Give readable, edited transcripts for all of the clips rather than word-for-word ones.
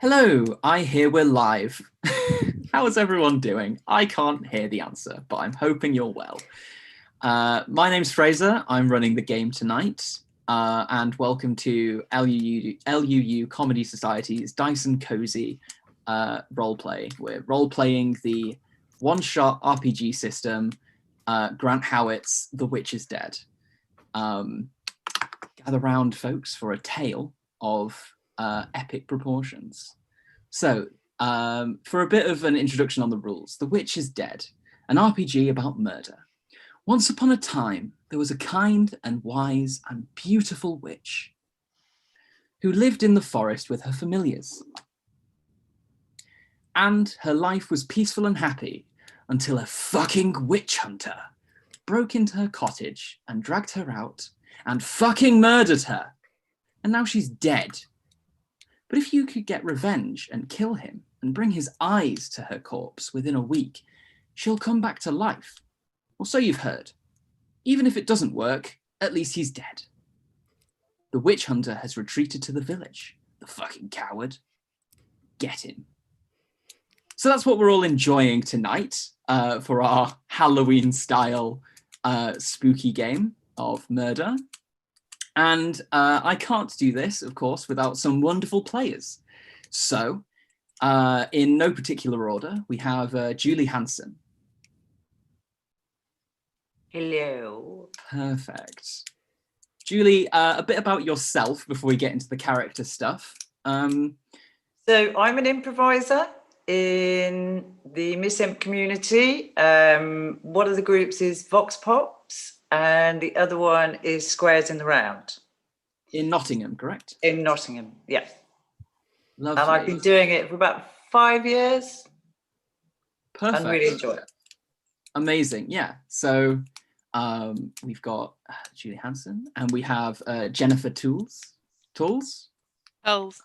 Hello, I hear we're live. How is everyone doing? I can't hear the answer, but I'm hoping you're well. My name's Fraser. I'm running the game tonight, and welcome to LUU Comedy Society's Dice and Cosy roleplay. We're role-playing the one-shot RPG system, Grant Howitt's The Witch is Dead. Gather round, folks, for a tale of epic proportions. So, for a bit of an introduction on the rules, The Witch is Dead, an RPG about murder. Once upon a time, there was a kind and wise and beautiful witch who lived in the forest with her familiars. And her life was peaceful and happy until a fucking witch hunter broke into her cottage and dragged her out and fucking murdered her. And now she's dead. But if you could get revenge and kill him and bring his eyes to her corpse within a week, she'll come back to life. Or so you've heard. Even if it doesn't work, at least he's dead. The witch hunter has retreated to the village. The fucking coward. Get him. So that's what we're all enjoying tonight for our Halloween-style spooky game of murder. And I can't do this, of course, without some wonderful players. So, in no particular order, we have Julie Hanson. Hello. Perfect. Julie, a bit about yourself before we get into the character stuff. So I'm an improviser in the Miss Imp community. One of the groups is Vox Pops, and the other one is Squares in the Round. In Nottingham, correct? In Nottingham, yeah. Lovely. And I've been doing it for about 5 years. Perfect. And really enjoy it. Amazing, yeah. So we've got Julie Hanson, and we have Jennifer Tools. Tools? Tulls.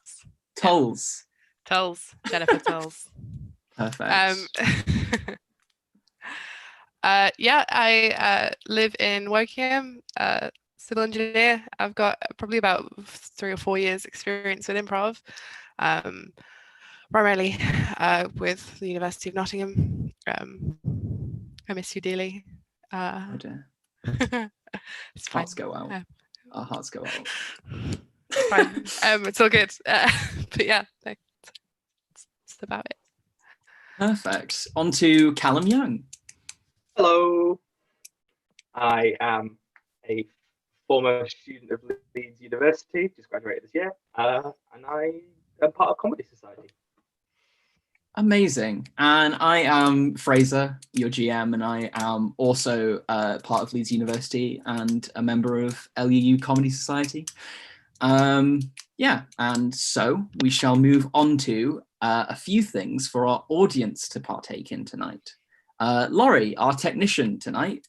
Tulls. Tulls. Jennifer Tulls. Perfect. I live in Wokingham, civil engineer. I've got probably about 3 or 4 years experience with improv, primarily with the University of Nottingham. I miss you dearly. Oh dear. It's fine. Hearts go out. Our hearts go out. It's fine. It's all good. But yeah, that's about it. Perfect. On to Callum Young. Hello. I am a former student of Leeds University, just graduated this year, and I am part of Comedy Society. Amazing. And I am Fraser, your GM, and I am also part of Leeds University and a member of LUU Comedy Society. Yeah, and so we shall move on to a few things for our audience to partake in tonight. Laurie, our technician tonight,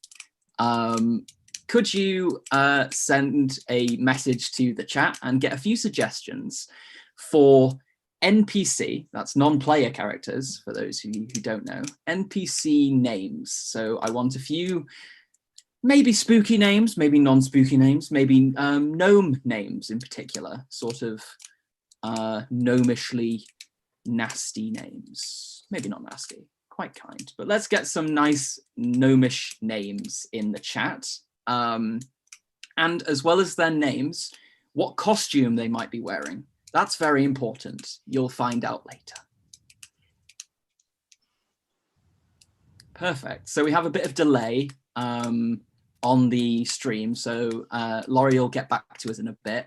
could you send a message to the chat and get a few suggestions for NPC, that's non-player characters, for those of you who don't know, NPC names. So I want a few, maybe spooky names, maybe non-spooky names, maybe gnome names in particular, sort of gnomishly nasty names. Maybe not nasty, quite kind, but let's get some nice gnomish names in the chat. And as well as their names, what costume they might be wearing. That's very important. You'll find out later. Perfect. So we have a bit of delay on the stream. So Laurie will get back to us in a bit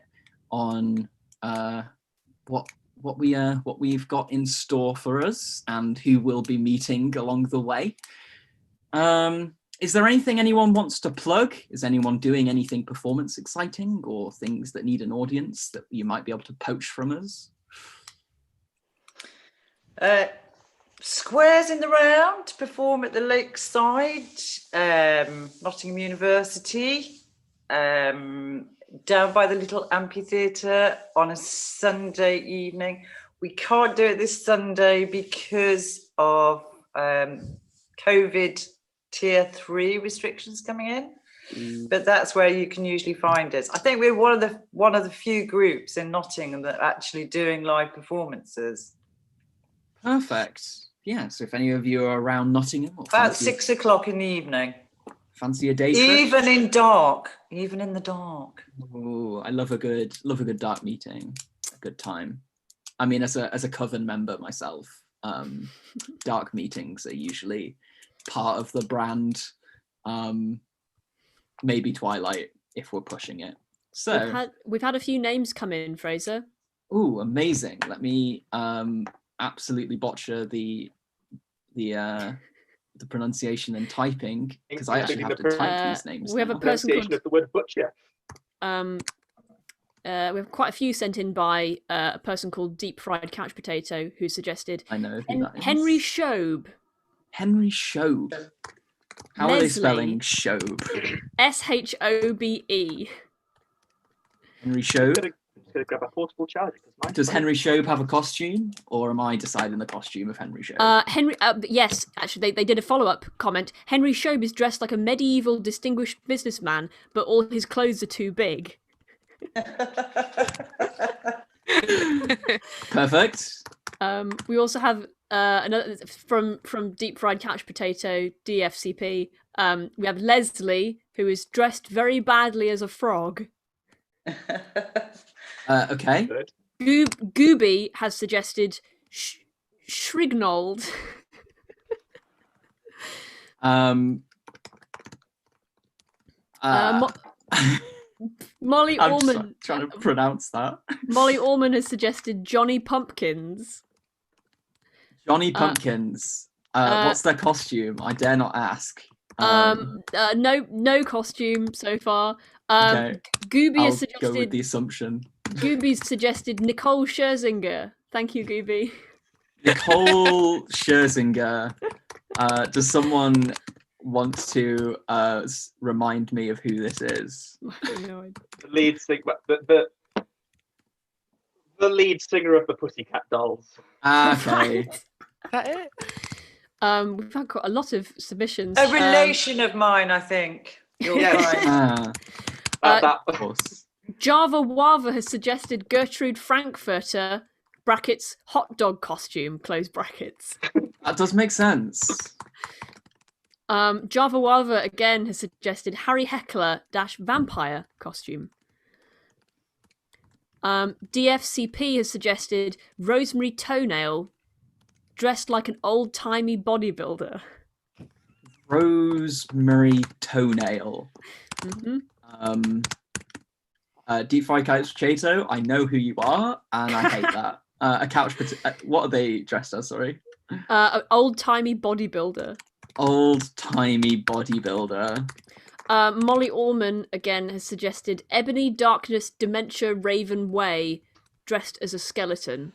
on what we've got in store for us and who we'll be meeting along the way. Is there anything anyone wants to plug? Is anyone doing anything performance exciting or things that need an audience that you might be able to poach from us? Squares in the Round perform at the Lakeside, Nottingham University, down by the little amphitheatre on a Sunday evening. We can't do it this Sunday because of COVID Tier 3 restrictions coming in. But that's where you can usually find us. I think we're one of the few groups in Nottingham that are actually doing live performances. Perfect. Yeah, so if any of you are around Nottingham, or About 6 o'clock in the evening. fancy a day trip. Even in the dark. Oh, I love a good dark meeting, a good time. I mean, as a coven member myself, dark meetings are usually part of the brand. Maybe Twilight if we're pushing it. So we've had a few names come in, Fraser. Oh, amazing! Let me absolutely botcher the pronunciation and typing, because I actually have to type these names. We have a person called of the word butcher. We have quite a few sent in by a person called Deep Fried Couch Potato, who suggested I know who that is. Henry Shobe. Henry Shobe. How are they spelling Shobe? Shobe. Henry Shobe. I'm gonna grab a portable charger. Does Henry Shobe have a costume, or am I deciding the costume of Henry Shobe? Yes, actually, they did a follow-up comment. Henry Shobe is dressed like a medieval distinguished businessman, but all his clothes are too big. Perfect. We also have another from Deep Fried Couch Potato DFCP. We have Leslie, who is dressed very badly as a frog. Okay. Gooby has suggested Shrignold. Molly Orman. Trying to pronounce that. Molly Orman has suggested Johnny Pumpkins. Johnny Pumpkins. What's their costume? I dare not ask. No costume so far. Okay. Gooby has I'll go with the suggested. assumption. Gooby's suggested Nicole Scherzinger. Thank you, Gooby. Nicole Scherzinger. Does someone want to remind me of who this is? No idea. The lead singer, the lead singer of the Pussycat Dolls. Okay. Is that it? We've had quite a lot of submissions. A relation of mine, I think. You're right. Of course. Java Wava has suggested Gertrude Frankfurter (brackets hot dog costume) close brackets. That does make sense. Java Wava again has suggested Harry Heckler - vampire costume. DFCP has suggested Rosemary Toenail dressed like an old-timey bodybuilder. Rosemary Toenail. Mm-hmm. Deep Fried Couch Potato, I know who you are, and I hate that. A couch potato. What are they dressed as? Sorry. Old-timey bodybuilder. Old-timey bodybuilder. Molly Orman again has suggested Ebony Darkness Dementia Raven Way dressed as a skeleton.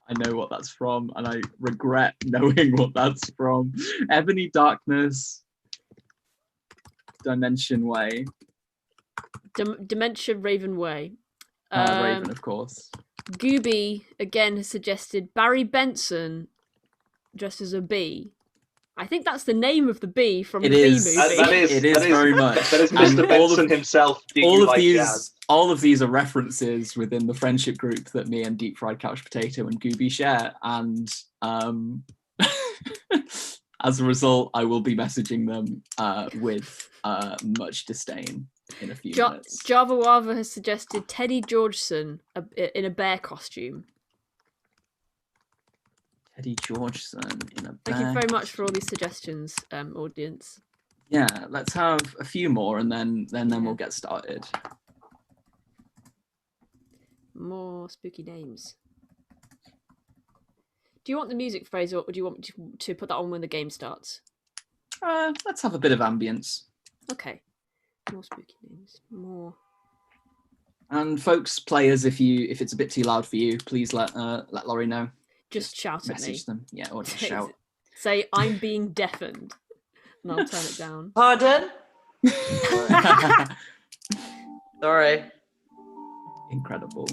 I know what that's from, and I regret knowing what that's from. Ebony Darkness Dimension Way. Dementia Raven Way. Raven, of course. Gooby again has suggested Barry Benson dressed as a bee. I think that's the name of the bee from the Bee movie. It is very much. That is Mr. Benson himself. All of these are references within the friendship group that me and Deep Fried Couch Potato and Gooby share, and as a result, I will be messaging them with much disdain in a few minutes. Java Wava has suggested Teddy Georgeson in a bear costume. Teddy Georgeson in a bear. Thank you very much for all these suggestions, audience. Yeah, let's have a few more, and then we'll get started. More spooky names. Do you want the music, Fraser, or do you want me to put that on when the game starts? Let's have a bit of ambience. Okay. More spooky names. More. And folks, players, if it's a bit too loud for you, please let Laurie know. Just shout at me. Message them, yeah, or just shout. Say I'm being deafened, and I'll turn it down. Pardon? Sorry. Incredible.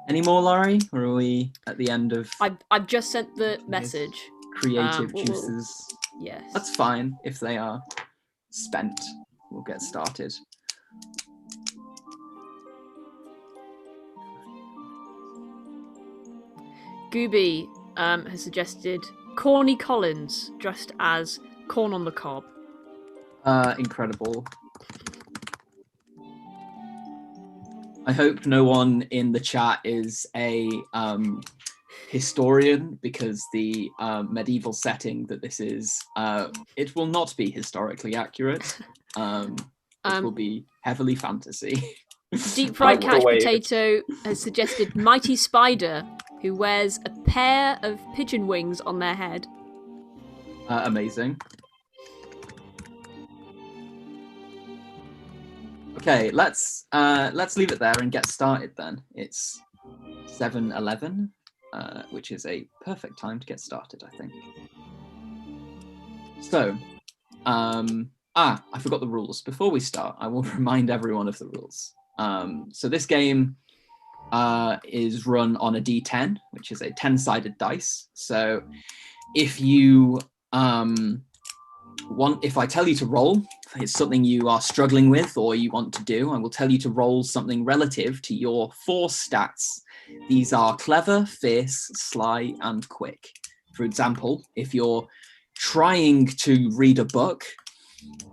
Any more, Laurie? Or are we at the end of I've just sent the message. creative juices? Yes. That's fine if they are. spent, we'll get started. Gooby has suggested Corny Collins dressed as Corn on the Cob. Incredible. I hope no one in the chat is a historian, because the medieval setting that this is, it will not be historically accurate. It will be heavily fantasy. Deep Fried Couch Microwave. Potato has suggested Mighty Spider, who wears a pair of pigeon wings on their head. Amazing. Okay, let's leave it there and get started then. It's 7:11, which is a perfect time to get started, I think. So, I forgot the rules. Before we start, I will remind everyone of the rules. So this game is run on a D10, which is a 10-sided dice. So if you if I tell you to roll, it's something you are struggling with or you want to do, I will tell you to roll something relative to your 4 stats. These are clever, fierce, sly, and quick. For example, if you're trying to read a book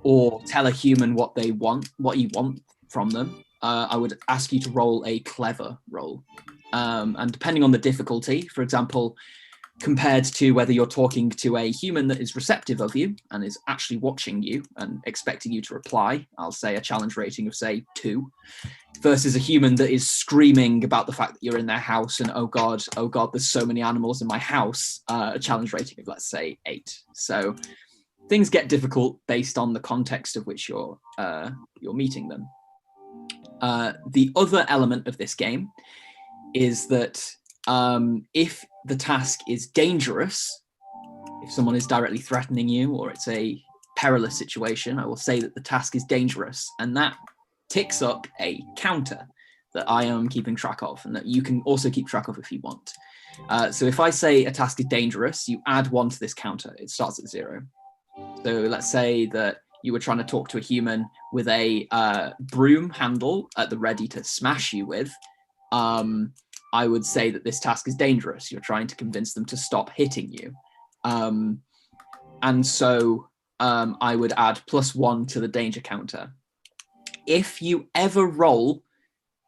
or tell a human what you want from them, I would ask you to roll a clever roll. And depending on the difficulty, for example, compared to whether you're talking to a human that is receptive of you and is actually watching you and expecting you to reply, I'll say a challenge rating of, say, 2, versus a human that is screaming about the fact that you're in their house and, oh God, there's so many animals in my house, a challenge rating of, let's say, 8. So things get difficult based on the context of which you're meeting them. The other element of this game is that if the task is dangerous, if someone is directly threatening you or it's a perilous situation, I will say that the task is dangerous, and that ticks up a counter that I am keeping track of and that you can also keep track of if you want. So if I say a task is dangerous, you add 1 to this counter. It starts at 0. So let's say that you were trying to talk to a human with a broom handle at the ready to smash you with. I would say that this task is dangerous. You're trying to convince them to stop hitting you. And so I would add +1 to the danger counter. If you ever roll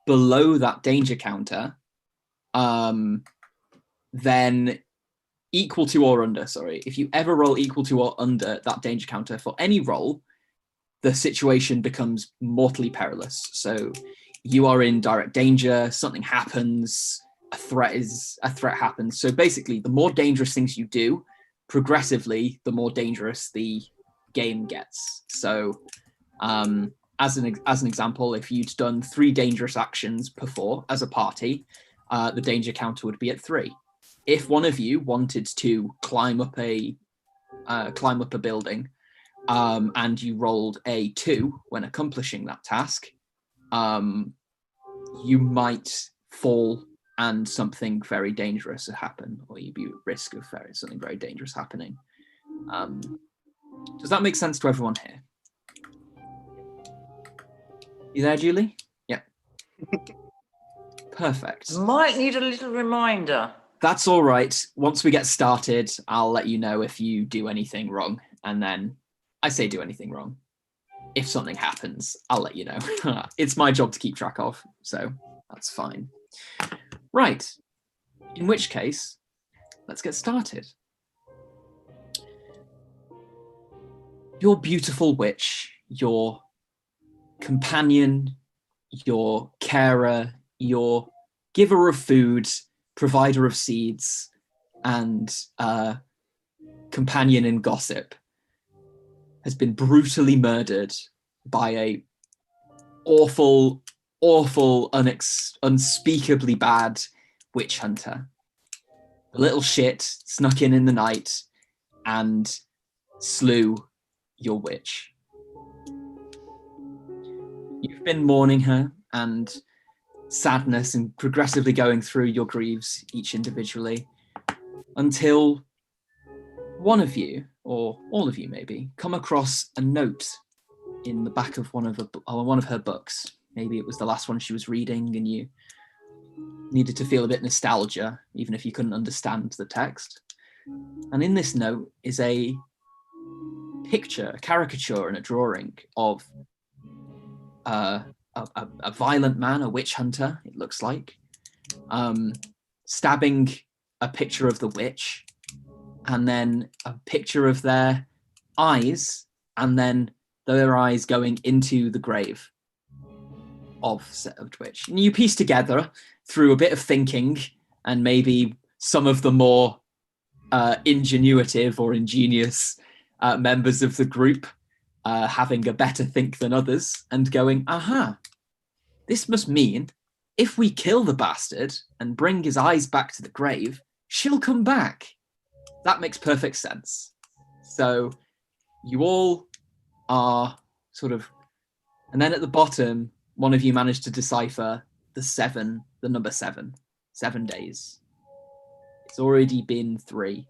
below that danger counter, then equal to or under, if you ever roll equal to or under that danger counter for any roll, the situation becomes mortally perilous. So you are in direct danger, something happens, a threat happens. So basically, the more dangerous things you do, progressively, the more dangerous the game gets. So as an example, if you'd done 3 dangerous actions before as a party, the danger counter would be at 3. If one of you wanted to climb up a building, and you rolled a 2 when accomplishing that task, you might fall and something very dangerous would happen, or you'd be at risk of something very dangerous happening. Does that make sense to everyone here? You there, Julie? Yeah. Perfect. Might need a little reminder. That's all right. Once we get started, I'll let you know if you do anything wrong. And then I say do anything wrong. If something happens, I'll let you know. It's my job to keep track of, so that's fine. Right. In which case, let's get started. Your beautiful witch, your companion, your carer, your giver of food, provider of seeds, and companion in gossip, has been brutally murdered by a awful, unspeakably bad witch hunter. The little shit snuck in the night and slew your witch. You've been mourning her and sadness and progressively going through your griefs each individually until one of you, or all of you maybe, come across a note in the back of one of her books. Maybe it was the last one she was reading, and you needed to feel a bit nostalgia, even if you couldn't understand the text. And in this note is a picture, a caricature, and a drawing of a violent man, a witch hunter, it looks like, stabbing a picture of the witch, and then a picture of their eyes, and then their eyes going into the grave of said witch. And you piece together through a bit of thinking and maybe some of the more ingenuitive or ingenious members of the group having a better think than others and going, aha, this must mean if we kill the bastard and bring his eyes back to the grave, she'll come back. That makes perfect sense. So you all are sort of, and then at the bottom, one of you managed to decipher the number 7 days. It's already been 3.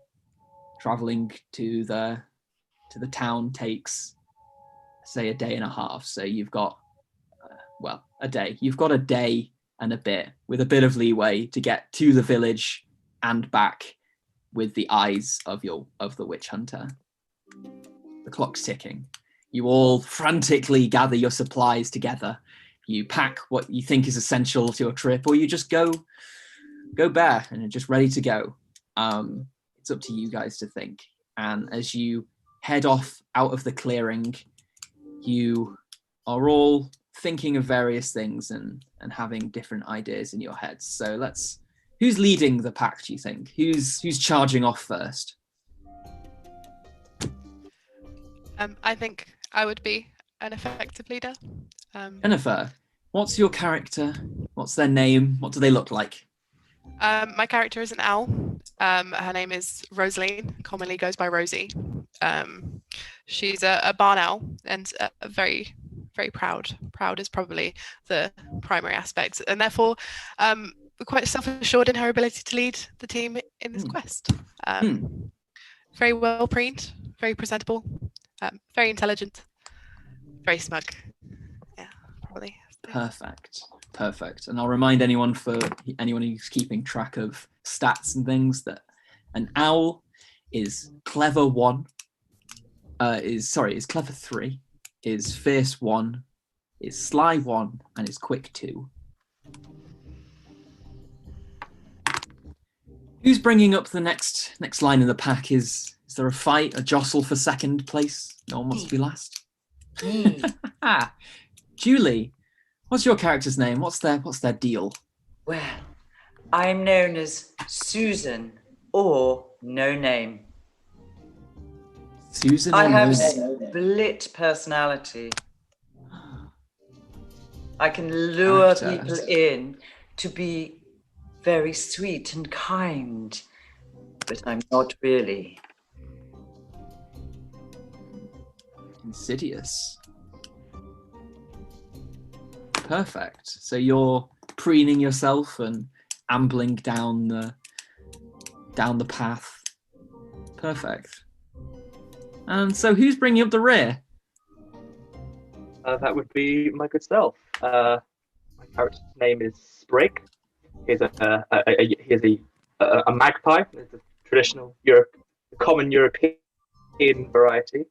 Traveling to the town takes, say, a day and a half. So you've got, a day. You've got a day and a bit with a bit of leeway to get to the village and back with the eyes of the witch hunter. The clock's ticking. You all frantically gather your supplies together. You pack what you think is essential to your trip, or you just go bare and are just ready to go. It's up to you guys to think. And as you head off out of the clearing, you are all thinking of various things and having different ideas in your heads. So who's leading the pack, do you think? Who's charging off first? I think I would be an effective leader. Jennifer, what's your character? What's their name? What do they look like? My character is an owl. Her name is Rosalie, commonly goes by Rosie. She's a barn owl and a very, very proud. Proud is probably the primary aspect, and therefore quite self-assured in her ability to lead the team in this quest. Very well preened, very presentable, very intelligent, very smug. Yeah, probably. Perfect. And I'll remind anyone who's keeping track of stats and things that an owl is clever 1, is clever 3, is fierce 1, is sly 1, and is quick 2. Who's bringing up the next line in the pack? Is there a fight, a jostle for second place? No one wants to be last. Julie, what's your character's name? What's their deal? Well, I'm known as Susan, or No Name. Susan. I have No Name. split personality. I can lure people in to be very sweet and kind, but I'm not really. Insidious. Perfect. So you're preening yourself and ambling down the path. Perfect. And so who's bringing up the rear? That would be my good self. My character's name is Sprig. He's a magpie. It's a traditional common European variety.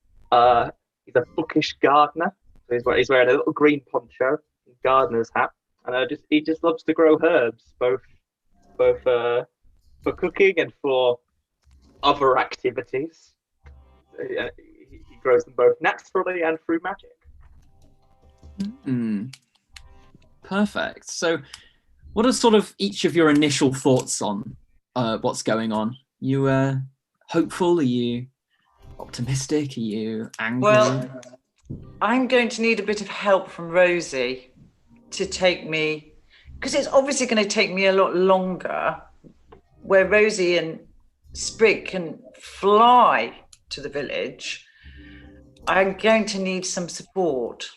He's a bookish gardener. So he's wearing a little green poncho, and gardener's hat, and he just loves to grow herbs, both for cooking and for other activities. He grows them both naturally and through magic. Perfect. So what are sort of each of your initial thoughts on what's going on? You hopeful? Are you optimistic? Are you angry? Well, I'm going to need a bit of help from Rosie to take me, because it's obviously going to take me a lot longer, where Rosie and Sprig can fly to the village. I'm going to need some support.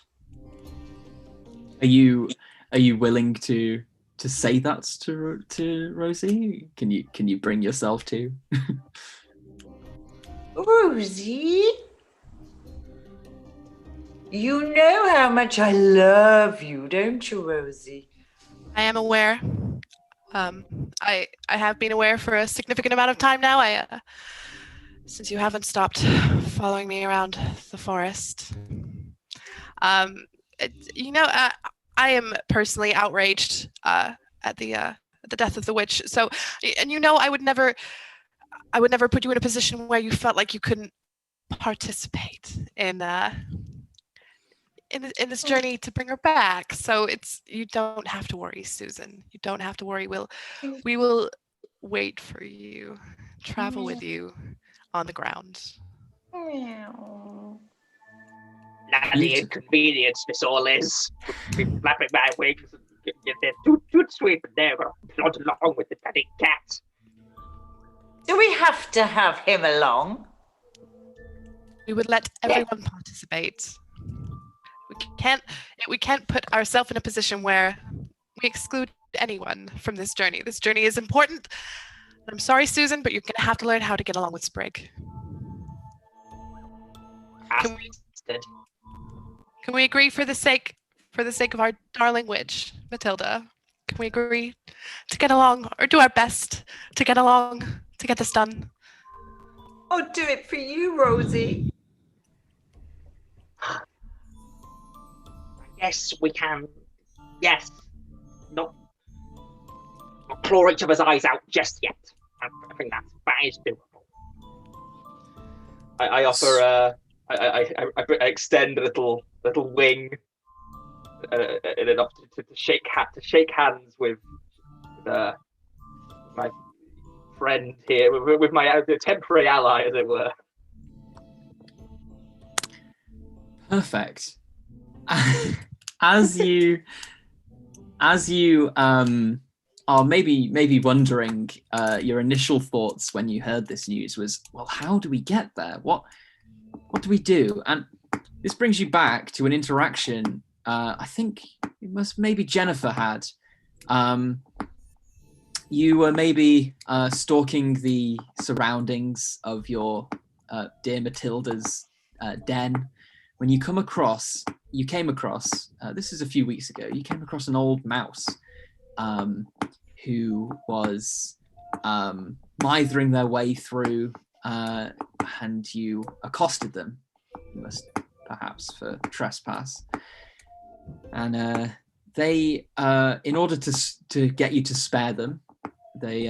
Are you willing to say that to Rosie? Can you bring yourself to? Rosie? You know how much I love you, don't you, Rosie? I am aware. I have been aware for a significant amount of time now. Since you haven't stopped following me around the forest. I am personally outraged at the death of the witch. So, and I would never put you in a position where you felt like you couldn't participate in this journey to bring her back. So you don't have to worry, Susan. You don't have to worry. We will wait for you, travel with you on the ground. Meow. Bloody inconvenience this all is. Be flapping my wings and get there toot sweep and there plod along with the bloody cat. Do we have to have him along? We would let everyone participate. We can't put ourselves in a position where we exclude anyone from this journey. This journey is important. I'm sorry, Susan, but you're going to have to learn how to get along with Sprig. Can we agree for the sake of our darling witch, Matilda? Can we agree to get along or do our best to get along to get this done? I'll do it for you, Rosie. Yes, we can. Yes. Not claw each other's eyes out just yet. I think that is doable. I offer. I extend a little wing, and then up to shake hands with my friend here, with my temporary ally, as it were. Perfect. As you are maybe wondering, your initial thoughts when you heard this news was, well, how do we get there? What do we do? And this brings you back to an interaction. I think maybe Jennifer had. You were maybe stalking the surroundings of your dear Matilda's den when you came across. This is a few weeks ago. You came across an old mouse who was mithering their way through. And you accosted them, perhaps for trespass. And they, in order to get you to spare them, they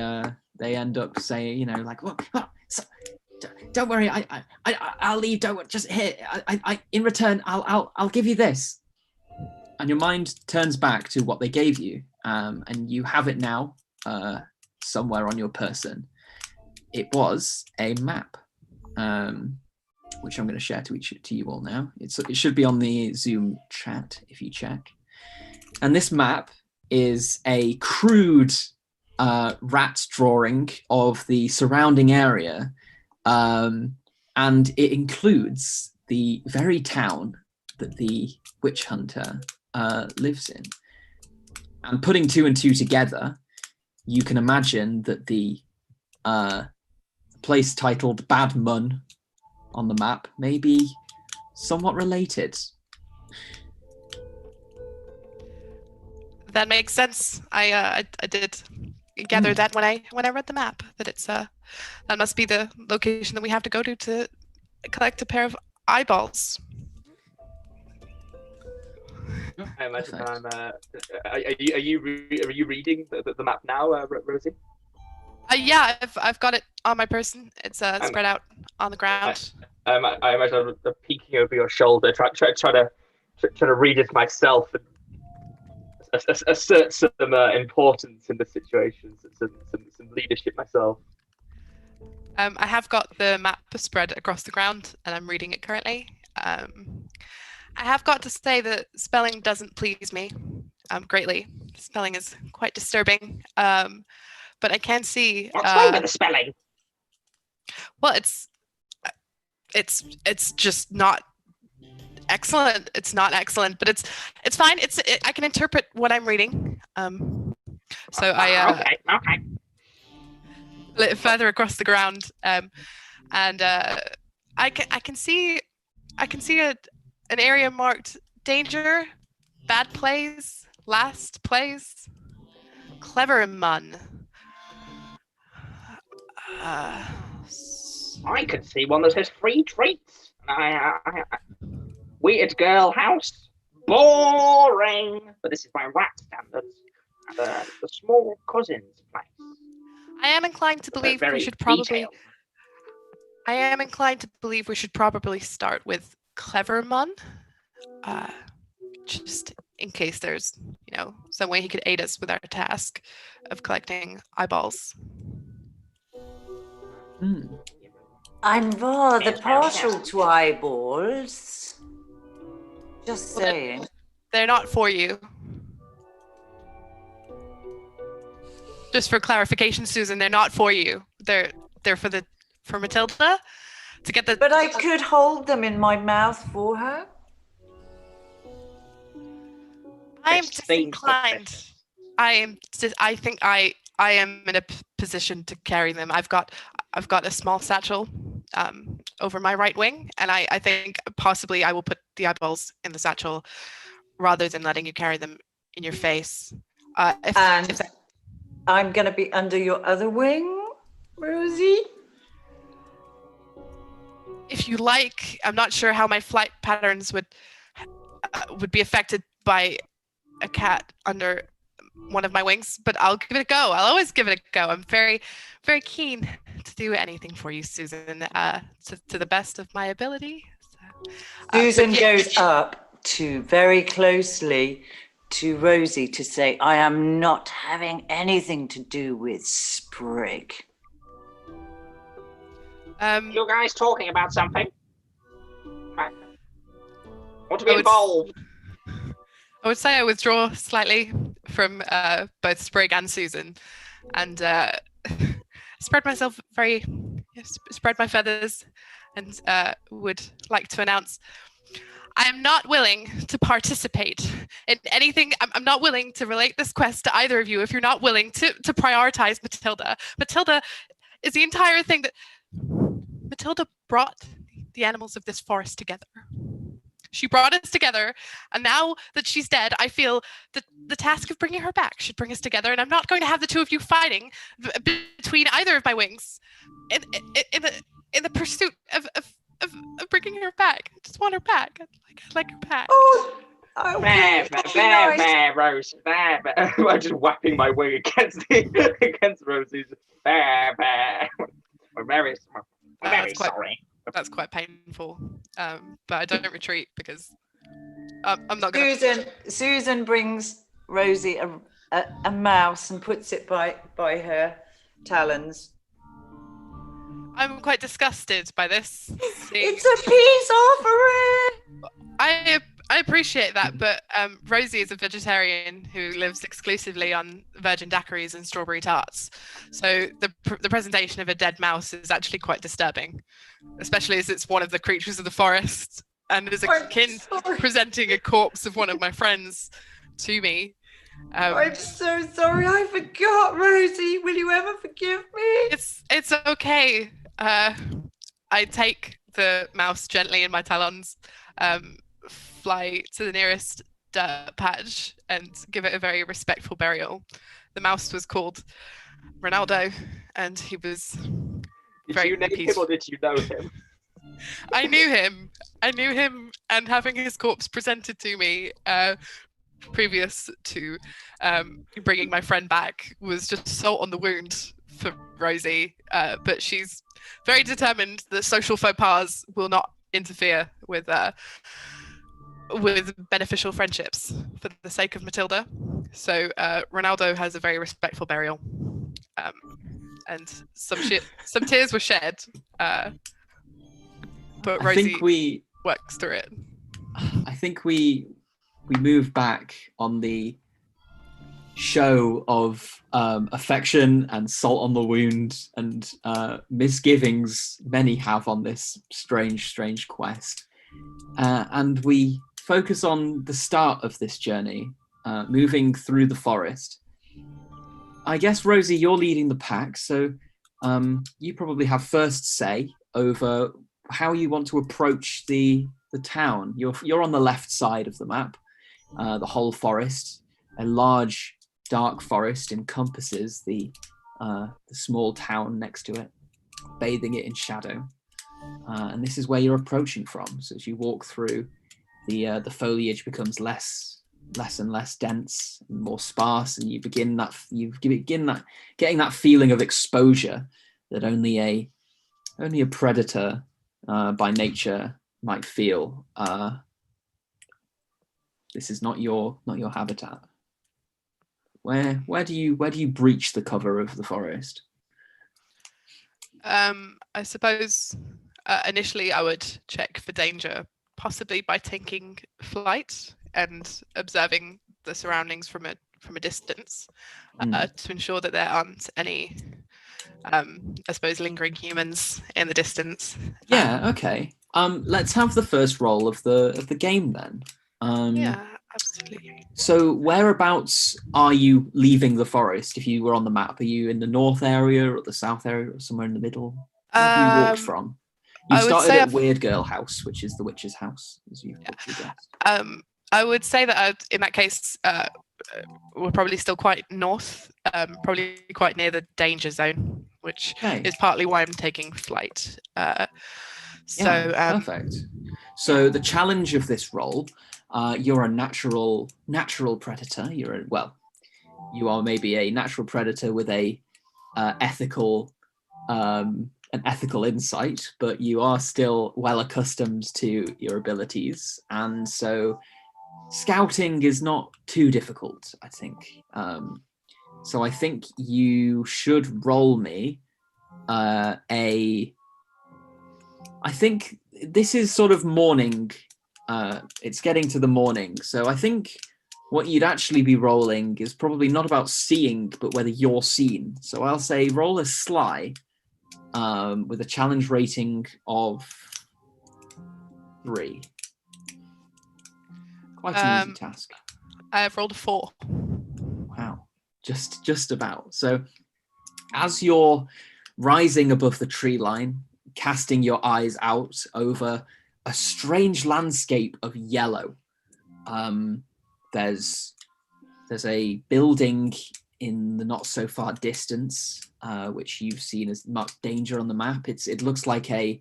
end up saying, don't worry, I'll leave. Don't just here. I in return, I'll give you this. And your mind turns back to what they gave you, and you have it now, somewhere on your person. It was a map, which I'm going to share to you all now. It should be on the Zoom chat if you check. And this map is a crude rat drawing of the surrounding area, and it includes the very town that the witch hunter lives in. And putting two and two together, you can imagine that the place titled Bad Mun on the map may be somewhat related. That makes sense. I did gather that when I read the map, that it's that must be the location that we have to go to collect a pair of eyeballs. I imagine are you reading the map now, Rosie? Yeah, I've got it on my person. It's spread out on the ground. I imagine I'm peeking over your shoulder, try to read it myself and assert some importance in the situation, some leadership myself. I have got the map spread across the ground, and I'm reading it currently. I have got to say that spelling doesn't please me greatly. Spelling is quite disturbing. But I can see. What's wrong with the spelling? Well, it's just not excellent. It's not excellent, but it's fine. I can interpret what I'm reading. So I okay. Lit further across the ground, and I can see a an area marked danger, bad plays, last plays, clever mun. I could see one that says free treats. Weird girl house. Boring. But this is by rat standards. And the small cousin's place. I am inclined to believe we should probably start with clever mun. Just in case there's, some way he could aid us with our task of collecting eyeballs. I'm rather partial to eyeballs. Just saying. They're not for you. Just for clarification, Susan, they're not for you. They're for Matilda to get the. But I could hold them in my mouth for her. I am disinclined. I think I am in a position to carry them. I've got a small satchel over my right wing, and I think possibly I will put the eyeballs in the satchel rather than letting you carry them in your face. I'm going to be under your other wing, Rosie. If you like, I'm not sure how my flight patterns would be affected by a cat under one of my wings, but I'll give it a go. I'll always give it a go. I'm very, very keen to do anything for you, Susan, to the best of my ability. Susan goes up to very closely to Rosie to say, I am not having anything to do with Sprig. You guys talking about something? Want to be involved? I would say I withdraw slightly from both Sprig and Susan, and spread my feathers, and would like to announce I am not willing to participate in anything. I'm not willing to relate this quest to either of you if you're not willing to prioritize Matilda. Matilda is the entire thing that Matilda brought the animals of this forest together. She brought us together, and now that she's dead, I feel that the task of bringing her back should bring us together, and I'm not going to have the two of you fighting between either of my wings in the pursuit of bringing her back. I just want her back. I'd like her back. Oh, Rose. I'm just whapping my wing against Rosie's. We're very sorry. That's quite painful, but I don't retreat because I'm not going to. Susan brings Rosie a mouse and puts it by her talons. I'm quite disgusted by this. It's a peace offering. I appreciate that, but Rosie is a vegetarian who lives exclusively on virgin daiquiris and strawberry tarts. So the presentation of a dead mouse is actually quite disturbing, especially as it's one of the creatures of the forest and is akin to presenting a corpse of one of my friends to me. I'm so sorry, I forgot, Rosie. Will you ever forgive me? It's okay. I take the mouse gently in my talons, fly to the nearest dirt patch and give it a very respectful burial. The mouse was called Ronaldo, and he was very peaceful. Did you name him or did you know him? I knew him, and having his corpse presented to me previous to bringing my friend back was just salt on the wound for Rosie, but she's very determined that social faux pas will not interfere with beneficial friendships for the sake of Matilda. So Ronaldo has a very respectful burial, and some tears were shed, but Rosie works through it. I think we move back on the show of affection and salt on the wound and misgivings many have on this strange quest, and we focus on the start of this journey, moving through the forest. I guess, Rosie, you're leading the pack, so you probably have first say over how you want to approach the the town. You're on the left side of the map. The whole forest, a large dark forest, encompasses the small town next to it, bathing it in shadow. And this is where you're approaching from. So as you walk through, the foliage becomes less and less dense and more sparse, and you begin getting that feeling of exposure that only a predator by nature might feel. This is not your habitat. Where do you breach the cover of the forest? I suppose initially I would check for danger, possibly by taking flight and observing the surroundings from a distance to ensure that there aren't any, I suppose, lingering humans in the distance. Yeah. Okay. Let's have the first roll of the game then. Yeah, absolutely. So whereabouts are you leaving the forest? If you were on the map, are you in the north area or the south area or somewhere in the middle? Where have you walked from? You I would started say at Weird Girl House, which is the witch's house, as you guessed. I would say that in that case, we're probably still quite north, probably quite near the danger zone, which is partly why I'm taking flight. Perfect. So the challenge of this role, you're a natural predator. You are maybe a natural predator with an ethical insight, but you are still well accustomed to your abilities, and so scouting is not too difficult, I think. So I think you should roll me I think this is sort of morning. It's getting to the morning, so I think what you'd actually be rolling is probably not about seeing, but whether you're seen. So I'll say roll a sly with a challenge rating of 3. Quite an easy task. I've rolled a 4. Wow, just about. So as you're rising above the tree line, casting your eyes out over a strange landscape of yellow, there's a building in the not so far distance, which you've seen as marked danger on the map. It looks like a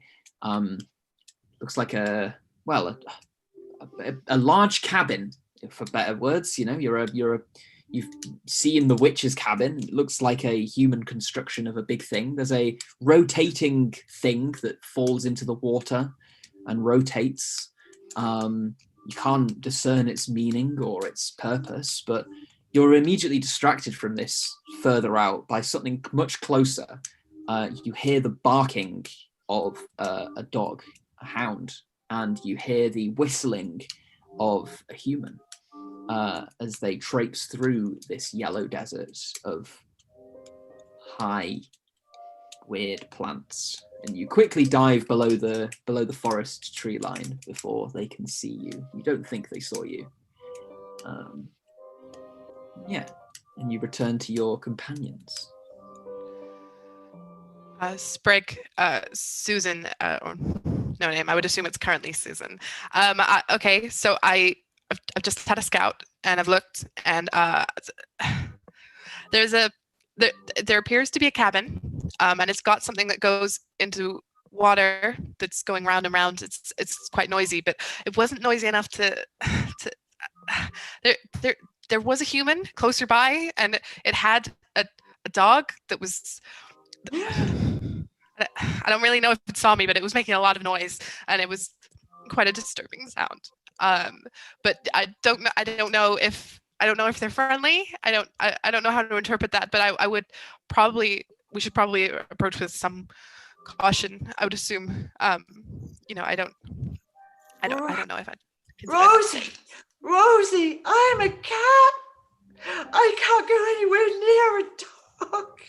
large cabin, for better words. You know, you've seen the witch's cabin. It looks like a human construction of a big thing. There's a rotating thing that falls into the water and rotates. You can't discern its meaning or its purpose, but you're immediately distracted from this further out by something much closer. You hear the barking of a dog, a hound, and you hear the whistling of a human as they traipse through this yellow desert of high, weird plants. And you quickly dive below the forest tree line before they can see you. You don't think they saw you. And you return to your companions. Sprig, Susan, or no name, I would assume it's currently Susan. Okay, so I've just had a scout and I've looked, and there appears to be a cabin, and it's got something that goes into water that's going round and round. It's quite noisy, but it wasn't noisy enough to there was a human closer by, and it had a dog that was. I don't really know if it saw me, but it was making a lot of noise, and it was quite a disturbing sound. But I don't know if they're friendly. I don't know how to interpret that, but we should probably approach with some caution. I would assume. I don't know if Rosie, I'm a cat. I can't go anywhere near a dog.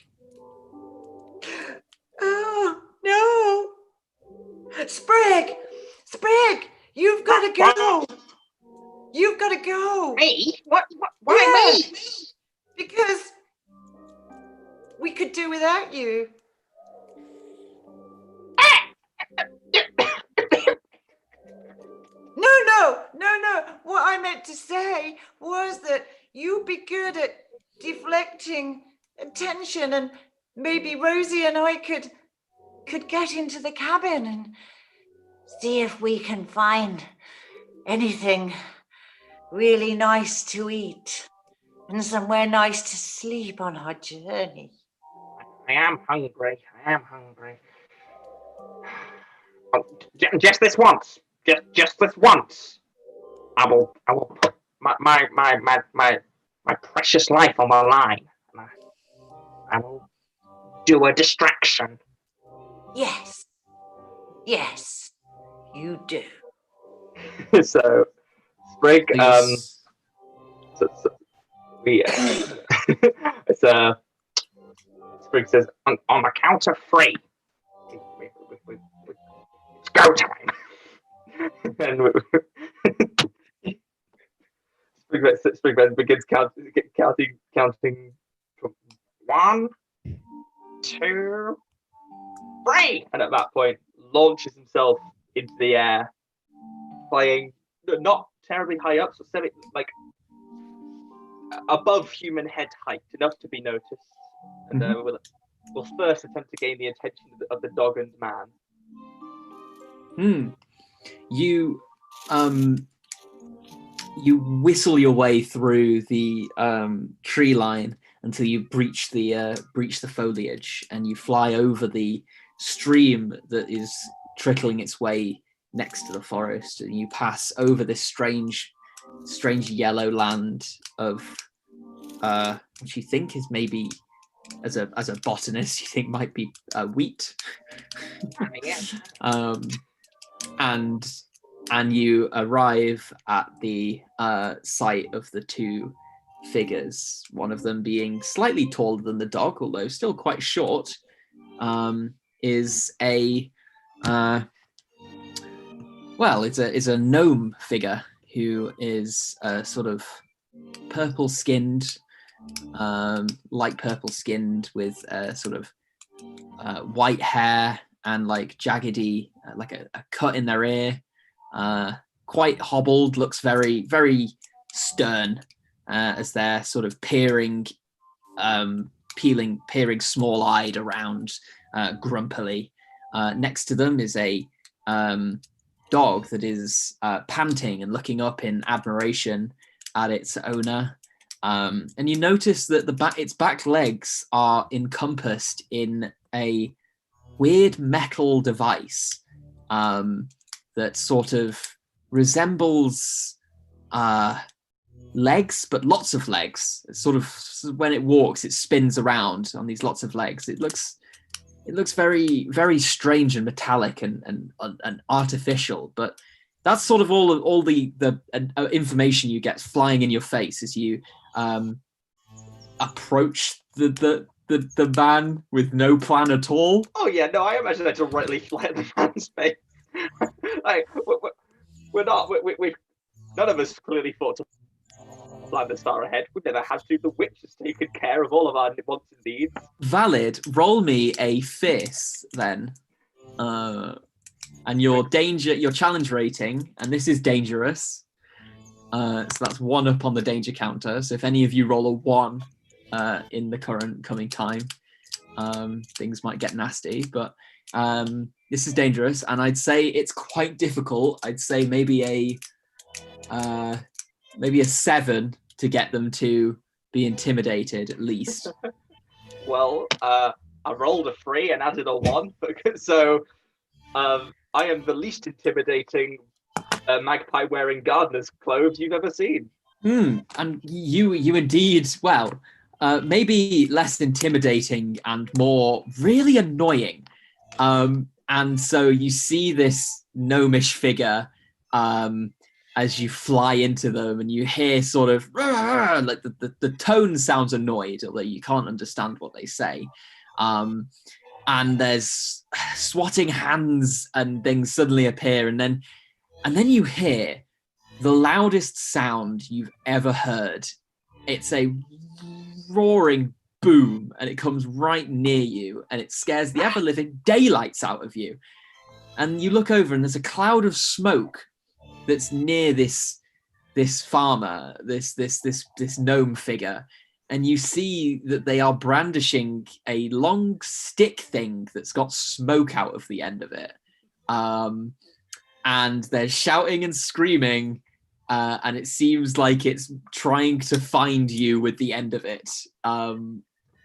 Oh no, Sprig, you've got to go. You've got to go. Me? What? Why me? Because we could do without you. what I meant to say was that you'd be good at deflecting attention, and maybe Rosie and I could get into the cabin and see if we can find anything really nice to eat and somewhere nice to sleep on our journey. I am hungry. Oh, just this once. Just this once. I will put my precious life on the line. I will do a distraction. Yes, you do. So, Sprig, Please. Sprig says, on the count of 3, it's go time. And Sprig then begins counting from 1, 2, 3, and at that point launches himself into the air, flying not terribly high up, so like above human head height, enough to be noticed. And we'll first attempt to gain the attention of the dog and man. You whistle your way through the tree line until you breach the foliage, and you fly over the stream that is trickling its way next to the forest, and you pass over this strange yellow land of which you think is maybe, as a botanist, you think might be wheat. And you arrive at the site of the two figures, one of them being slightly taller than the dog, although still quite short, is a it's a gnome figure who is sort of purple-skinned, light purple-skinned, with sort of white hair and like jaggedy, like a cut in their ear. Quite hobbled, looks very, very stern as they're sort of peering small-eyed around grumpily. Next to them is a dog that is panting and looking up in admiration at its owner. And you notice that its back legs are encompassed in a weird metal device that sort of resembles legs, but lots of legs. It's sort of, when it walks, it spins around on these lots of legs. It looks very, very strange and metallic and artificial. But that's sort of all the information you get flying in your face as you approach the man with no plan at all. Oh yeah, no, I imagine that directly fly at the man's face. Like, we're not. We none of us clearly thought to plan the star ahead. We've never had to. The witch has taken care of all of our wants and needs. Valid. Roll me a fierce then, and your challenge rating, and this is dangerous. So that's 1 up on the danger counter. So if any of you roll a 1 in the coming time, things might get nasty. But this is dangerous, and I'd say it's quite difficult. I'd say maybe a 7 to get them to be intimidated at least. Well, I rolled a 3 and added a 1, so I am the least intimidating magpie wearing gardener's clothes you've ever seen. And you indeed, well, maybe less intimidating and more really annoying. And so you see this gnomish figure as you fly into them, and you hear sort of like the tone sounds annoyed, although you can't understand what they say. And there's swatting hands and things suddenly appear, and then you hear the loudest sound you've ever heard. It's a roaring boom, and it comes right near you, and it scares the ever-living daylights out of you. And you look over, and there's a cloud of smoke that's near this this farmer, this gnome figure, and you see that they are brandishing a long stick thing that's got smoke out of the end of it. And they're shouting and screaming, and it seems like it's trying to find you with the end of it. What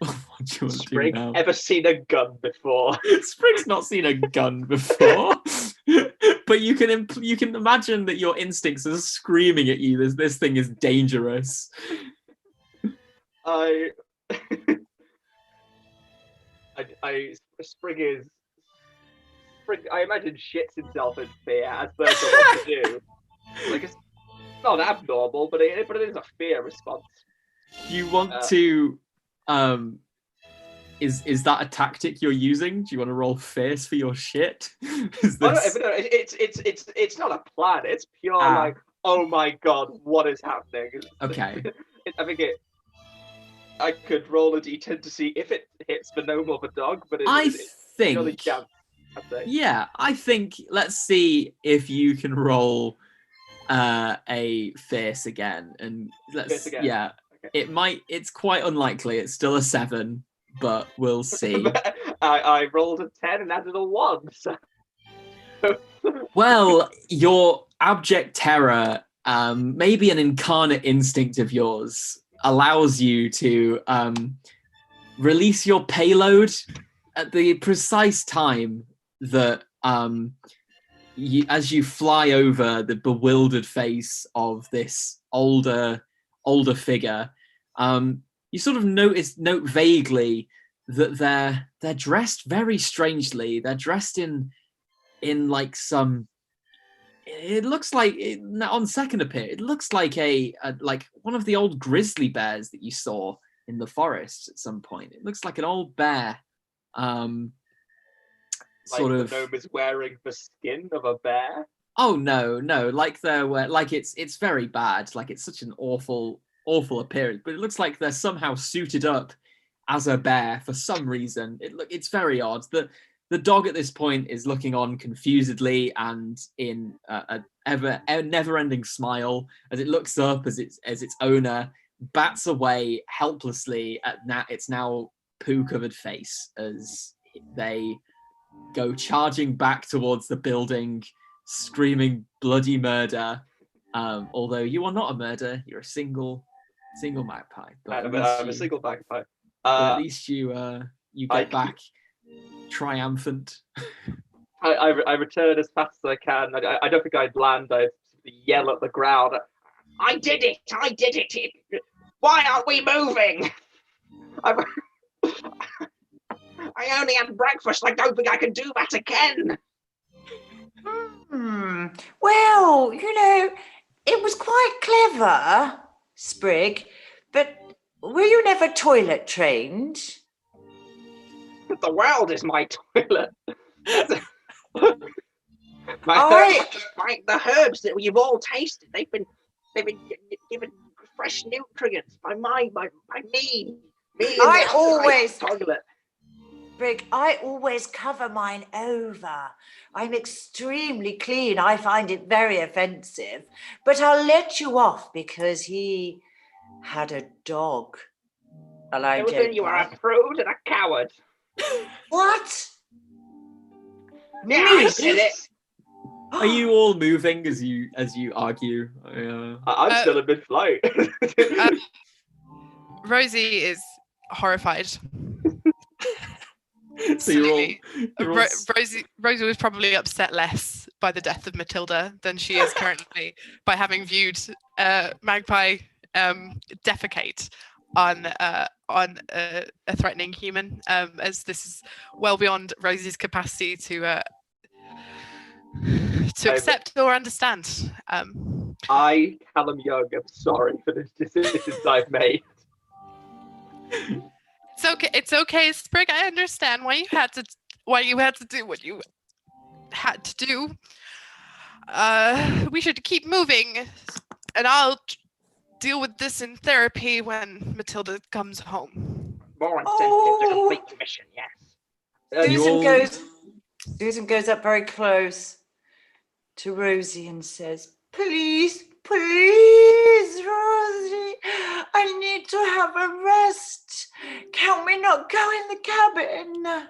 do you want to do Sprig, now? ever seen a gun before? Sprig's not seen a gun before, but you can imagine that your instincts are screaming at you. This thing is dangerous. Sprig, I imagine, shits himself in fear, as birds are wont to do. Like, it's not abnormal, but it is a fear response. You want to, is that a tactic you're using? Do you want to roll fierce for your shit? Is this... It's not a plan. It's pure like, oh my god, what is happening? Okay. I could roll a d10 to see if it hits the gnome or the dog, but I think let's see if you can roll a fierce again, and yeah, okay. It's quite unlikely. It's still a 7, but we'll see. I rolled a 10 and added a 1. So. Well, your abject terror, maybe an incarnate instinct of yours, allows you to release your payload at the precise time that as you fly over the bewildered face of this older figure, you sort of note vaguely that they're dressed very strangely. They're dressed in like some. It looks like, on second appear, it looks like a like one of the old grizzly bears that you saw in the forest at some point. It looks like an old bear. Sort of. The gnome is wearing the skin of a bear. Oh no! Like it's very bad. Like it's such an awful appearance. But it looks like they're somehow suited up as a bear for some reason. It's very odd. The dog at this point is looking on confusedly and in a never-ending smile as it looks up as its owner bats away helplessly at its now poo-covered face as they go charging back towards the building, screaming bloody murder. Although you are not a murderer, you're a single magpie. But I'm a single magpie. But at least you get back triumphant. I return as fast as I can. I don't think I'd land. I'd yell at the ground. I did it! Why aren't we moving? I only had breakfast. I don't think I can do that again. Well, it was quite clever, Sprig, but were you never toilet trained? The world is my toilet. The herbs that you've all tasted, they've been given fresh nutrients by me. Toilet. Sprig, I always cover mine over. I'm extremely clean. I find it very offensive, but I'll let you off because he had a dog. And I don't. You are a prude and a coward. What? Yeah, I said it. Are you all moving as you argue? I'm still in mid-flight. Rosie is horrified. So you're all... Rosie was probably upset less by the death of Matilda than she is currently by having viewed Magpie defecate on a threatening human, as this is well beyond Rosie's capacity to accept or understand. I, Callum Young, am sorry for the decisions I've made. It's okay, Sprig. I understand why you had to do what you had to do. We should keep moving, and I'll deal with this in therapy when Matilda comes home. More incentive to complete the mission, yes. Susan goes up very close to Rosie and says, please Please, Rosie, I need to have a rest. Can we not go in the cabin?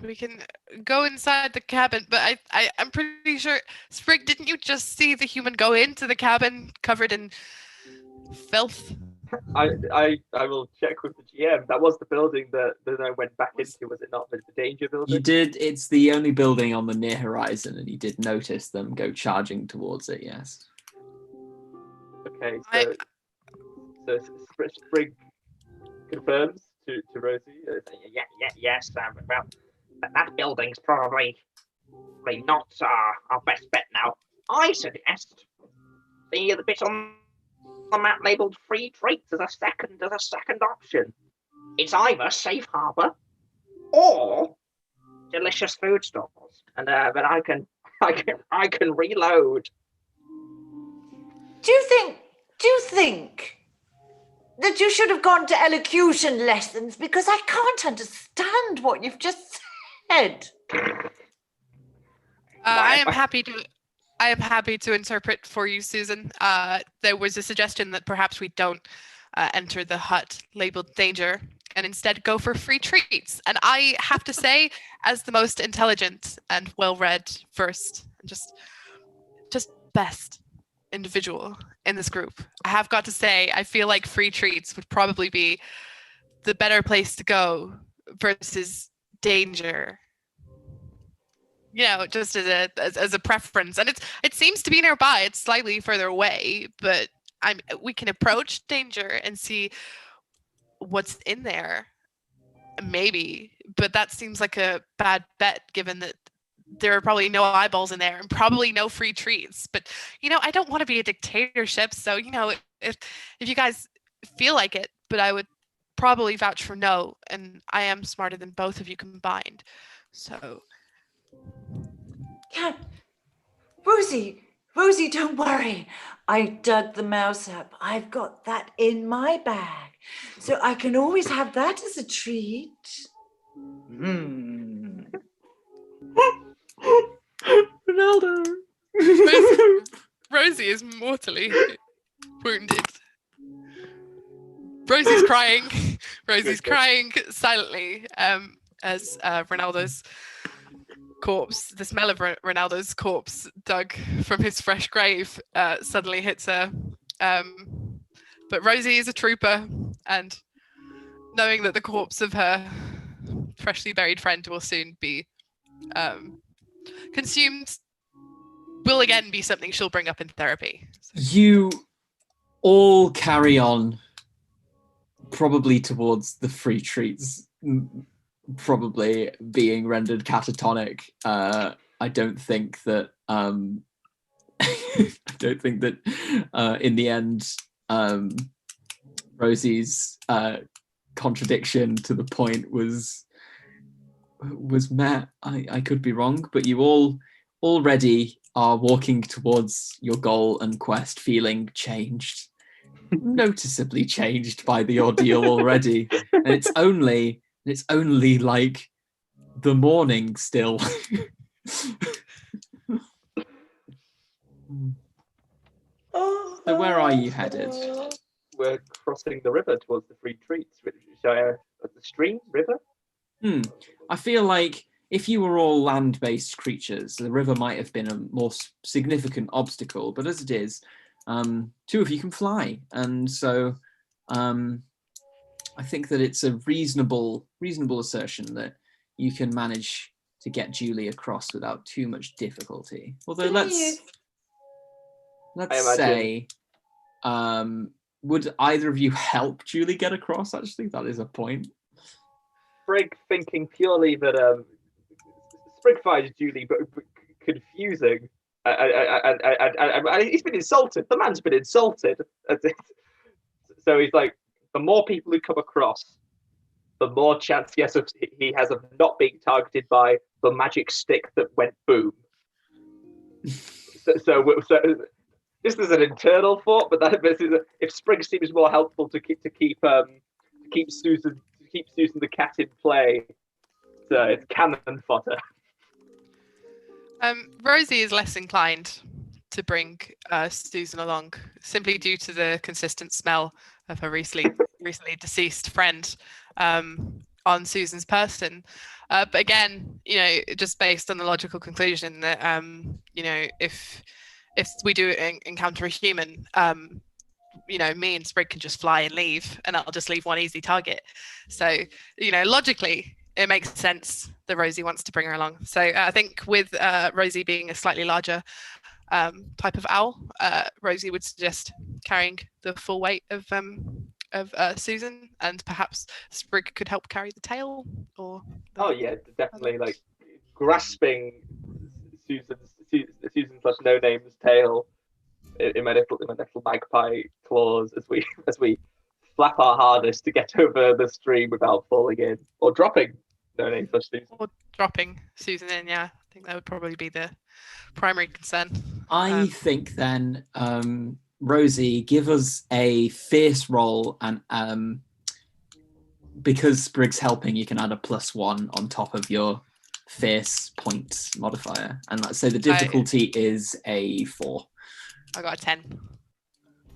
We can go inside the cabin, but I'm pretty sure, Sprig, didn't you just see the human go into the cabin covered in filth? I will check with the GM. That was the building that I went back into, was it not? The danger building? You did. It's the only building on the near horizon, and you did notice them go charging towards it, yes. Okay, so Sprig confirms to Rosie. Yes, well, that building's probably not our best bet now. I suggest the bit on the map labelled free treats as a second option. It's either safe harbour or delicious food stalls, and but I can reload. Do you think that you should have gone to elocution lessons? Because I can't understand what you've just said. I am happy to interpret for you, Susan. There was a suggestion that perhaps we don't enter the hut labeled danger and instead go for free treats. And I have to say, as the most intelligent and well-read, first, and just best individual in this group, I have got to say, I feel like free treats would probably be the better place to go versus danger. You know, just as a preference, and it seems to be nearby. It's slightly further away, but we can approach danger and see what's in there, maybe. But that seems like a bad bet, given that there are probably no eyeballs in there and probably no free treats. But you know, I don't want to be a dictatorship, so you know, if you guys feel like it, but I would probably vouch for no, and I am smarter than both of you combined, so. Yeah. Rosie, don't worry. I dug the mouse up. I've got that in my bag. So I can always have that as a treat. Ronaldo! Rosie is mortally wounded. Rosie's crying. Rosie's crying silently as Ronaldo's corpse, the smell of Ronaldo's corpse dug from his fresh grave suddenly hits her. But Rosie is a trooper, and knowing that the corpse of her freshly buried friend will soon be consumed will again be something she'll bring up in therapy. You all carry on, probably towards the free treats, probably being rendered catatonic. I don't think that in the end Rosie's contradiction to the point was met. I could be wrong, but you all already are walking towards your goal and quest feeling changed, noticeably changed by the ordeal already. And it's only like the morning still. So where are you headed? We're crossing the river towards the free treats. The stream, river? I feel like if you were all land-based creatures, the river might have been a more significant obstacle, but as it is, two of you can fly. And so I think that it's a reasonable assertion that you can manage to get Julie across without too much difficulty. Although let's say, would either of you help Julie get across? Actually, that is a point. Sprig thinking purely that Sprig finds Julie but confusing. He's been insulted. The man's been insulted. So he's like, the more people who come across, the more chance he has of not being targeted by the magic stick that went boom. So this is an internal thought, but if Sprig seems more helpful to keep Susan the cat in play, so it's cannon fodder. Rosie is less inclined to bring Susan along, simply due to the consistent smell of her recently deceased friend on Susan's person. But again, just based on the logical conclusion that if we do encounter a human, me and Sprig can just fly and leave, and I'll just leave one easy target. So, logically, it makes sense that Rosie wants to bring her along. So I think with Rosie being a slightly larger type of owl, Rosie would suggest carrying the full weight of Susan, and perhaps Sprig could help carry the tail. Or definitely, like grasping Susan's no name's tail in my little magpie claws as we flap our hardest to get over the stream without falling in or dropping no name such Susan. Or dropping Susan in, yeah. I think that would probably be the primary concern. I think then, Rosie, give us a fierce roll, and because Sprig's helping, you can add a +1 on top of your fierce point modifier, and let's say the difficulty is a 4. I got a 10.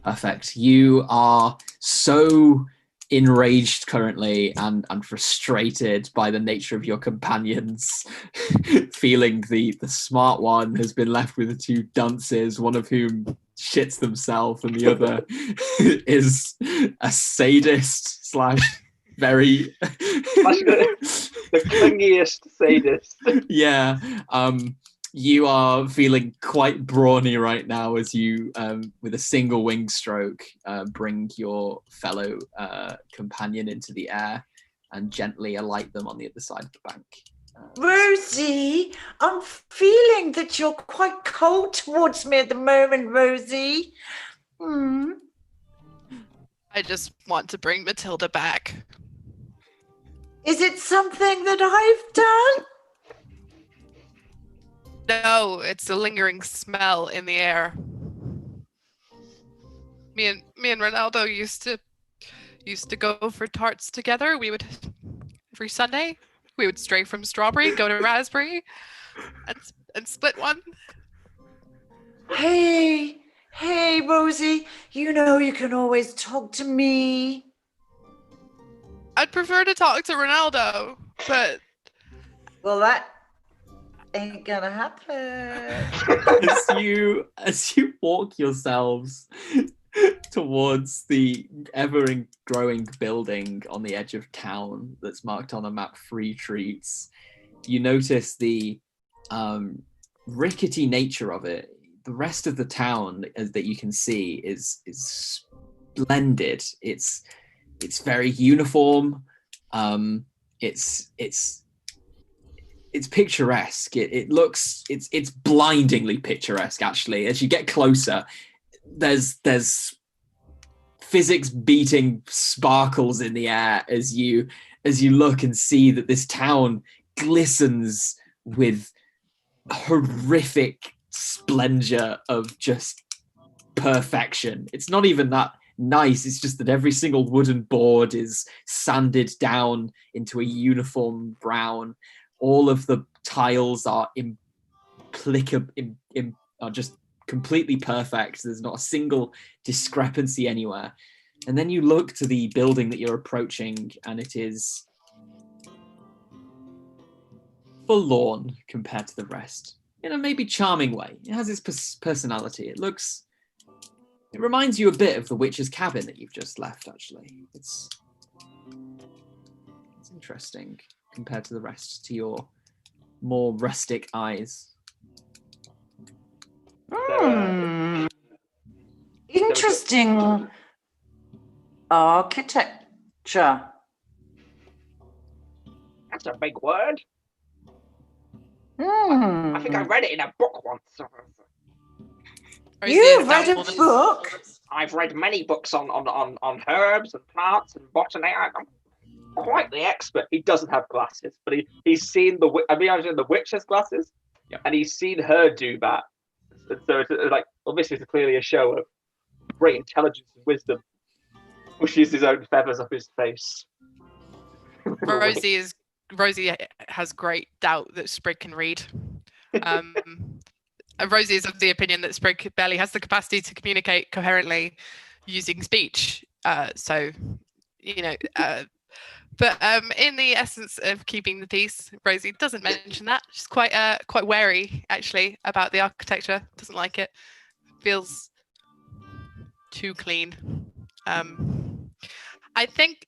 Perfect. You are so enraged currently and frustrated by the nature of your companions, feeling the smart one has been left with the 2 dunces, one of whom shits themselves and the other is a sadist / very the clingiest sadist. Yeah. You are feeling quite brawny right now as you, with a single wing stroke, bring your fellow companion into the air and gently alight them on the other side of the bank. Rosie, I'm feeling that you're quite cold towards me at the moment, Rosie. I just want to bring Matilda back. Is it something that I've done? No, it's the lingering smell in the air. Me and Ronaldo used to go for tarts together. We would every Sunday we would stray from strawberry, go to raspberry, and split one. Hey, Rosie, you can always talk to me. I'd prefer to talk to Ronaldo, but Well, that ain't gonna happen. As you walk yourselves towards the ever-growing building on the edge of town that's marked on a map, Free Treats, you notice the rickety nature of it. The rest of the town that you can see is splendid. It's very uniform. It's picturesque. It's blindingly picturesque, actually. As you get closer, there's physics beating sparkles in the air as you look and see that this town glistens with horrific splendor of just perfection. It's not even that nice. It's just that every single wooden board is sanded down into a uniform brown. All of the tiles are are just completely perfect. There's not a single discrepancy anywhere. And then you look to the building that you're approaching, and it is forlorn compared to the rest, in a maybe charming way. It has its personality. It reminds you a bit of the witch's cabin that you've just left, actually. It's interesting compared to the rest, to your more rustic eyes. Interesting architecture. That's a big word. I think I read it in a book once. You've read a book? I've read many books on herbs and plants and botany. I'm quite the expert. He doesn't have glasses, but he's seen the witch has glasses, and he's seen her do that. And so it's like, this is clearly a show of great intelligence and wisdom. Pushes his own feathers up his face. Rosie has great doubt that Sprig can read. Rosie is of the opinion that Sprig barely has the capacity to communicate coherently using speech. So, you know, but in the essence of keeping the peace, Rosie doesn't mention that. She's quite wary, actually, about the architecture. Doesn't like it. Feels too clean. I think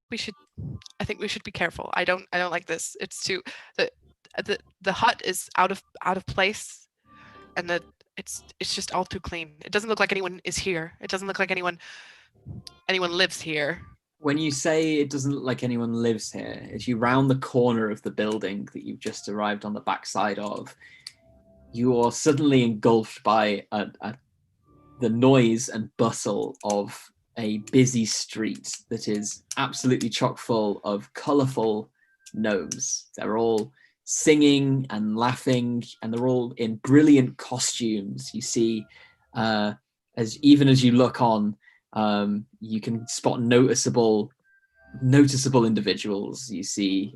we should be careful. I don't like this. It's too the hut is out of place, and it's just all too clean. It doesn't look like anyone is here. It doesn't look like anyone lives here. When you say it doesn't look like anyone lives here, as you round the corner of the building that you've just arrived on the backside of, you are suddenly engulfed by the noise and bustle of a busy street that is absolutely chock full of colourful gnomes. They're all singing and laughing, and they're all in brilliant costumes. You see, as you look on, you can spot noticeable individuals. You see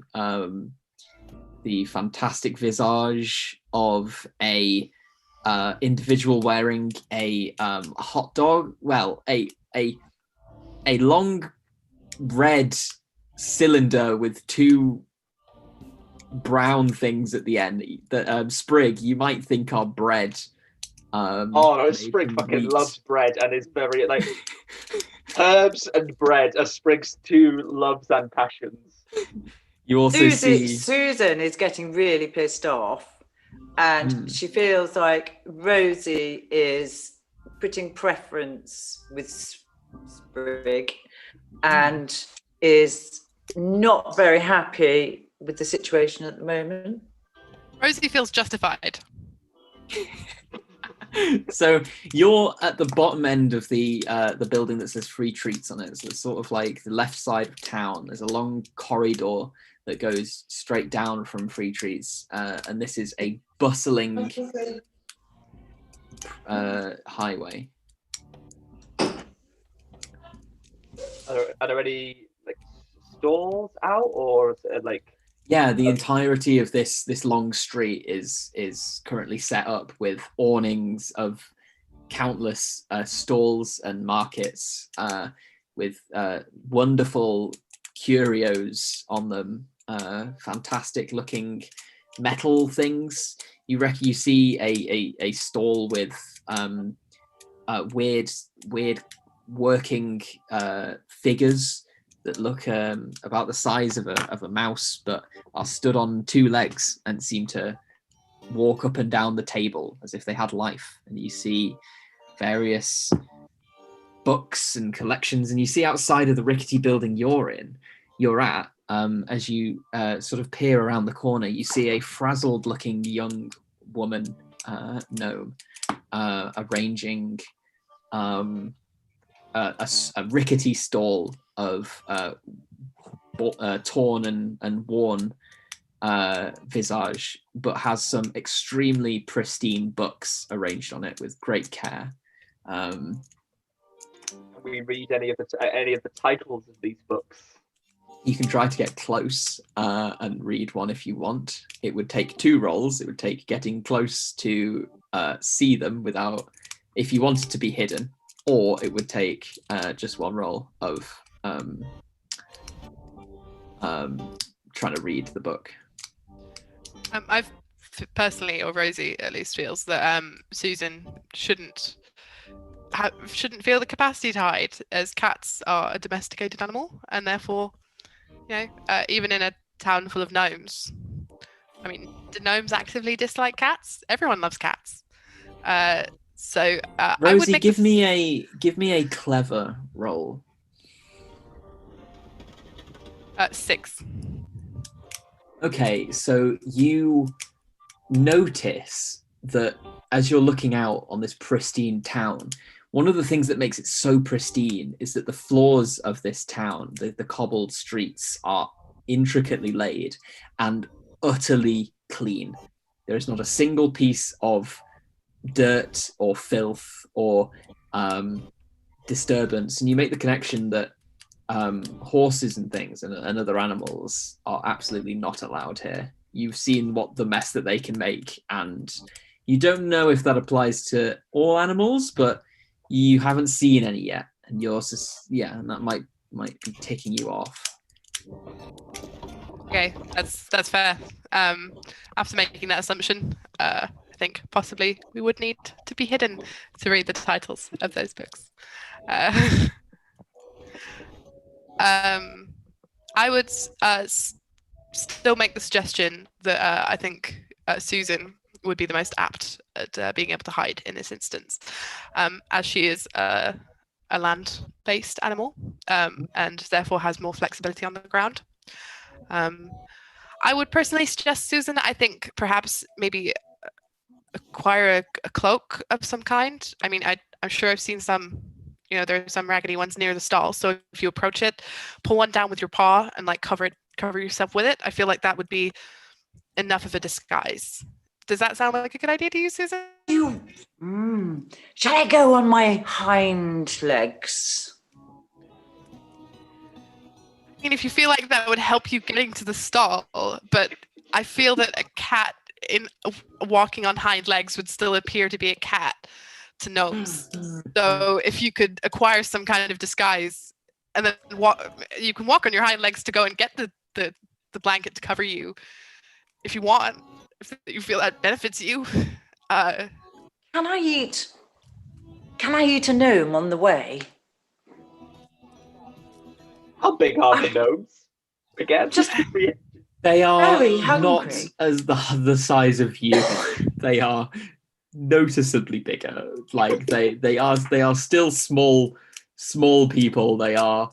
the fantastic visage of a individual wearing a hot dog, well, a long red cylinder with two brown things at the end that Sprig, you might think are bread. Sprig fucking loves bread and is very like herbs and bread are Sprig's two loves and passions. You also see Susan is getting really pissed off, and she feels like Rosie is putting preference with Sprig and is not very happy with the situation at the moment. Rosie feels justified. So you're at the bottom end of the building that says free treats on it. So it's sort of like the left side of town. There's a long corridor that goes straight down from free treats, and this is a bustling highway. Are there any like stalls out, or is it like? Yeah, the entirety of this long street is currently set up with awnings of countless stalls and markets with wonderful curios on them, fantastic looking metal things. You see a stall with weird working figures that look about the size of a mouse, but are stood on two legs and seem to walk up and down the table as if they had life. And you see various books and collections, and you see outside of the rickety building you're at, as you sort of peer around the corner, you see a frazzled looking young woman gnome arranging a rickety stall of torn and worn visage, but has some extremely pristine books arranged on it with great care. Can we read any of the titles of these books? You can try to get close and read one if you want. It would take 2 rolls. It would take getting close to see them without, if you wanted to be hidden, or it would take just 1 roll of trying to read the book. I've personally, or Rosie at least, feels that Susan shouldn't feel the capacity to hide, as cats are a domesticated animal, and therefore, you know, even in a town full of gnomes, I mean, do gnomes actively dislike cats? Everyone loves cats. So Rosie, I would make give me a clever roll. 6. Okay, so you notice that as you're looking out on this pristine town, one of the things that makes it so pristine is that the floors of this town, the cobbled streets, are intricately laid and utterly clean. There is not a single piece of dirt or filth or disturbance, and you make the connection that horses and things and other animals are absolutely not allowed here. You've seen what the mess that they can make, and You don't know if that applies to all animals, but you haven't seen any yet, and and that might be ticking you off. Okay, that's fair. After making that assumption, I think possibly we would need to be hidden to read the titles of those books. I would still make the suggestion that I think Susan would be the most apt at being able to hide in this instance, as she is a land-based animal and therefore has more flexibility on the ground. I would personally suggest Susan. I think perhaps maybe acquire a cloak of some kind. I mean, I'm sure I've seen some. There's some raggedy ones near the stall. So if you approach it, pull one down with your paw and like cover yourself with it. I feel like that would be enough of a disguise. Does that sound like a good idea to you, Susan? Shall I go on my hind legs? I mean, if you feel like that would help you getting to the stall, but I feel that a cat walking on hind legs would still appear to be a cat to gnomes. So if you could acquire some kind of disguise and then you can walk on your hind legs to go and get the blanket to cover you if you want, if you feel that benefits you. Can I eat a gnome on the way? How big are the gnomes? Again, Just They are very not hungry. as the size of you. They are noticeably bigger. Like they are still small people. They are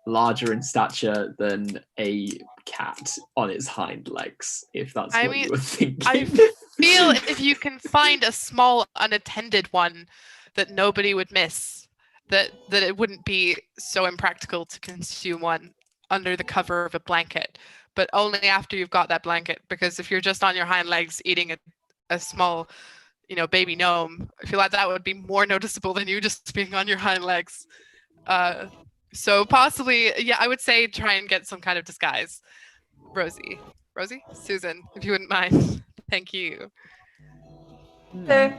larger in stature than a cat on its hind legs, if that's what you were thinking. I feel if you can find a small unattended one that nobody would miss, that it wouldn't be so impractical to consume one under the cover of a blanket, but only after you've got that blanket. Because if you're just on your hind legs eating a small, baby gnome, I feel like that would be more noticeable than you just being on your hind legs. So possibly, yeah, I would say try and get some kind of disguise. Rosie, Susan, if you wouldn't mind. Thank you. So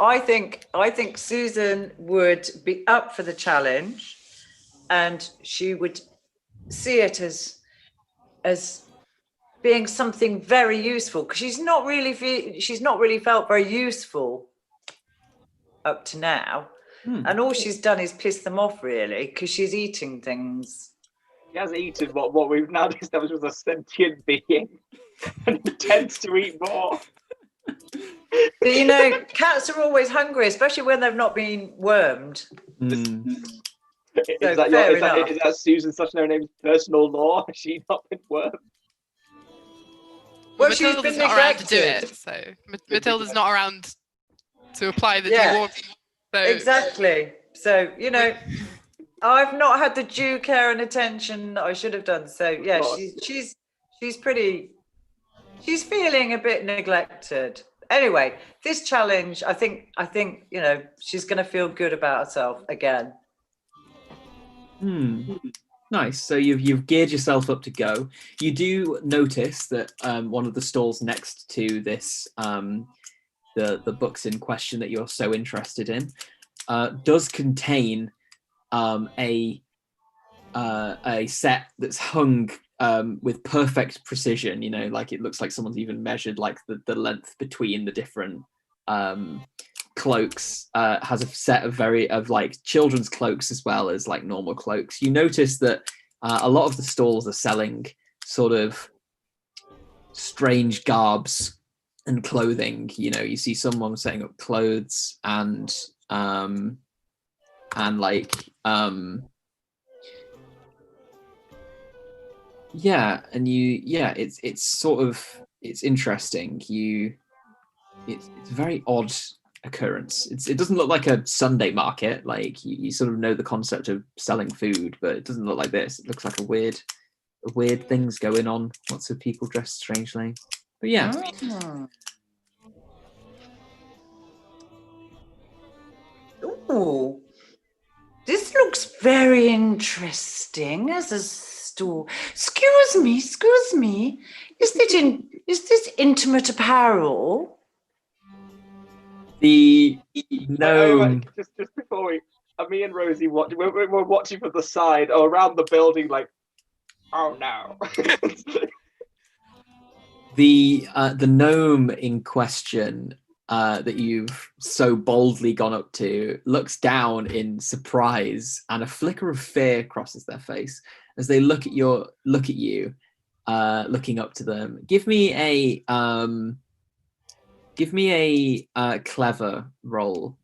I think Susan would be up for the challenge, and she would see it as being something very useful, because she's not really felt very useful up to now. And all she's done is piss them off, really, because she's eating things. He has eaten what we've now established was a sentient being and intends to eat more. But, cats are always hungry, especially when they've not been wormed. Is that Susan such no name's personal law? Has she not been wormed? Well, she's Matilda's been not around to do neglected. it, so Matilda's not around to apply the deworming. So. Exactly. So, I've not had the due care and attention that I should have done. So yeah, she's feeling a bit neglected. Anyway, this challenge, I think she's going to feel good about herself again. Nice. So you've geared yourself up to go. You do notice that one of the stalls next to this, the books in question that you're so interested in, does contain a set that's hung with perfect precision. Like it looks like someone's even measured like the length between the different cloaks. Has a set of like children's cloaks as well as like normal cloaks. You notice that a lot of the stalls are selling sort of strange garbs and clothing. You see someone setting up clothes and it's interesting. It's a very odd occurrence. It doesn't look like a Sunday market. Like you sort of know the concept of selling food, but it doesn't look like this. It looks like a weird things going on. Lots of people dressed strangely. But yeah. Ooh, this looks very interesting as a store. Excuse me. Is this intimate apparel? The Wait, gnome. just before me and Rosie we're watching from the side or around the building, like, oh no. The gnome in question that you've so boldly gone up to looks down in surprise, and a flicker of fear crosses their face as they look at you, looking up to them. Give me a clever roll,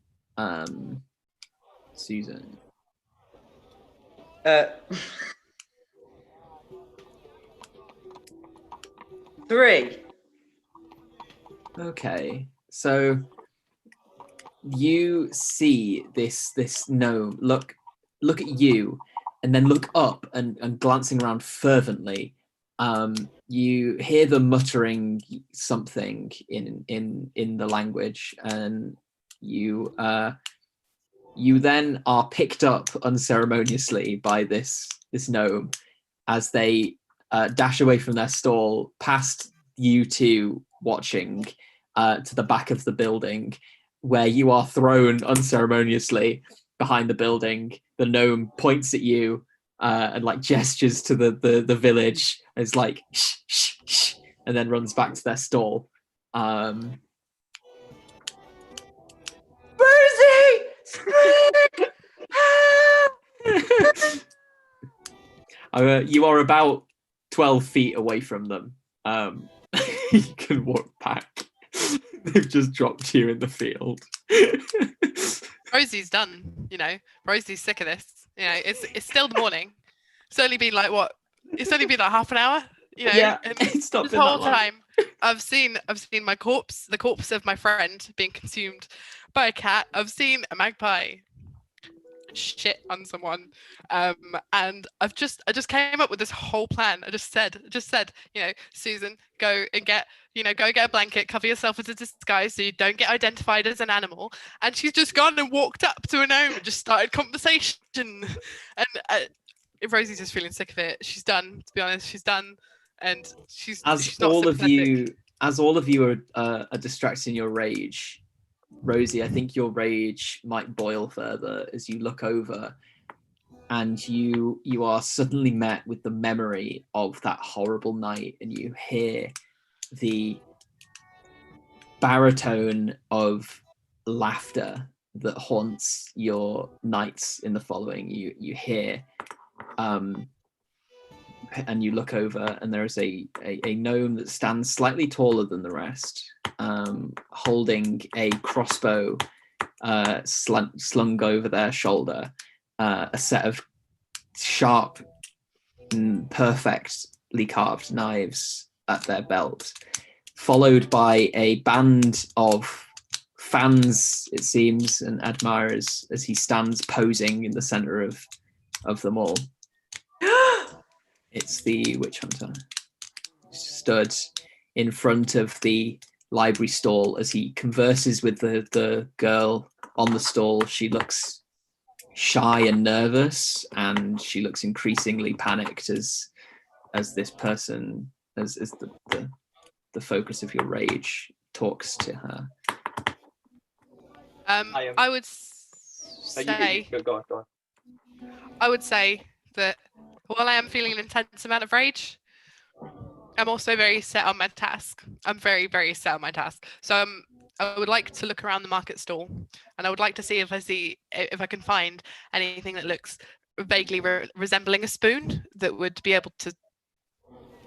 Susan. 3. Okay, so you see this gnome look at you, and then look up and glancing around fervently. You hear them muttering something in the language, and you then are picked up unceremoniously by this gnome as they dash away from their stall, past you two watching, to the back of the building, where you are thrown unceremoniously behind the building. The gnome points at you and like gestures to the village. It's like shh, shh, shh, and then runs back to their stall. Rosie! Speak! You are about 12 feet away from them. You can walk back. They've just dropped you in the field. Rosie's done, Rosie's sick of this. It's still the morning. It's only been like what? It's only been like half an hour. Yeah, and it's not this been whole that long. time I've seen my corpse, the corpse of my friend being consumed by a cat. I've seen a magpie shit on someone, and I just came up with this whole plan. I just said, Susan, go and get a blanket, cover yourself as a disguise so you don't get identified as an animal. And she's just gone and walked up to a gnome and just started conversation. And Rosie's just feeling sick of it. She's done, to be honest. She's done, and she's not sympathetic. As all of you are distracted in your rage, Rosie, I think your rage might boil further as you look over, and you are suddenly met with the memory of that horrible night, and you hear the baritone of laughter that haunts your nights in the following. You hear, and you look over, and there is a gnome that stands slightly taller than the rest, holding a crossbow slung over their shoulder, a set of sharp, perfectly carved knives at their belt, followed by a band of fans, it seems, and admirers as he stands posing in the center of them all. It's the witch hunter, stood in front of the library stall as he converses with the girl on the stall. She looks shy and nervous, and she looks increasingly panicked as this person, as the focus of your rage, talks to her. I would say, Go on. I would say that while I am feeling an intense amount of rage, I'm also very set on my task. I'm very, very set on my task. So I would like to look around the market stall, and I would like to see if I can find anything that looks vaguely resembling a spoon that would be able to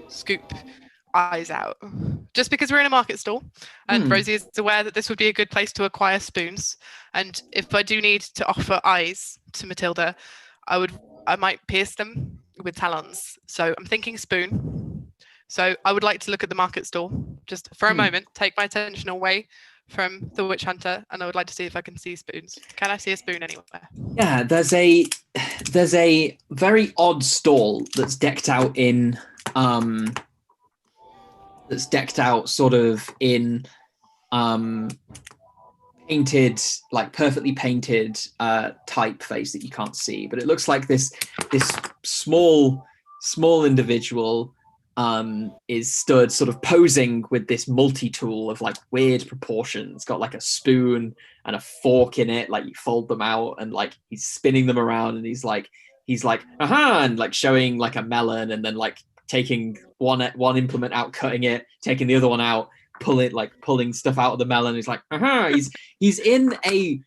scoop eyes out. Just because we're in a market stall, and Rosie is aware that this would be a good place to acquire spoons. And if I do need to offer eyes to Matilda, I might pierce them with talons. So I'm thinking spoon. So I would like to look at the market stall just for a moment, take my attention away from the witch hunter, and I would like to see if I can see spoons. Can I see a spoon anywhere? Yeah, there's a very odd stall that's decked out in sort of in painted, like perfectly painted typeface that you can't see, but it looks like this small small individual is stood sort of posing with this multi-tool of like weird proportions, got like a spoon and a fork in it, like you fold them out, and like he's spinning them around, and he's like aha, and like showing like a melon, and then like taking one implement out, cutting it, taking the other one out, pulling stuff out of the melon. He's like aha. He's in a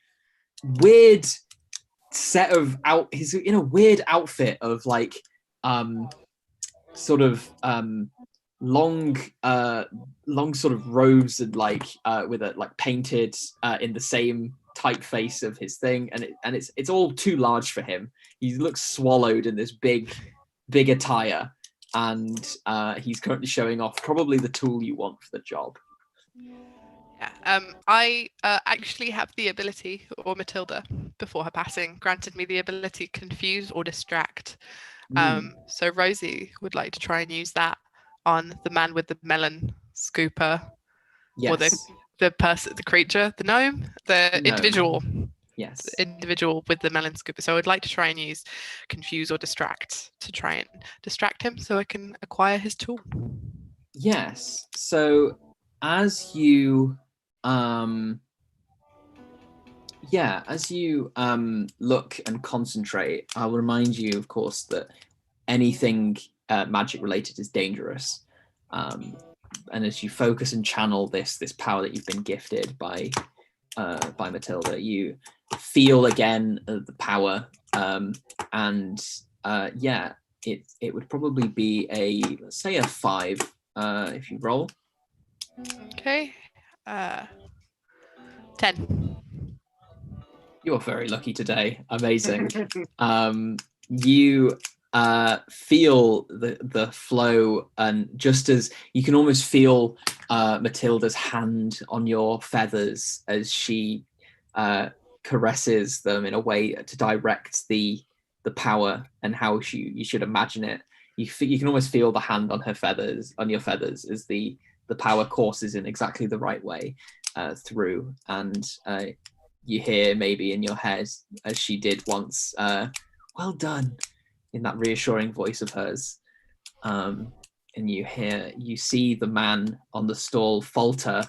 weird he's in a weird outfit of like sort of long sort of robes, and like with a like painted in the same typeface of his thing, and it's all too large for him. He looks swallowed in this big attire, and he's currently showing off probably the tool you want for the job. Yeah, I actually have the ability, or Matilda, before her passing, granted me the ability confuse or distract. So Rosie would like to try and use that on the man with the melon scooper, Yes. or the person, the creature, the gnome, the individual. Yes. The individual with the melon scooper. So I would like to try and use confuse or distract to try and distract him so I can acquire his tool. Yes. So as you look and concentrate, I'll remind you, of course, that anything magic related is dangerous. And as you focus and channel this power that you've been gifted by Matilda, you feel again the power, and it would probably be let's say a 5 if you roll. Okay. 10. You're very lucky today. Amazing. You feel the flow, and just as you can almost feel Matilda's hand on your feathers as she caresses them in a way to direct the power and how you should imagine it. You can almost feel the hand on your feathers as the power courses in exactly the right way through, and you hear maybe in your head, as she did once, well done, in that reassuring voice of hers. And you see the man on the stall falter,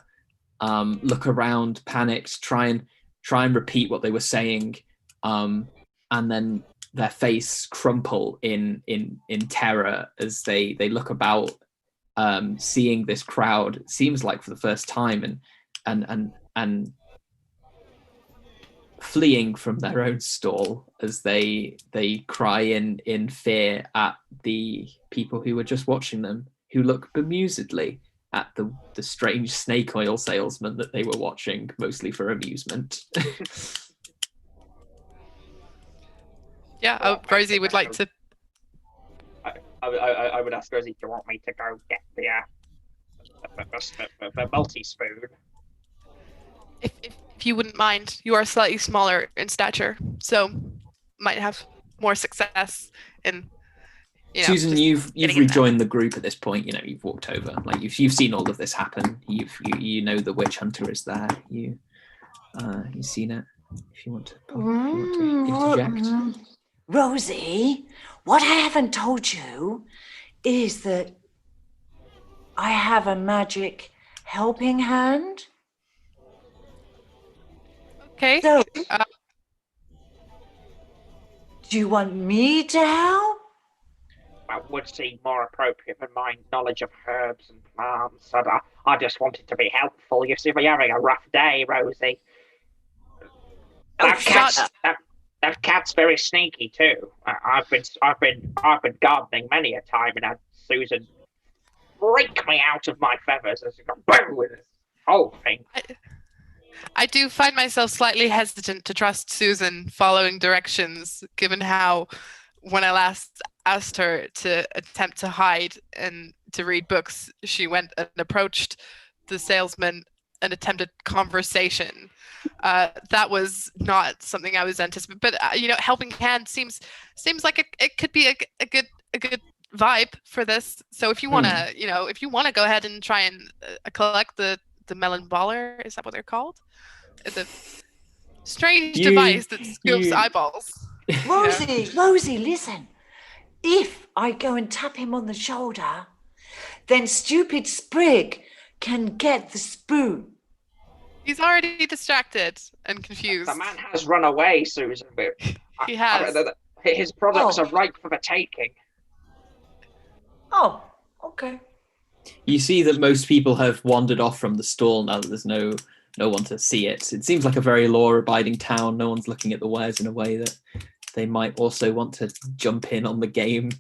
look around, panicked, try and repeat what they were saying, and then their face crumple in terror as they look about, seeing this crowd, it seems like for the first time, and fleeing from their own stall as they cry in fear at the people who were just watching them, who look bemusedly at the strange snake oil salesman that they were watching, mostly for amusement. Yeah, Rosie would like to. I would ask Rosie, do you want me to go get the multi-spoon? If you wouldn't mind, you are slightly smaller in stature, so might have more success in. Susan, you've rejoined the group at this point. You've walked over, like you've seen all of this happen. You know the witch hunter is there. You've seen it. If you want to interject. Rosie, what I haven't told you is that I have a magic helping hand. Okay. So, do you want me to help? That would seem more appropriate than my knowledge of herbs and plants. I just wanted to be helpful. You see me having a rough day, Rosie. That cat's very sneaky too. I've been gardening many a time and had Susan rake me out of my feathers as she got boom with this whole thing. I do find myself slightly hesitant to trust Susan following directions, given how when I last asked her to attempt to hide and to read books, she went and approached the salesman and attempted conversation. That was not something I was anticipating, but helping hand seems like it could be a good vibe for this. So if you want to, go ahead and try and collect the melon baller, is that what they're called? The strange device that scoops eyeballs. Rosie, listen. if I go and tap him on the shoulder, then stupid Sprig can get the spoon. He's already distracted and confused. The man has run away, Susan. He has. His products are ripe for the taking. Oh, okay. You see that most people have wandered off from the stall now that there's no one to see it. It seems like a very law-abiding town. No one's looking at the wares in a way that they might also want to jump in on the game.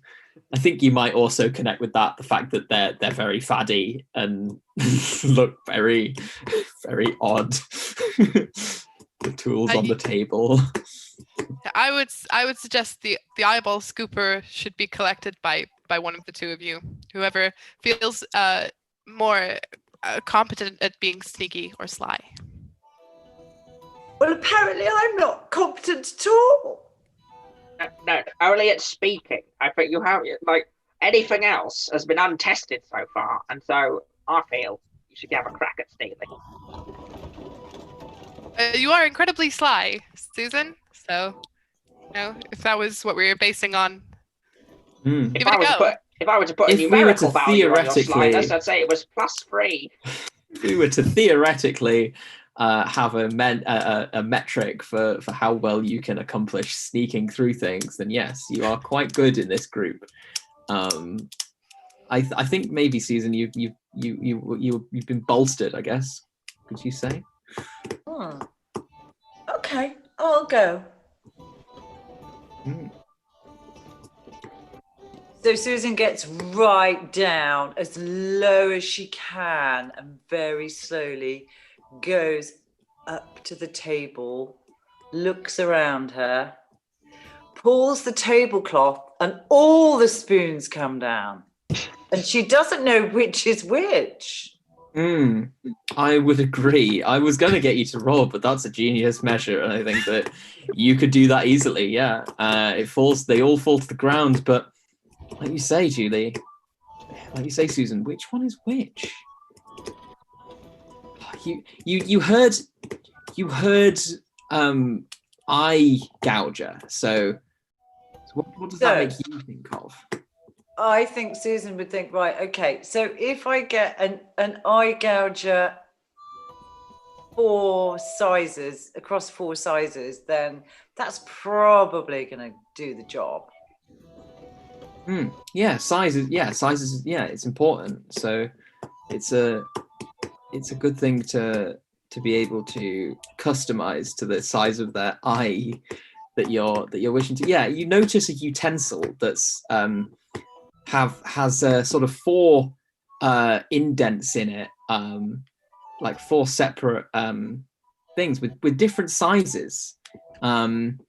I think you might also connect with that, the fact that they're very faddy and look very, very odd. The tools on the table. I would suggest the eyeball scooper should be collected by one of the two of you. Whoever feels more competent at being sneaky or sly. Well, apparently I'm not competent at all. No, only at speaking. I think you have, like, anything else has been untested so far, and so I feel you should have a crack at stealing. You are incredibly sly, Susan. So, if that was what we were basing on, Mm. give it a go. If I were to put a If we were numerical to value on your theoretically- sliders, I'd say it was +3. If we were to theoretically have a metric for how well you can accomplish sneaking through things, then yes, you are quite good in this group. I think maybe, Susan, you've been bolstered, I guess. Could you say? Okay, I'll go. Mm. So Susan gets right down as low as she can and very slowly goes up to the table, looks around her, pulls the tablecloth, and all the spoons come down. And she doesn't know which is which. I would agree. I was going to get you to roll, but that's a genius measure, and I think that you could do that easily. Yeah, they all fall to the ground, but like you say, Julie, like you say, Susan, which one is which? You heard eye gouger. So what does that make you think of? I think Susan would think, right, okay, so if I get an eye gouger across 4 sizes, then that's probably going to do the job. Yeah, sizes. Yeah, it's important. So it's a good thing to be able to customize to the size of their eye that you're wishing to. Yeah, you notice a utensil that's has sort of 4 indents in it, like 4 separate things with different sizes. And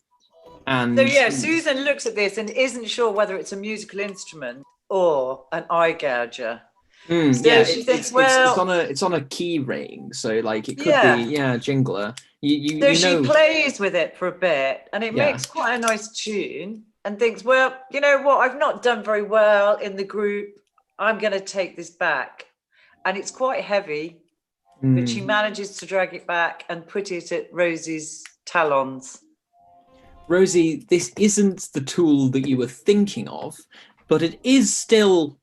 so yeah, Susan looks at this and isn't sure whether it's a musical instrument or an eye gouger. So she thinks, it's on a key ring, so like it could be jingler. She plays with it for a bit, and it makes quite a nice tune. And thinks, well, you know what? I've not done very well in the group. I'm going to take this back, and it's quite heavy, but she manages to drag it back and put it at Rosie's talons. Rosie, this isn't the tool that you were thinking of, but it is still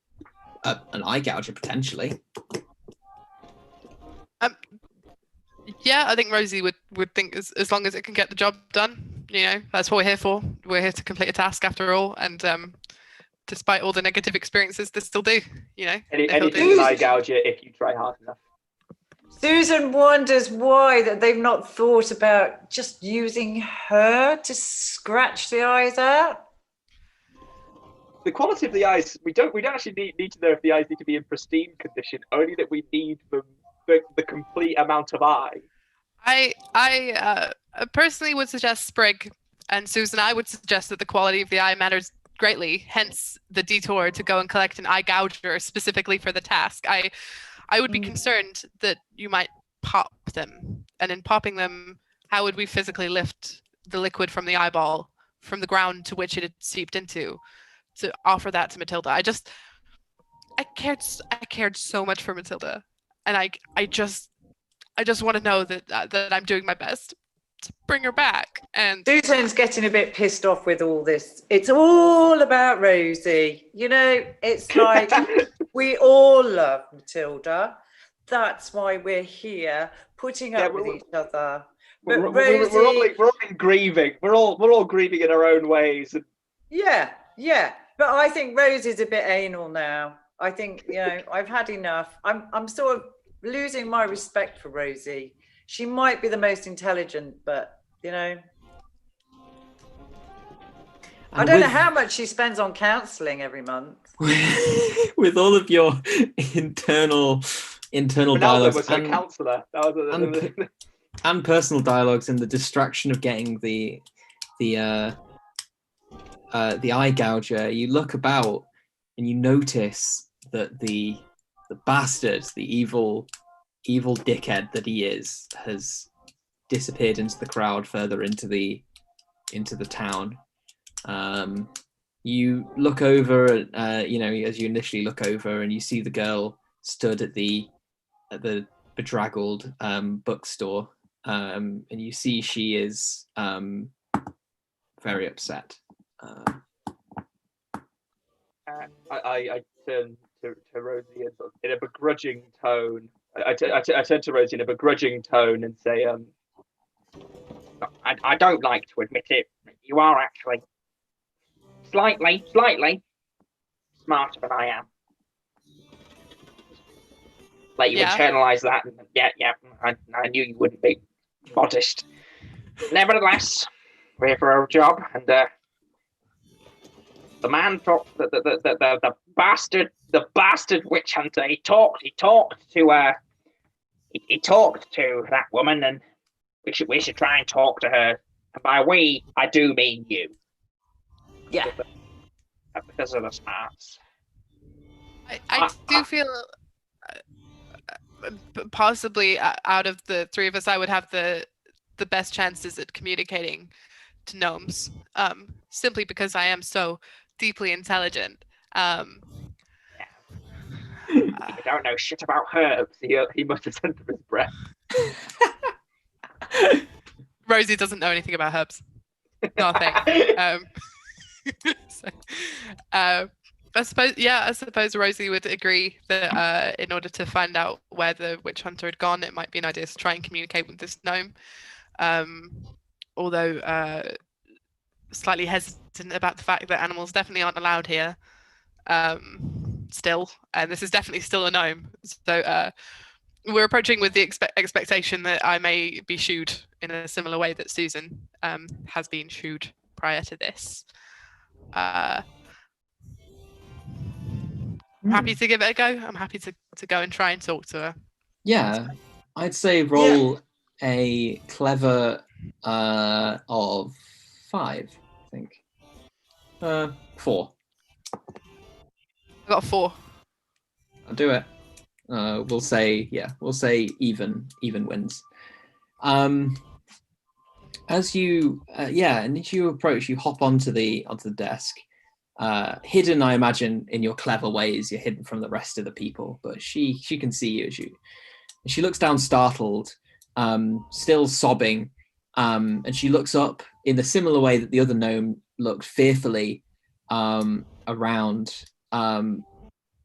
an eye gouger, potentially. Yeah, I think Rosie would think as long as it can get the job done, that's what we're here for. We're here to complete a task after all, and despite all the negative experiences, this still do, Anything an eye gouger if you try hard enough. Susan wonders why that they've not thought about just using her to scratch the eyes out. The quality of the eyes, we don't actually need to know if the eyes need to be in pristine condition, only that we need the complete amount of eye. I personally would suggest Sprig, and Susan, I would suggest that the quality of the eye matters greatly, hence the detour to go and collect an eye gouger specifically for the task. I would be concerned that you might pop them, and in popping them, how would we physically lift the liquid from the eyeball from the ground to which it had seeped into to offer that to Matilda? I cared so much for Matilda, and I just want to know that I'm doing my best just bring her back. And Susan's getting a bit pissed off with all this. It's all about Rosie. You know, it's like we all love Matilda. That's why we're here, putting up with each other. But Rosie, we're all grieving. We're all grieving in our own ways. Yeah. But I think Rosie's a bit anal now. I think, you know, I've had enough. I'm sort of losing my respect for Rosie. She might be the most intelligent, but, you know, I don't know how much she spends on counselling every month. With all of your internal dialogues was her counsellor. And personal dialogues and the distraction of getting the eye gouger, you look about and you notice that the bastard, the evil dickhead that he is, has disappeared into the crowd further into the town. You look over, you know, as you initially look over, and you see the girl stood at the bedraggled bookstore, and you see she is very upset. I turn to Rosie and sort of, in a begrudging tone. I turn to Rosie in a begrudging tone and say, I don't like to admit it. You are actually slightly smarter than I am. Let you internalize that. Yeah. I knew you wouldn't be modest. Nevertheless, we're here for our job, and the man talked. The bastard witch hunter. He talked to that woman, and we should try and talk to her. And by we, I do mean you. Yeah. Because of the smarts. I do feel possibly out of the three of us, I would have the best chances at communicating to gnomes, simply because I am so deeply intelligent. You don't know shit about herbs. He must have said under his breath. Rosie doesn't know anything about herbs. Nothing. So, I suppose Rosie would agree that in order to find out where the witch hunter had gone, it might be an idea to try and communicate with this gnome. Although slightly hesitant about the fact that animals definitely aren't allowed here still, and this is definitely still a gnome. So we're approaching with the expectation that I may be shooed in a similar way that Susan has been shooed prior to this. Happy to give it a go. I'm happy to go and try and talk to her. Yeah, I'd say roll a clever of 5, I think. 4. I got a 4. I'll do it. We'll say even wins. As you and as you approach, you hop onto the desk. Hidden, I imagine, in your clever ways, you're hidden from the rest of the people, but she can see you as you. She looks down startled, still sobbing, and she looks up in the similar way that the other gnome looked, fearfully around. And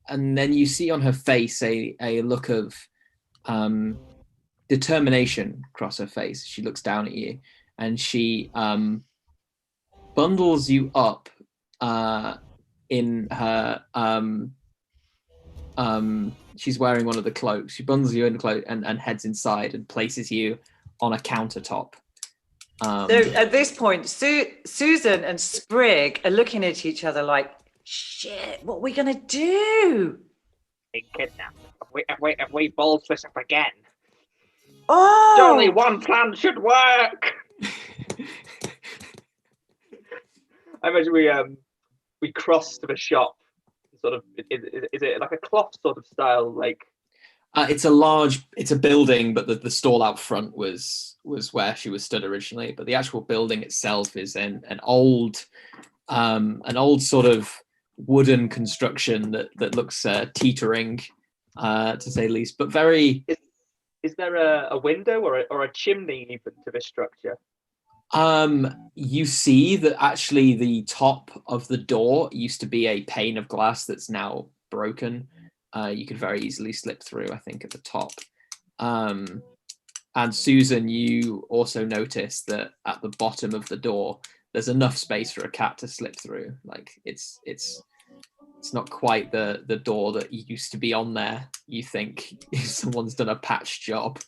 then you see on her face a look of determination across her face. She looks down at you, and she bundles you up in her she's wearing one of the cloaks. She bundles you in the cloak and heads inside and places you on a countertop. So at this point, Susan and Sprig are looking at each other like, shit, what are we gonna do? Been kidnapped. If we balls this up again, Oh, only one plan should work. I imagine we crossed to the shop. Sort of, is it like a cloth sort of style? Like, it's a building, but the stall out front was where she was stood originally. But the actual building itself is an old sort of wooden construction that looks teetering, to say the least. But very. Is there a window or a chimney even to this structure? You see that actually the top of the door used to be a pane of glass that's now broken. You could very easily slip through, I think, at the top. And Susan, you also notice that at the bottom of the door, there's enough space for a cat to slip through. Like it's not quite the door that used to be on there. You think someone's done a patch job.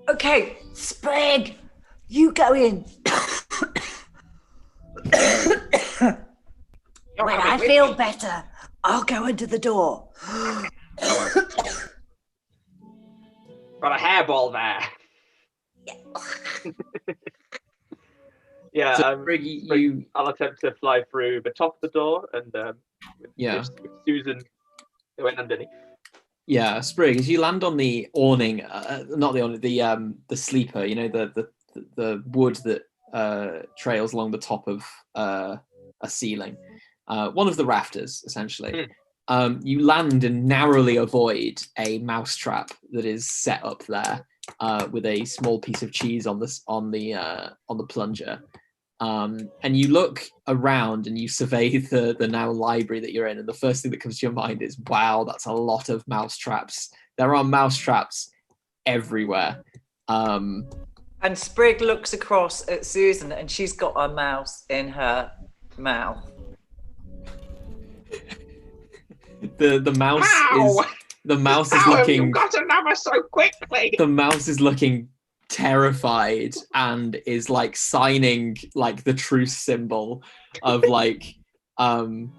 Okay, Sprig, you go in. When I feel better, I'll go into the door. Got a hairball there. Yeah, So, Sprig, I'll attempt to fly through the top of the door and with Susan went underneath. Yeah, Sprig, as you land on the awning, not the awning, the sleeper, you know, the wood that trails along the top of a ceiling, one of the rafters, essentially. You land and narrowly avoid a mousetrap that is set up there with a small piece of cheese on the plunger. And you look around and you survey the now library that you're in, and the first thing that comes to your mind is, wow, that's a lot of mousetraps. There are mousetraps everywhere. And Sprig looks across at Susan and she's got a mouse in her mouth. The mouse Ow! is looking. You got another so quickly. The mouse is looking terrified and is like signing like the truce symbol of like I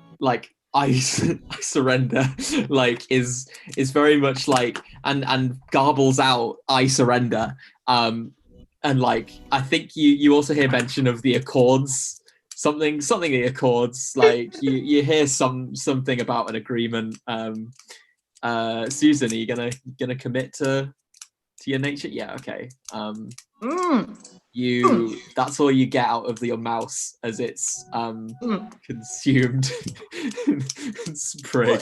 surrender, like is very much like and garbles out I surrender, and like I think you also hear mention of the Accords, something the Accords, like you hear something about an agreement. Susan, are you gonna commit to your nature? Yeah, okay. That's all you get out of your mouse as it's consumed. Sprig.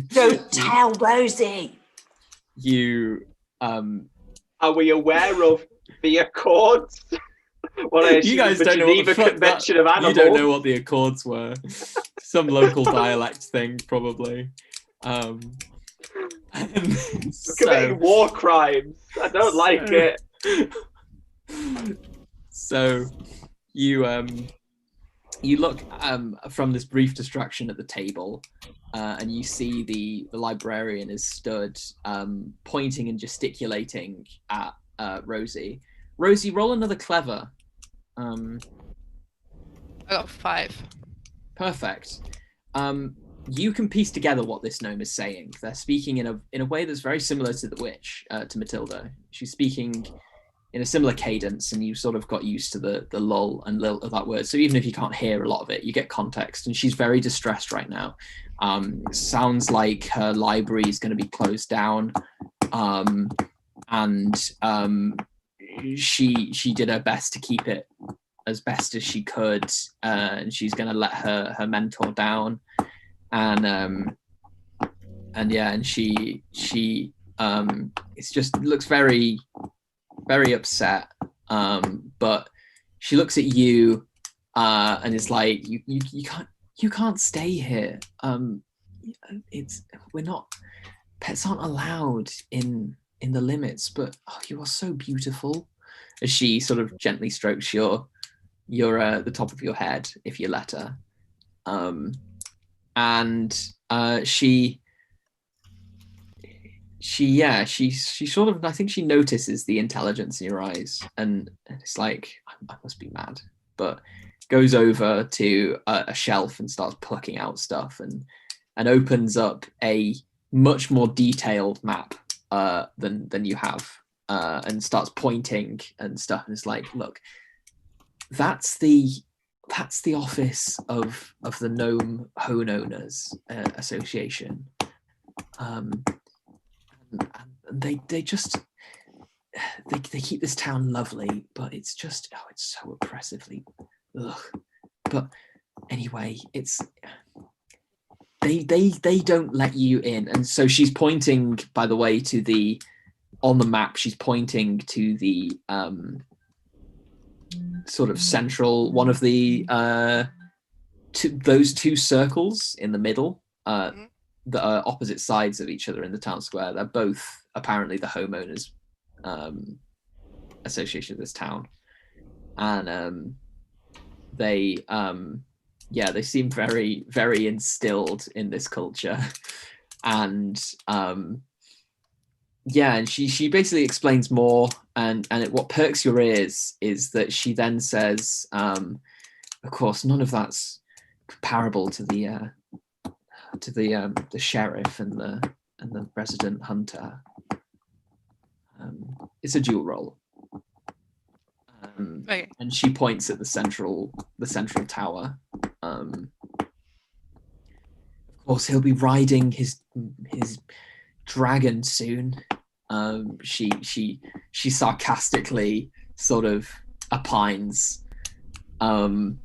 Don't tell Rosie. You are we aware of the Accords? You guys don't know what the fuck convention of animals. You don't know what the Accords were. Some local dialect thing, probably. Committing war crimes. I don't like it. So you look from this brief distraction at the table, and you see the librarian is stood pointing and gesticulating at Rosie. Rosie, roll another clever. I got 5. Perfect. You can piece together what this gnome is saying. They're speaking in a way that's very similar to the witch, to Matilda. She's speaking in a similar cadence, and you sort of got used to the lull and lilt of that word. So even if you can't hear a lot of it, you get context. And she's very distressed right now. It sounds like her library is going to be closed down, and she did her best to keep it as best as she could, and she's going to let her mentor down. And she it's just looks very, very upset, but she looks at you and is like, you can't stay here. We're not, pets aren't allowed in the limits, but you are so beautiful. As she sort of gently strokes your the top of your head if you let her. And she sort of, I think she notices the intelligence in your eyes, and it's like, I must be mad, but goes over to a shelf and starts plucking out stuff, and opens up a much more detailed map than you have, and starts pointing and stuff, and it's like, look, that's the office of the Gnome Homeowners Association. And they just they keep this town lovely, but it's just, it's so oppressively, ugh. But anyway, it's they don't let you in, and so she's pointing, by the way, to on the map. She's pointing to the sort of central, one of the those two circles in the middle that are opposite sides of each other in the town square. They're both apparently the homeowners association of this town, and they seem very, very instilled in this culture. And and she basically explains more, and what perks your ears is that she then says, of course, none of that's comparable to the sheriff and the resident hunter. It's a dual role. Okay. And she points at the central tower. Of course, he'll be riding his dragon soon. She sarcastically sort of opines, and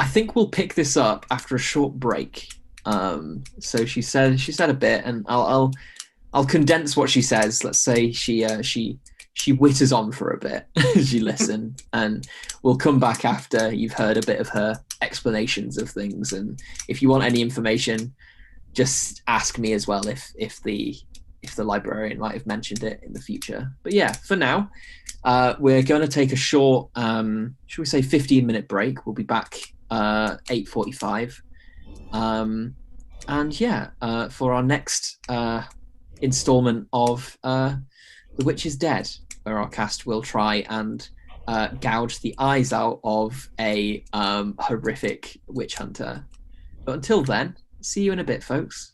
I think we'll pick this up after a short break. So she said a bit, and I'll condense what she says. Let's say she whitters on for a bit as you listen, and we'll come back after you've heard a bit of her explanations of things. And if you want any information, just ask me as well if the librarian might have mentioned it in the future. But yeah, for now, we're going to take a short, should we say 15-minute break. We'll be back 8:45. And yeah, for our next installment of The Witch is Dead, where our cast will try and gouge the eyes out of a horrific witch hunter. But until then, see you in a bit, folks.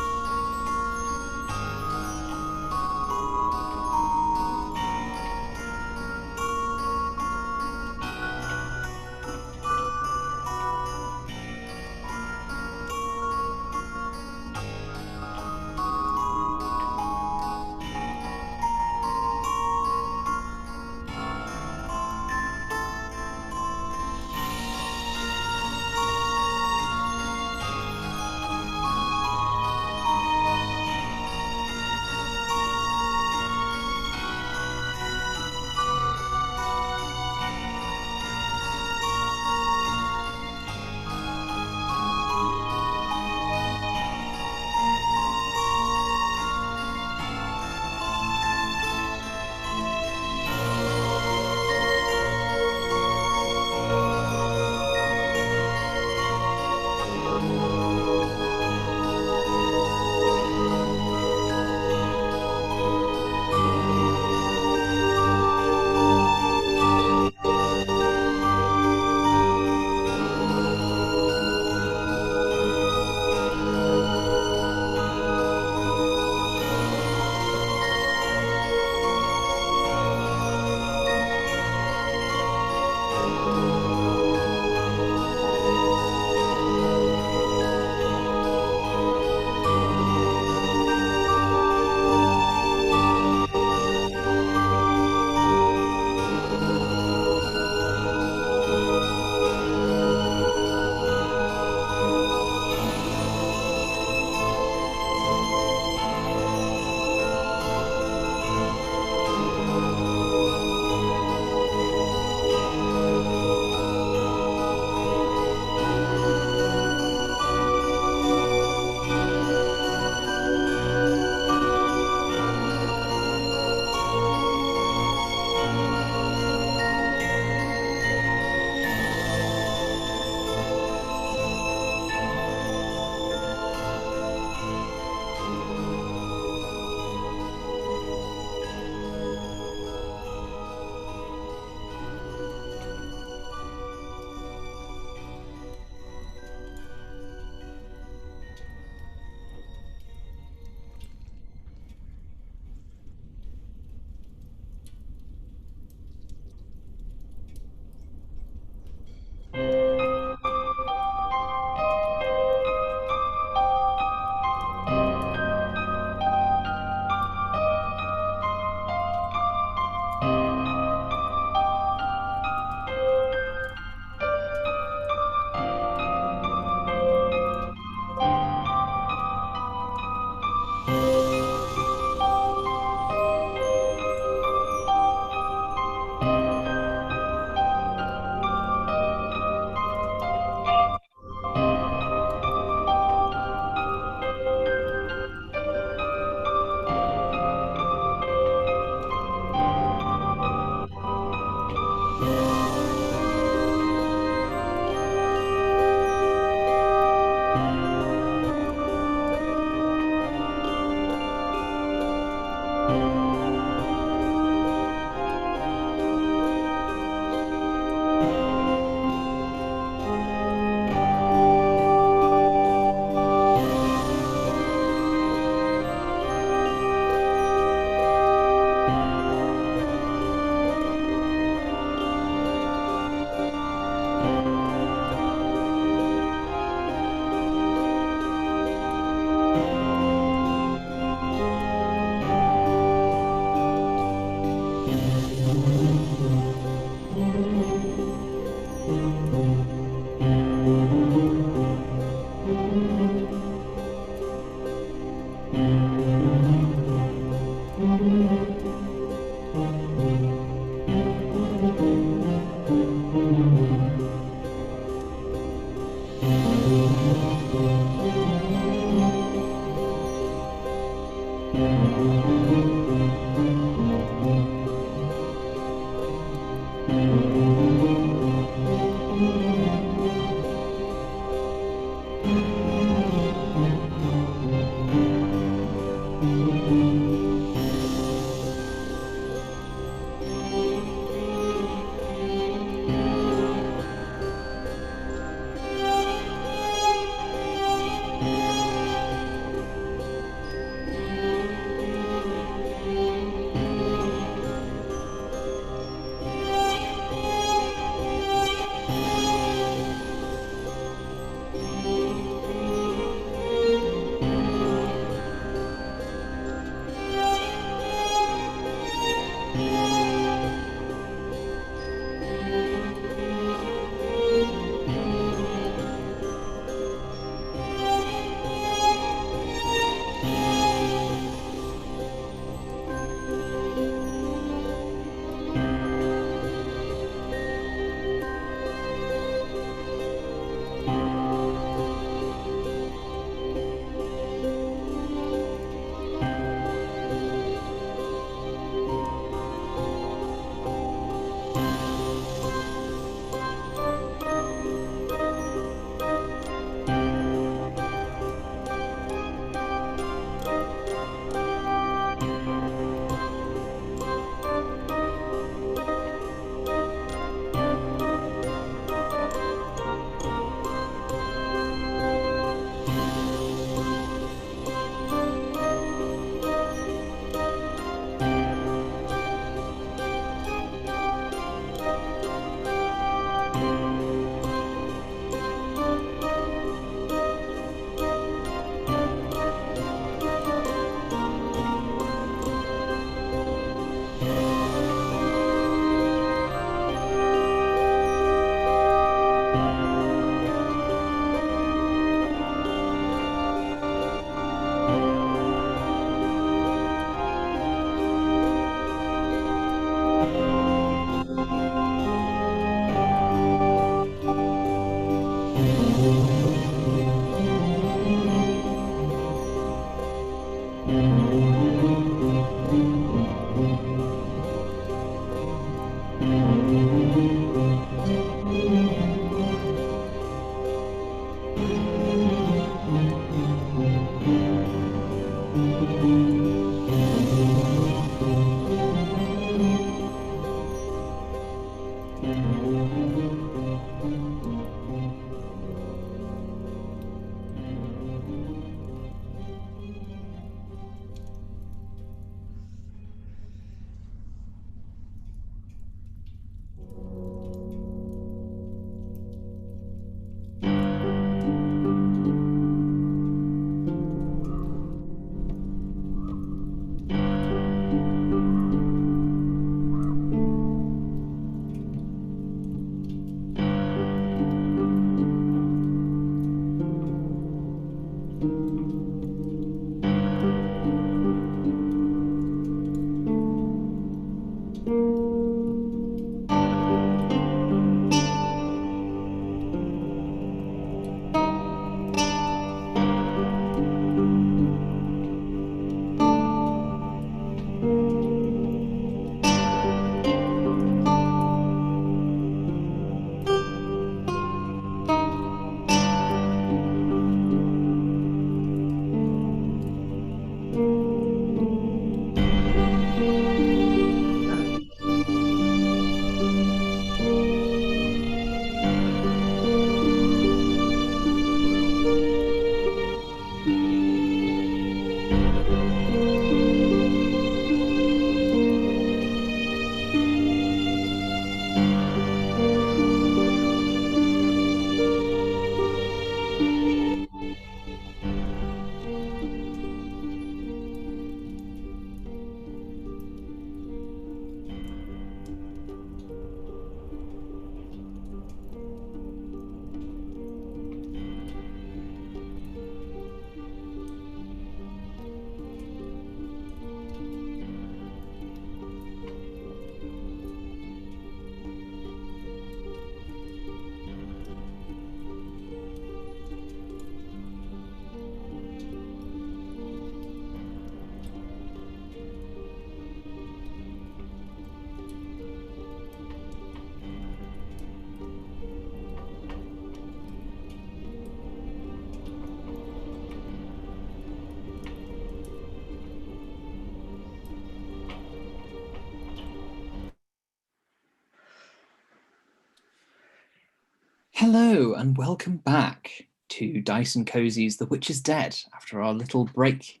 Hello and welcome back to Dice and Cozy's The Witch is Dead after our little break.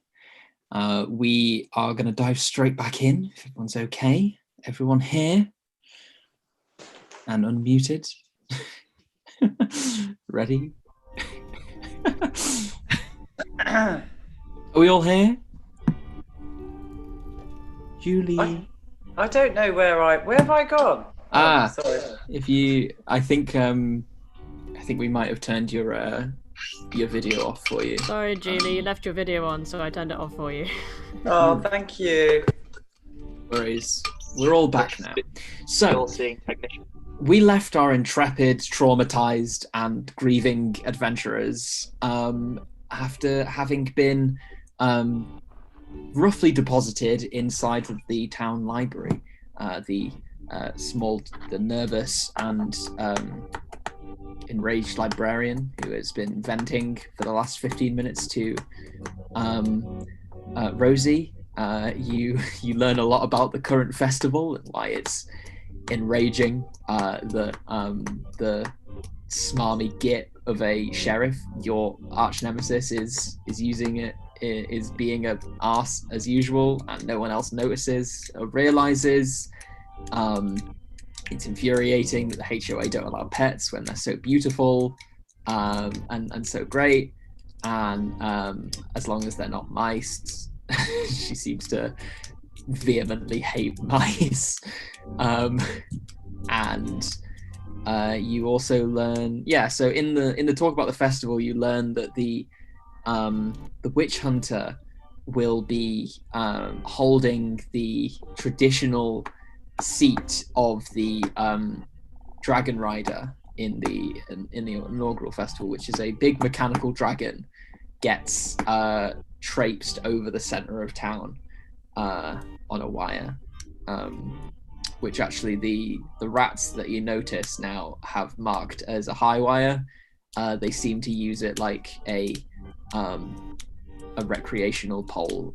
We are going to dive straight back in, if everyone's okay. Everyone here and unmuted. Ready? Are we all here? Julie? I don't know where have I gone? Sorry. If you, I think we might have turned your video off for you. Sorry, Julie, you left your video on, so I turned it off for you. Oh, thank you. Worries. We're all back now. So, seeing technician. we left our intrepid, traumatized, and grieving adventurers after having been roughly deposited inside of the town library. The nervous and enraged librarian who has been venting for the last 15 minutes to Rosie. You learn a lot about the current festival and why it's enraging. The smarmy git of a sheriff, your arch nemesis, is using it, is being an arse as usual, and no one else notices or realizes. It's infuriating that the HOA don't allow pets when they're so beautiful and so great, and as long as they're not mice. She seems to vehemently hate mice. And you also learn, so in the talk about the festival, you learn that the witch hunter will be holding the traditional seat of the dragon rider in the inaugural festival, which is a big mechanical dragon gets traipsed over the center of town on a wire, which actually the rats that you notice now have marked as a high wire. They seem to use it like a recreational pole.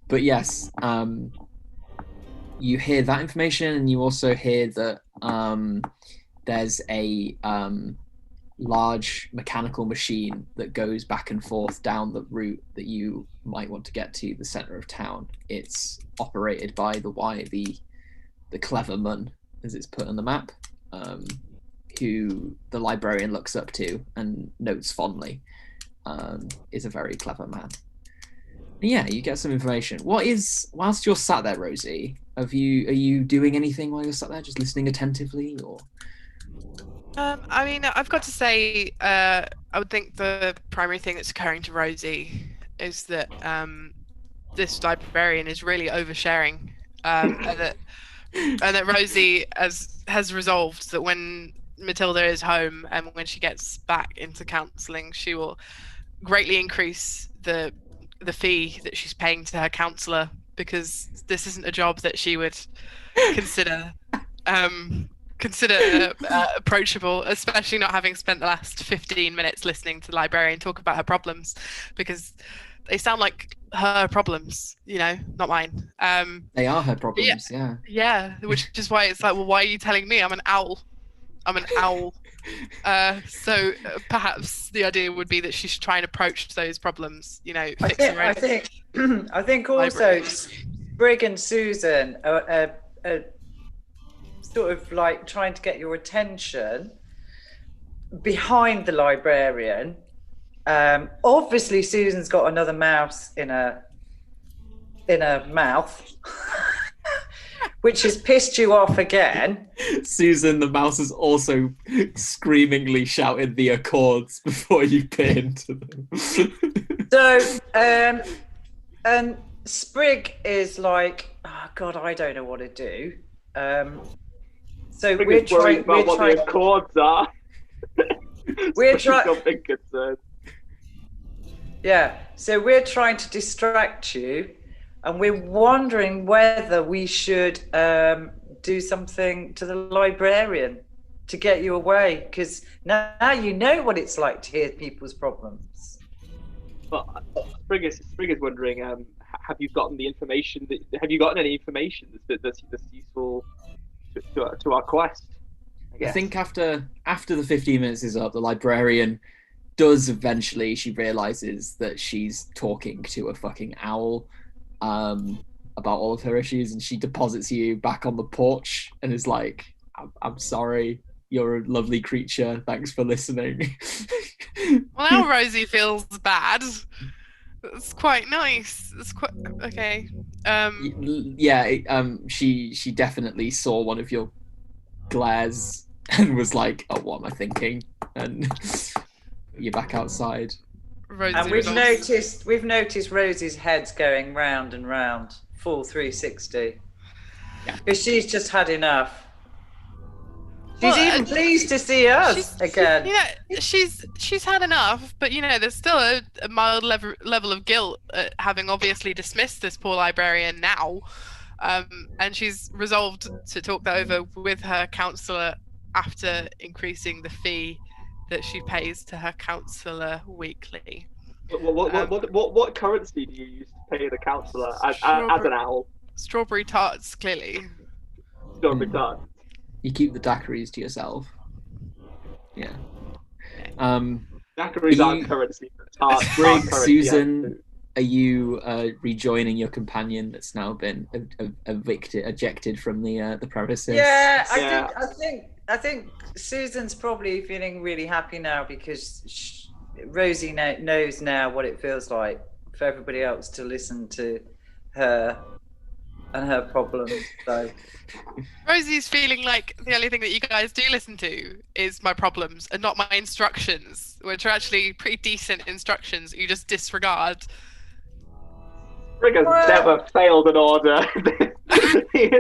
But yes, you hear that information, and you also hear that there's a large mechanical machine that goes back and forth down the route that you might want to get to the center of town. It's operated by the clever man, as it's put on the map, who the librarian looks up to and notes fondly, is a very clever man. Yeah, you get some information. Whilst you're sat there, Rosie, are you doing anything while you're sat there, just listening attentively, or? I mean, I've got to say, I would think the primary thing that's occurring to Rosie is that this librarian is really oversharing, and that Rosie has resolved that when Matilda is home and when she gets back into counselling, she will greatly increase the fee that she's paying to her counsellor, because this isn't a job that she would consider approachable, especially not having spent the last 15 minutes listening to the librarian talk about her problems, because they sound like her problems, not mine. They are her problems, yeah, which is why it's like, well, why are you telling me? I'm an owl. So perhaps the idea would be that she should try and approach those problems, I think also Sprig and Susan are sort of like trying to get your attention behind the librarian. Obviously Susan's got another mouse in her mouth. Which has pissed you off again. Susan, the mouse, has also screamingly shouted the accords before you bit into them. So, and Sprig is like, oh God, I don't know what to do. So Sprig we're is worried trying. about what the accords are. We're trying. Something concerned. Yeah. So we're trying to distract you. And we're wondering whether we should do something to the librarian to get you away, because now you know what it's like to hear people's problems. But Sprig is wondering, have you gotten the information? Have you gotten any information that's useful to our quest? I think after the 15 minutes is up, the librarian does eventually, she realizes that she's talking to a fucking owl about all of her issues, and she deposits you back on the porch and is like, I'm sorry, you're a lovely creature, thanks for listening. Well, now Rosie feels bad. It's quite nice. It's quite okay. She definitely saw one of your glares and was like, oh, what am I thinking? And you're back outside. Rosie And we've noticed Rosie's head's going round and round, full 360. Yeah. Because she's just had enough. She's even pleased to see us again. She's had enough, but there's still a mild level of guilt at having obviously dismissed this poor librarian now, and she's resolved to talk that over with her counsellor after increasing the fee that she pays to her counsellor weekly. What currency do you use to pay the counsellor as an owl? Strawberry tarts, clearly. Strawberry tarts. You keep the daiquiris to yourself. Yeah. Daiquiris aren't currency. Briggs, Susan, are you rejoining your companion that's now been ejected from the premises? Yeah, I think Susan's probably feeling really happy now because Rosie knows now what it feels like for everybody else to listen to her and her problems. So Rosie's feeling like the only thing that you guys do listen to is my problems and not my instructions, which are actually pretty decent instructions you just disregard. Rick has never failed an order. he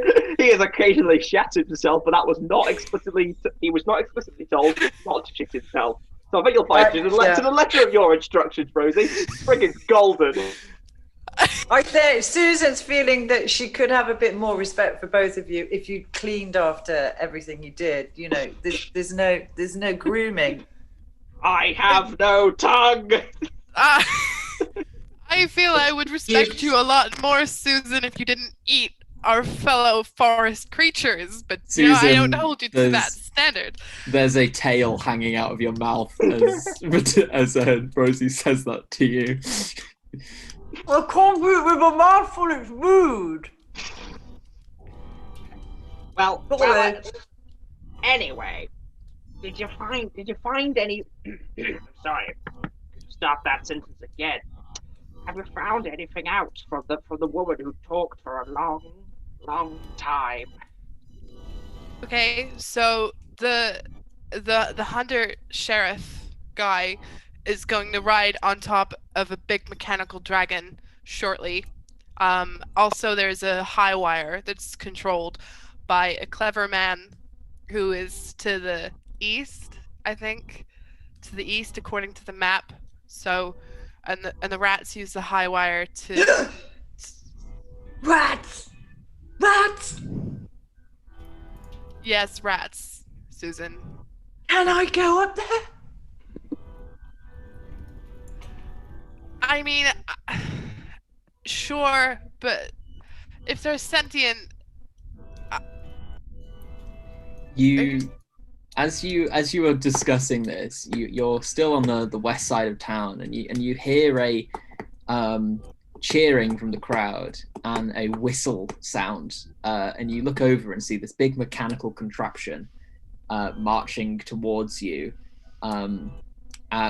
has occasionally shattered himself, but that was not explicitly. He was not explicitly told not to shit himself. So I think you'll find to the letter of your instructions, Rosie. Friggin' golden. I think Susan's feeling that she could have a bit more respect for both of you if you cleaned after everything you did. There's no grooming. I have no tongue. I feel I would respect you a lot more, Susan, if you didn't eat our fellow forest creatures. But Susan, I don't hold you to that standard. There's a tail hanging out of your mouth as Rosie says that to you. I can't do it with a mouthful, it's rude. Well, anyway, did you find any sorry, start that sentence again. Have you found anything out from the woman who talked for a long time? Okay, so the hunter sheriff guy is going to ride on top of a big mechanical dragon shortly. Also, there's a high wire that's controlled by a clever man who is to the east, I think. To the east, according to the map. So, and the rats use the high wire to... Rats! Yes, rats, Susan. Can I go up there? I mean, sure, but if they're sentient, as you were discussing this, you're still on the west side of town, and you hear a cheering from the crowd and a whistle sound, and you look over and see this big mechanical contraption marching towards you.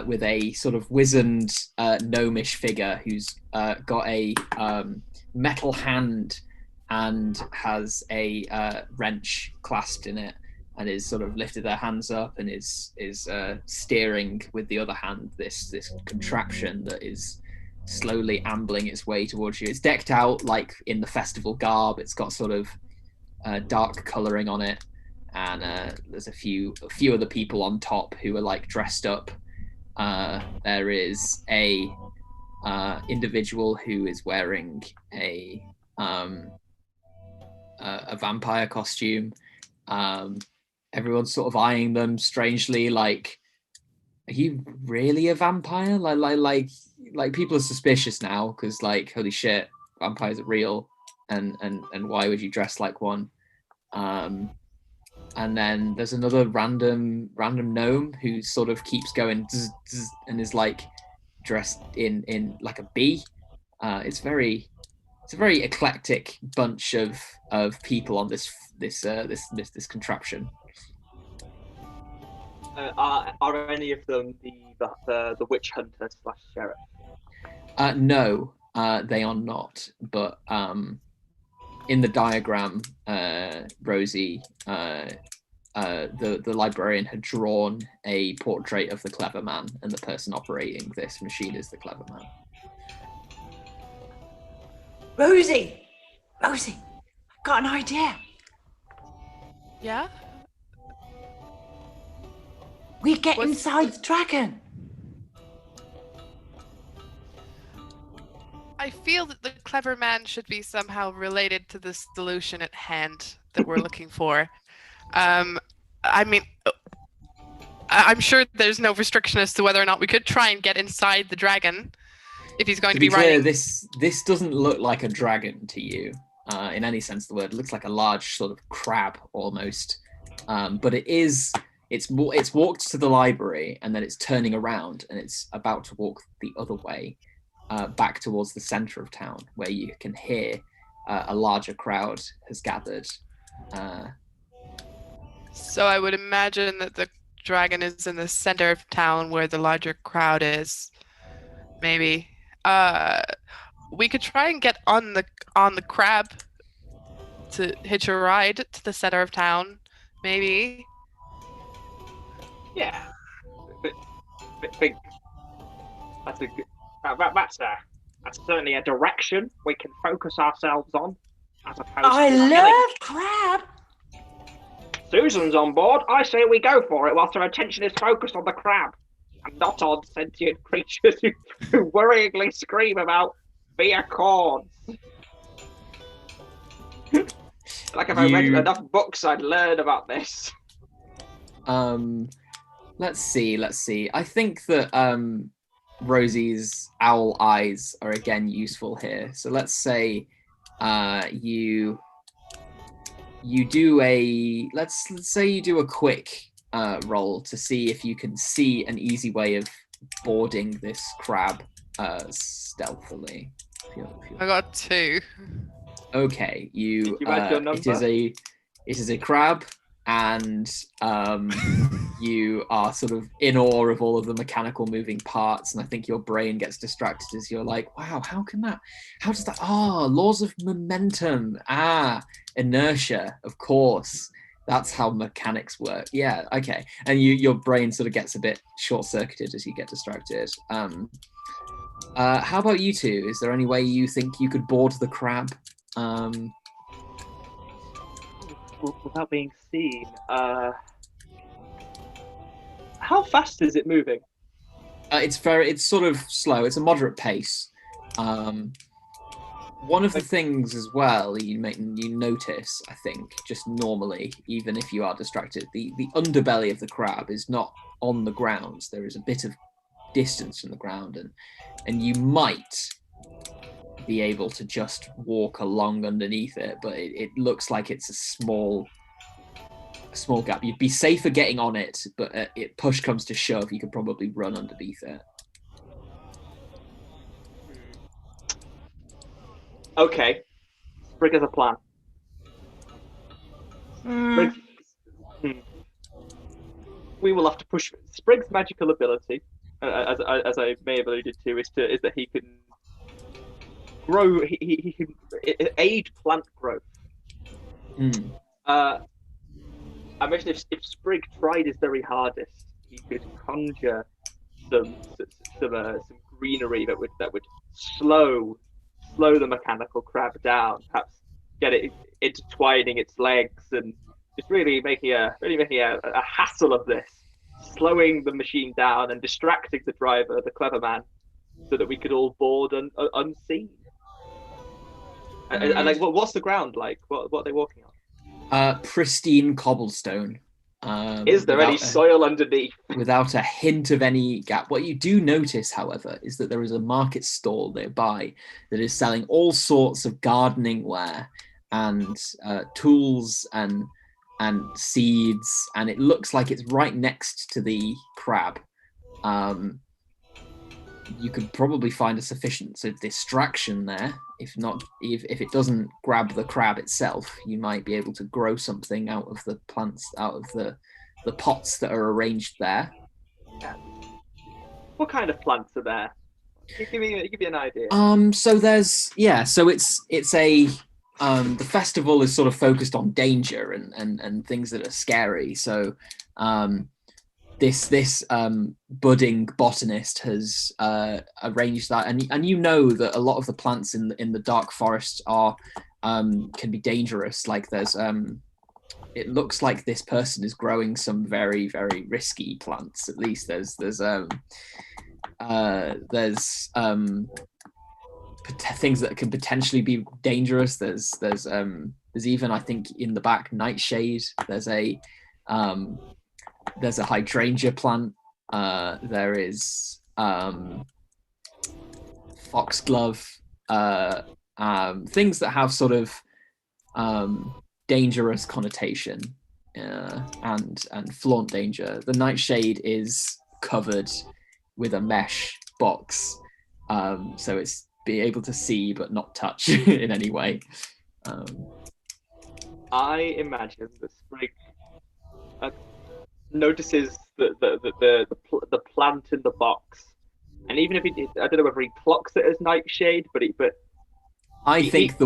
With a sort of wizened gnomish figure who's got a metal hand and has a wrench clasped in it, and is sort of lifted their hands up and is steering with the other hand this contraption that is slowly ambling its way towards you. It's decked out like in the festival garb. It's got sort of dark colouring on it, and there's a few other people on top who are like dressed up. There is a individual who is wearing a vampire costume. Everyone's sort of eyeing them strangely, like, are you really a vampire? Like people are suspicious now because, like, holy shit, vampires are real, and why would you dress like one? And then there's another random gnome who sort of keeps going zzz, zzz, and is like dressed in like a bee. It's a very eclectic bunch of people on this contraption. Are any of them the witch hunter / sheriff? No, they are not. But in the diagram, Rosie, the librarian had drawn a portrait of the clever man, and the person operating this machine is the clever man. Rosie, I've got an idea. Yeah? We get inside the dragon. I feel that the clever man should be somehow related to the solution at hand that we're looking for. I mean, I'm sure there's no restriction as to whether or not we could try and get inside the dragon if he's going to be clear, riding. This doesn't look like a dragon to you in any sense of the word. It looks like a large sort of crab almost, but it's walked to the library and then it's turning around and it's about to walk the other way. Back towards the center of town, where you can hear a larger crowd has gathered. So I would imagine that the dragon is in the center of town where the larger crowd is. Maybe. We could try and get on the crab to hitch a ride to the center of town. Maybe. Yeah. Think that's a good. That's certainly a direction we can focus ourselves on, as opposed I to love crab. Susan's on board. I say we go for it whilst her attention is focused on the crab, and not on sentient creatures who worryingly scream about via cords. Like if I read enough books, I'd learn about this. Let's see. I think that Rosie's owl eyes are again useful here. So let's say you do a let's say you do a quick roll to see if you can see an easy way of boarding this crab stealthily. I got 2. Okay, you write your number? It is a crab, and you are sort of in awe of all of the mechanical moving parts, and I think your brain gets distracted as you're like, wow, how does that, laws of momentum, inertia, of course, that's how mechanics work. Yeah, okay. And your brain sort of gets a bit short-circuited as you get distracted. How about you two? Is there any way you think you could board the crab? Without being seen, how fast is it moving? It's sort of slow. It's a moderate pace. One of the things as well you notice, I think, just normally, even if you are distracted, the underbelly of the crab is not on the ground. There is a bit of distance from the ground, and you might be able to just walk along underneath it, but it looks like it's a small gap. You'd be safer getting on it, but if push comes to shove, you could probably run underneath it. Okay, Sprig has a plan. We will have to push Sprig's magical ability, as I may have alluded to, is that he can grow. He can aid plant growth. I imagine if Sprig tried his very hardest, he could conjure some greenery that would slow the mechanical crab down, perhaps get it intertwining its legs and just really making a hassle of this, slowing the machine down and distracting the driver, the clever man, so that we could all board unseen. And like, what's the ground like? What are they walking on? Pristine cobblestone. Is there any soil underneath? Without a hint of any gap. What you do notice, however, is that there is a market stall nearby that is selling all sorts of gardening ware and tools and seeds, and it looks like it's right next to the crab. You could probably find a sufficient sort of distraction there. If not, if it doesn't grab the crab itself, you might be able to grow something out of the plants, out of the pots that are arranged there. Yeah. What kind of plants are there? Give me an idea. So it's a the festival is sort of focused on danger and things that are scary. So this budding botanist has arranged that, and you know that a lot of the plants in the dark forest are can be dangerous. Like there's it looks like this person is growing some very, very risky plants. At least there's things that can potentially be dangerous. There's even, I think, in the back, nightshade. There's a hydrangea plant. There is foxglove. Things that have sort of dangerous connotation and flaunt danger. The nightshade is covered with a mesh box, so it's be able to see but not touch in any way. I imagine the sprig notices the plant in the box, and even if I don't know whether he clocks it as nightshade, but I think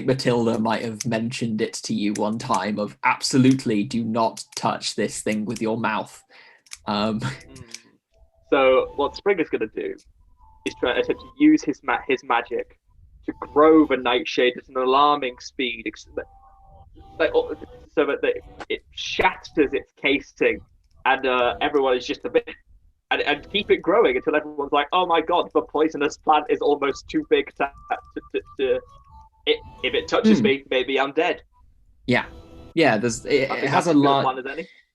Matilda might have mentioned it to you one time of absolutely do not touch this thing with your mouth. So what Sprig is going to do is try to attempt to use his magic to grow the nightshade at an alarming speed, so that it shatters its casing, and everyone is just a bit, and keep it growing until everyone's like, oh my god, the poisonous plant is almost too big to if it touches me, maybe I'm dead. Yeah, it has a lot.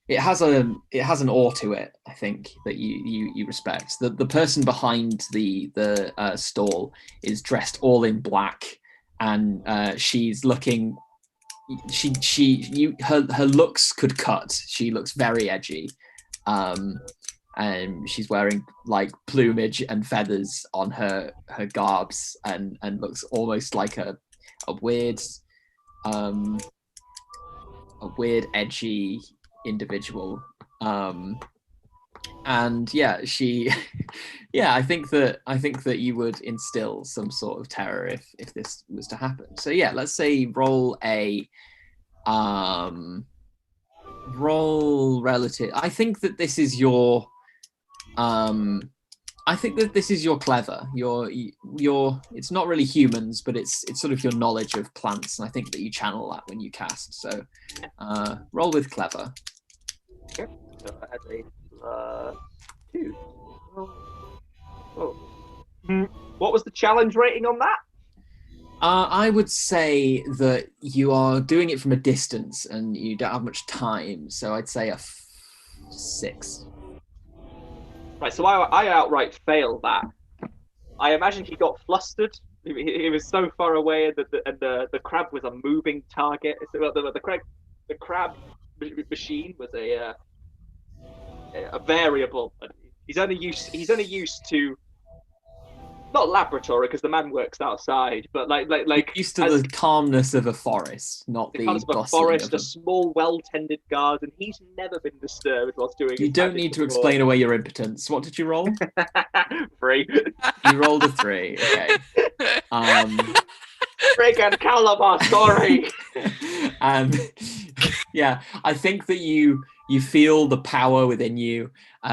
It has an awe to it, I think, that you respect. The person behind the stall is dressed all in black, and she's looking. Her looks could cut. She looks very edgy, and she's wearing like plumage and feathers on her garbs, and looks almost like a weird edgy individual. And yeah, she I think that you would instill some sort of terror if this was to happen. So yeah, let's say roll a roll relative. I think that this is your clever. Your it's not really humans, but it's sort of your knowledge of plants, and I think that you channel that when you cast. So roll with clever. Okay. So I had a 2. What was the challenge rating on that? I would say that you are doing it from a distance and you don't have much time, so I'd say a 6. Right, so I outright failed that. I imagine he got flustered. He was so far away, and the crab was a moving target. So the crab machine was a variable. He's only used to, not laboratory, because the man works outside, but like used to the calmness of a forest, not the calmness of a forest, a small, well-tended garden. He's never been disturbed whilst doing. You don't need to explain away your impotence. What did you roll? 3. You rolled a 3. Okay. Friggin' Calabar, sorry. And yeah, I think that you feel the power within you.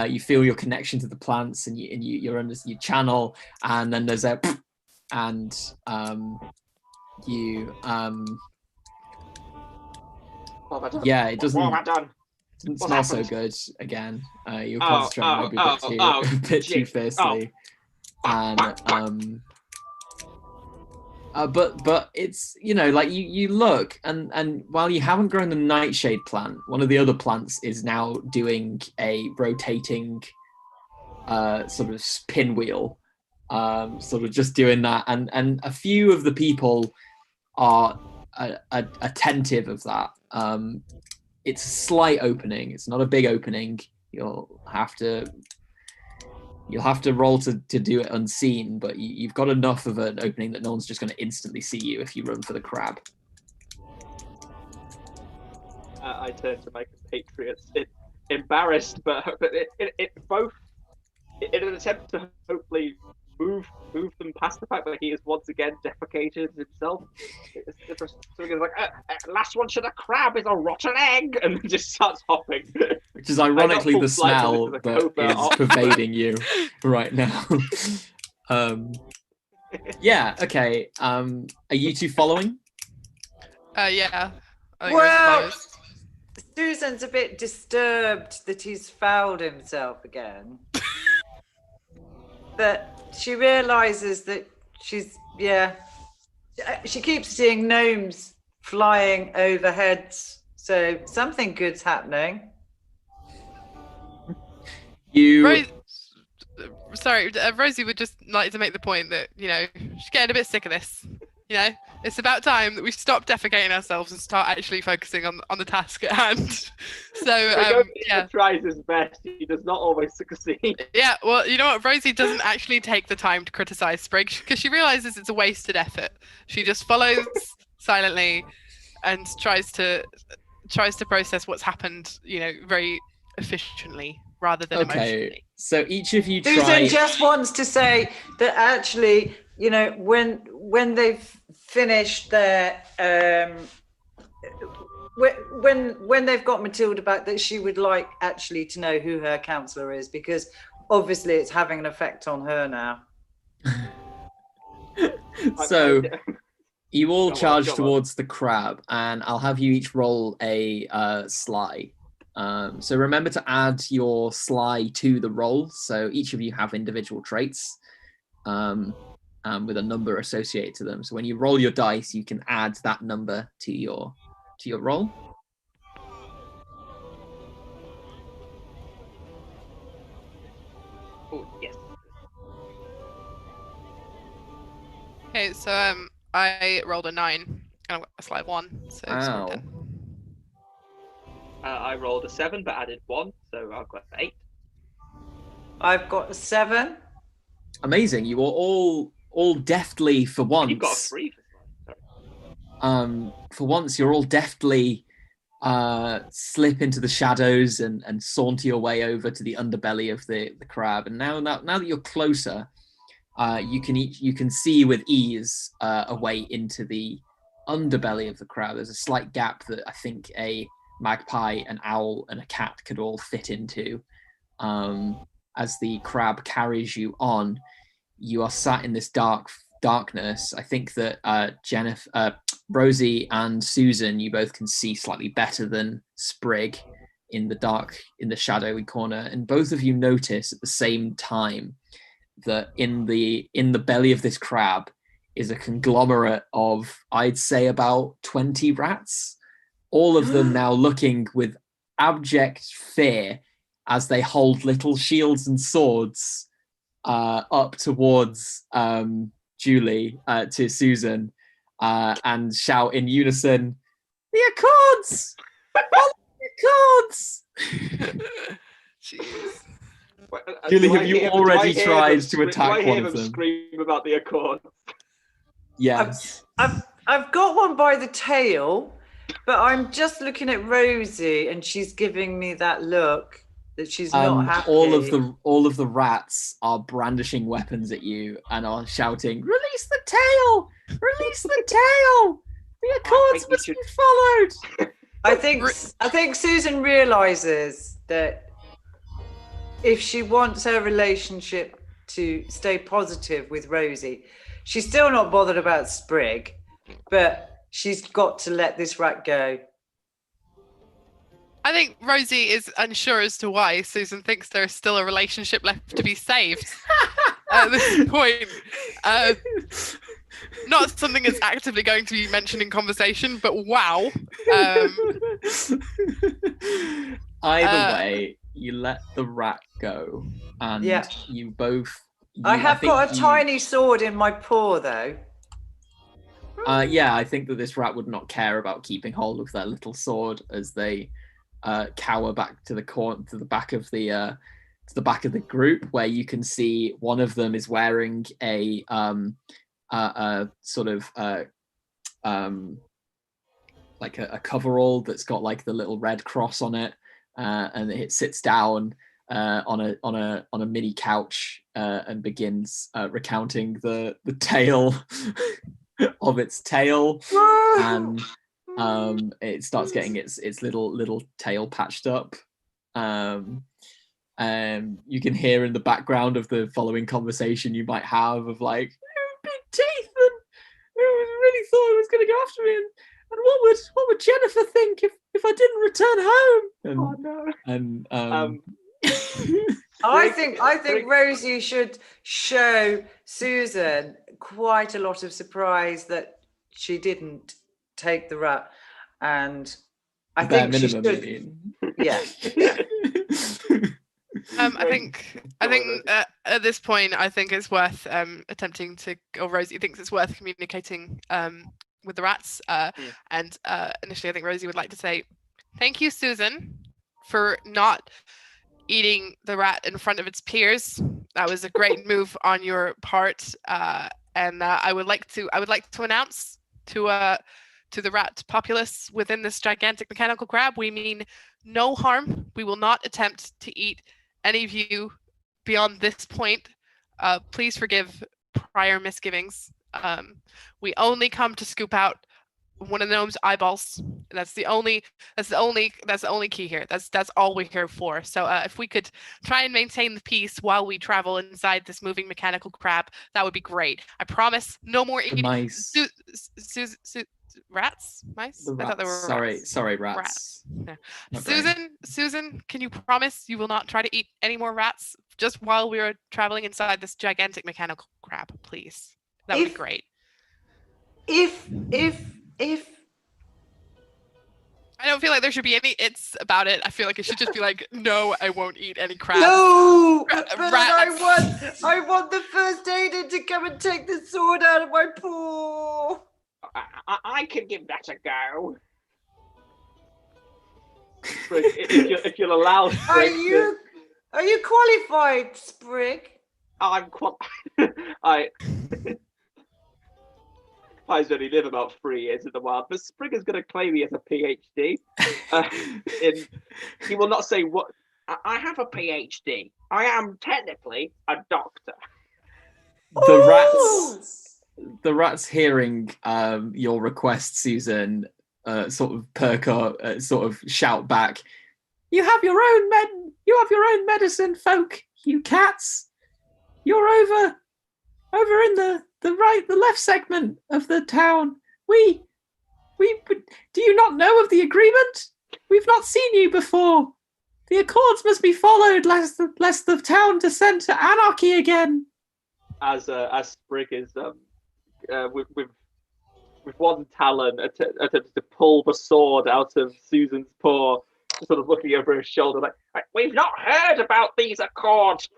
You feel your connection to the plants, and you're under you channel, and then there's a and you yeah, it doesn't. What have I done? Doesn't smell so good again. You're concentrating maybe a bit too fiercely, and but it's, you know, like you look, and while you haven't grown the nightshade plant, one of the other plants is now doing a rotating sort of pinwheel, sort of just doing that, and a few of the people are attentive of that. it's a slight opening. It's not a big opening. You'll have to roll to do it unseen, but you've got enough of an opening that no one's just going to instantly see you if you run for the crab. I turn to my compatriots, embarrassed, but both in an attempt to hopefully move them past the fact that he is once again defecated himself. So he's like, last one to the crab is a rotten egg, and just starts hopping. Which is ironically the smell that is pervading you right now. Yeah, okay. Are you two following? Yeah. Well, Susan's a bit disturbed that he's fouled himself again. But she realizes that she keeps seeing gnomes flying overhead, so something good's happening. Rosie would just like to make the point that, she's getting a bit sick of this. It's about time that we stop defecating ourselves and start actually focusing on the task at hand. So, he tries his best. He does not always succeed. Yeah, well, you know what? Rosie doesn't actually take the time to criticize Sprig because she realizes it's a wasted effort. She just follows silently and tries to process what's happened, very efficiently rather than emotionally. So each of you Susan just wants to say that actually, when they've finished their when they've got Matilda back, that she would like actually to know who her counsellor is, because obviously it's having an effect on her now. So you all charge towards the crab, and I'll have you each roll a sly. So remember to add your sly to the roll. So each of you have individual traits with a number associated to them. So when you roll your dice, you can add that number to your roll. Oh, yes. Okay, so I rolled a 9 and I've got a sly 1. So it's 10. I rolled a 7 but added 1, so I've got 8. I've got a 7. Amazing. You are all deftly for once. You've got a 3 for this. For once, you're all deftly slip into the shadows and saunter your way over to the underbelly of the crab. And now that you're closer, you can see with ease a way into the underbelly of the crab. There's a slight gap that I think a magpie, an owl, and a cat could all fit into. As the crab carries you on, you are sat in this darkness. I think that Rosie and Susan, you both can see slightly better than Sprig in the shadowy corner, and both of you notice at the same time that in the belly of this crab is a conglomerate of, I'd say, about 20 rats, all of them now looking with abject fear as they hold little shields and swords up towards Julie, to Susan, and shout in unison, "The Accords! The Accords!" Jeez. Julie, have you already tried to attack one of them? Scream about the Accords. Yes. I've got one by the tail, but I'm just looking at Rosie, and she's giving me that look that she's not happy. All of the rats are brandishing weapons at you and are shouting, "Release the tail! Release the tail! The Accords must be followed!" I think Susan realizes that if she wants her relationship to stay positive with Rosie, she's still not bothered about Sprig, but she's got to let this rat go. I think Rosie is unsure as to why Susan thinks there is still a relationship left to be saved at this point. Not something that's actively going to be mentioned in conversation, but wow. Either way, you let the rat go, and you both... I have got a tiny sword in my paw, though. I think that this rat would not care about keeping hold of their little sword as they cower back to the back of the group, where you can see one of them is wearing a sort of like a coverall that's got like the little red cross on it, and it sits down on a mini couch and begins recounting the tale of its tail, and it starts getting its little tail patched up. You can hear in the background of the following conversation you might have of like, big teeth, and I really thought it was going to go after me, and what would Jennifer think if I didn't return home? And, Oh no. And I think Rosie should show Susan quite a lot of surprise that she didn't take the rat, and I think she should. Yeah. I think at this point, I think it's worth attempting to, or Rosie thinks it's worth communicating with the rats. And initially, I think Rosie would like to say, "Thank you, Susan, for not eating the rat in front of its peers. That was a great move on your part. And I would like to announce to the rat populace within this gigantic mechanical crab, we mean no harm. We will not attempt to eat any of you beyond this point. Please forgive prior misgivings. We only come to scoop out one of the gnome's eyeballs. That's the only key here. That's all we're here for. So if we could try and maintain the peace while we travel inside this moving mechanical crab, that would be great. I promise, no more eating. Mice. Rats? Mice? The rats. I thought they were rats. Sorry, rats. Yeah. My Susan, can you promise you will not try to eat any more rats just while we are traveling inside this gigantic mechanical crab, please? That would be great. If I don't feel like there should be any "it's" about it. I feel like it should just be like, no, I won't eat any crabs. No, but I want the first aider to come and take the sword out of my paw. I can give that a go. if you'll allow Sprig. Are you qualified, Sprig? I'm qualified. I only live about 3 years in the wild, but Sprig is going to claim he has a PhD. He will not say what. I have a PhD. I am technically a doctor. The rats hearing your request, Susan, sort of perk up, sort of shout back, "You have your own medicine, folk, you cats. You're over in the left segment of the town. We do you not know of the agreement? We've not seen you before. The accords must be followed, lest the town descend to anarchy again." As Sprig is with one talon attempts to pull the sword out of Susan's paw, sort of looking over his shoulder like, "We've not heard about these accords."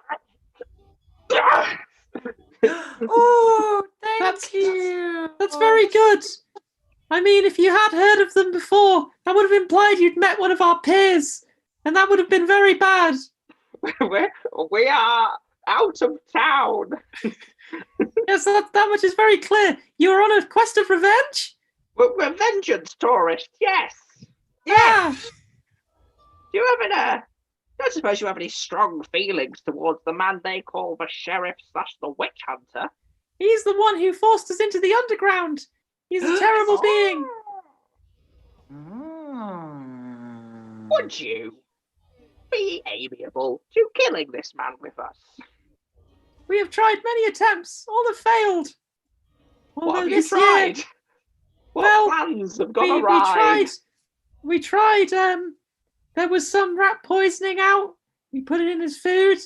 Oh, thank you. That's very good. I mean, if you had heard of them before, that would have implied you'd met one of our peers, and that would have been very bad. We are out of town. Yes, that much is very clear. You're on a quest of revenge? We're vengeance tourists, yes. Yeah. Do you have any? I don't suppose you have any strong feelings towards the man they call the sheriff / the witch hunter. He's the one who forced us into the underground. He's a terrible being. Would you be amiable to killing this man with us? We have tried many attempts. All have failed. What have you tried? What plans have gone awry? We tried. There was some rat poisoning out. We put it in his food,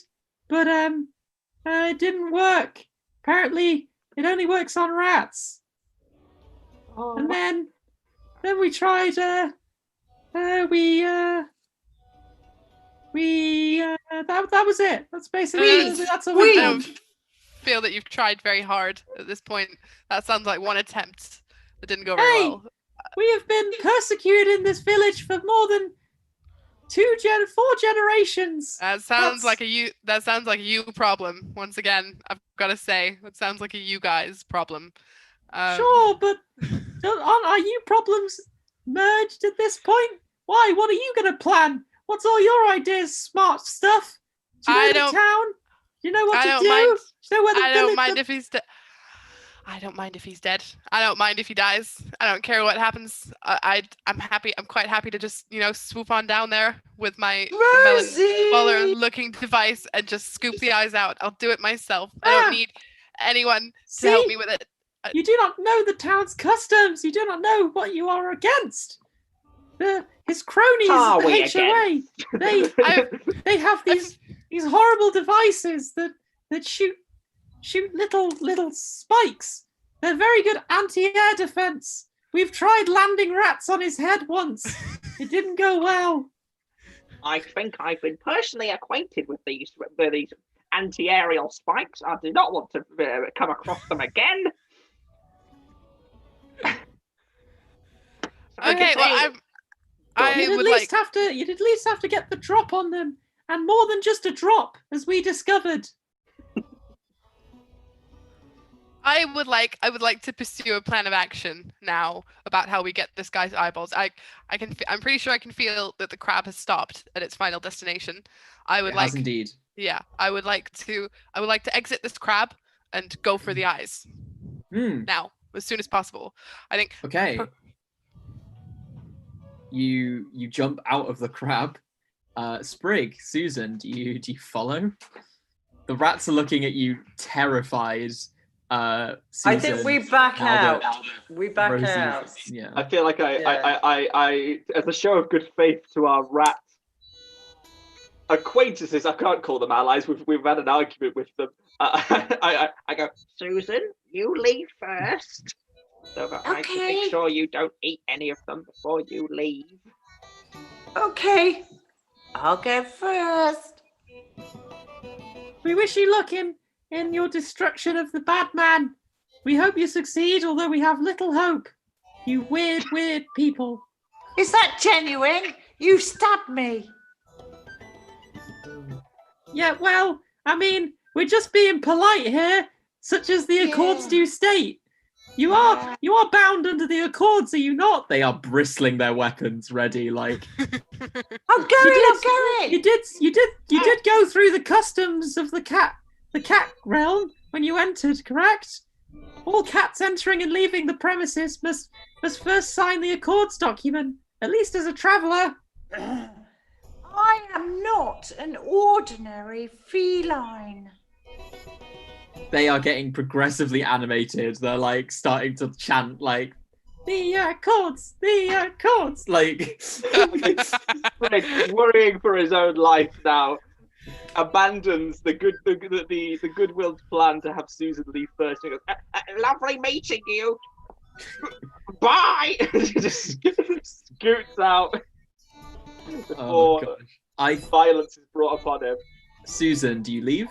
but it didn't work. Apparently, it only works on rats. Oh. And then we tried. That was it. That's basically that's all we I did. don't feel that you've tried very hard at this point. That sounds like one attempt that didn't go very well. We have been persecuted in this village for more than 4 generations. That sounds That's- like a you. That sounds like a you problem. Once again, I've got to say, it sounds like a you guys problem. Sure, but aren't our you problems merged at this point? Why? What are you going to plan? What's all your ideas, smart stuff? Do you know I the don't- town? Do you know what I to don't do? mind. Do you know where the I don't village- mind if he's dead. I don't mind if he's dead. I don't mind if he dies. I don't care what happens. I'm happy. I'm quite happy to just swoop on down there with my melon baller Rosie! looking device and just scoop the eyes out. I'll do it myself. I Ah. don't need anyone See? to help me with it. You do not know the town's customs. You do not know what you are against. His cronies, Are the we HOA, they have these horrible devices that shoot little spikes. They're very good anti-air defense. We've tried landing rats on his head once. It didn't go well. I think I've been personally acquainted with these anti-aerial spikes. I do not want to come across them again. Okay, well, I would like. You'd at least have to get the drop on them, and more than just a drop, as we discovered. I would like to pursue a plan of action now about how we get this guy's eyeballs. I'm pretty sure I can feel that the crab has stopped at its final destination. I would It like, has indeed. yeah, I would like to exit this crab and go for the eyes now, as soon as possible. I think. Okay. You jump out of the crab. Sprig, Susan, do you follow? The rats are looking at you, terrified. Susan, I think we back Albert, out. We back Rosie, out. Yeah. I feel like I, as a show of good faith to our rat acquaintances, I can't call them allies. We've had an argument with them. I go, Susan, you leave first, so that I can make sure you don't eat any of them before you leave. Okay, I'll go first. We wish you luck in your destruction of the bad man. We hope you succeed, although we have little hope. You weird people. Is that genuine? You stabbed me. Yeah, well, I mean, we're just being polite here, such as the Accords Yeah. do state. You are bound under the Accords, are you not? They are bristling their weapons, ready, like. I'm going. You did go through the customs of the cat realm when you entered, correct? All cats entering and leaving the premises must first sign the Accords document, at least as a traveller. I am not an ordinary feline. They are getting progressively animated. They're like starting to chant like the Accords, like. Sprig, worrying for his own life now, abandons the goodwill plan to have Susan leave first. He goes, lovely meeting you. Bye. Just scoots out Oh before gosh. violence is brought upon him. Susan, do you leave?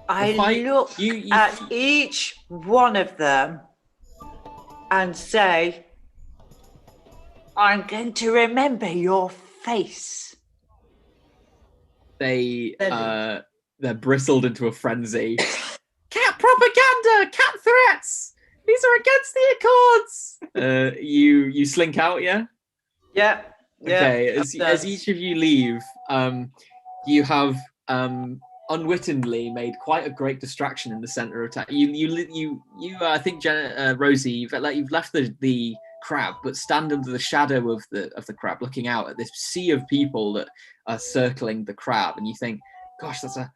I fight- look you- at each one of them and say, I'm going to remember your face. They're bristled into a frenzy. Cat propaganda! Cat threats! These are against the Accords! You slink out, yeah? Yeah. Okay, as each of you leave, you have unwittingly made quite a great distraction in the center of town. You I think Rosie, you've left the crab, but stand under the shadow of the crab, looking out at this sea of people that are circling the crab, and you think, gosh, that's a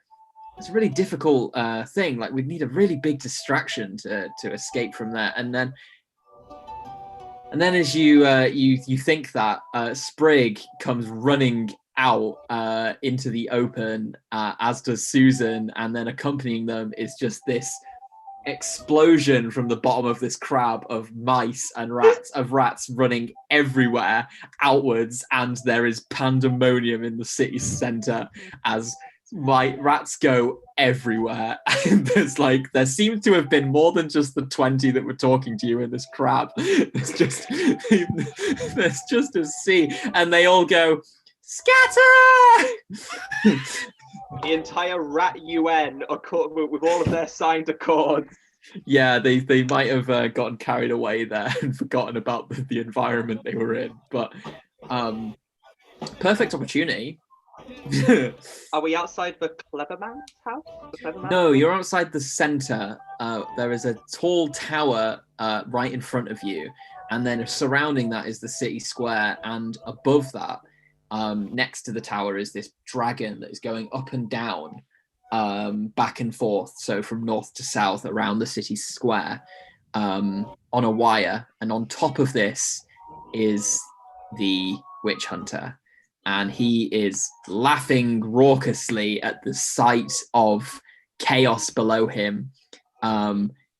really difficult thing. Like, we'd need a really big distraction to escape from that. And then as you think that, Sprig comes running out into the open, as does Susan, and then accompanying them is just this explosion from the bottom of this crab of mice and rats running everywhere outwards, and there is pandemonium in the city center as My rats go everywhere. There seems to have been more than just the 20 that were talking to you in this crowd. There's just a sea, and they all go scatter. The entire rat UN with all of their signed accords. Yeah, they might have gotten carried away there and forgotten about the environment they were in, but perfect opportunity. Are we outside the clever man's house? No, you're outside the center. There is a tall tower right in front of you, and then surrounding that is the city square, and above that, next to the tower, is this dragon that is going up and down, back and forth, so from north to south around the city square, on a wire, and on top of this is the witch hunter. And he is laughing raucously at the sight of chaos below him,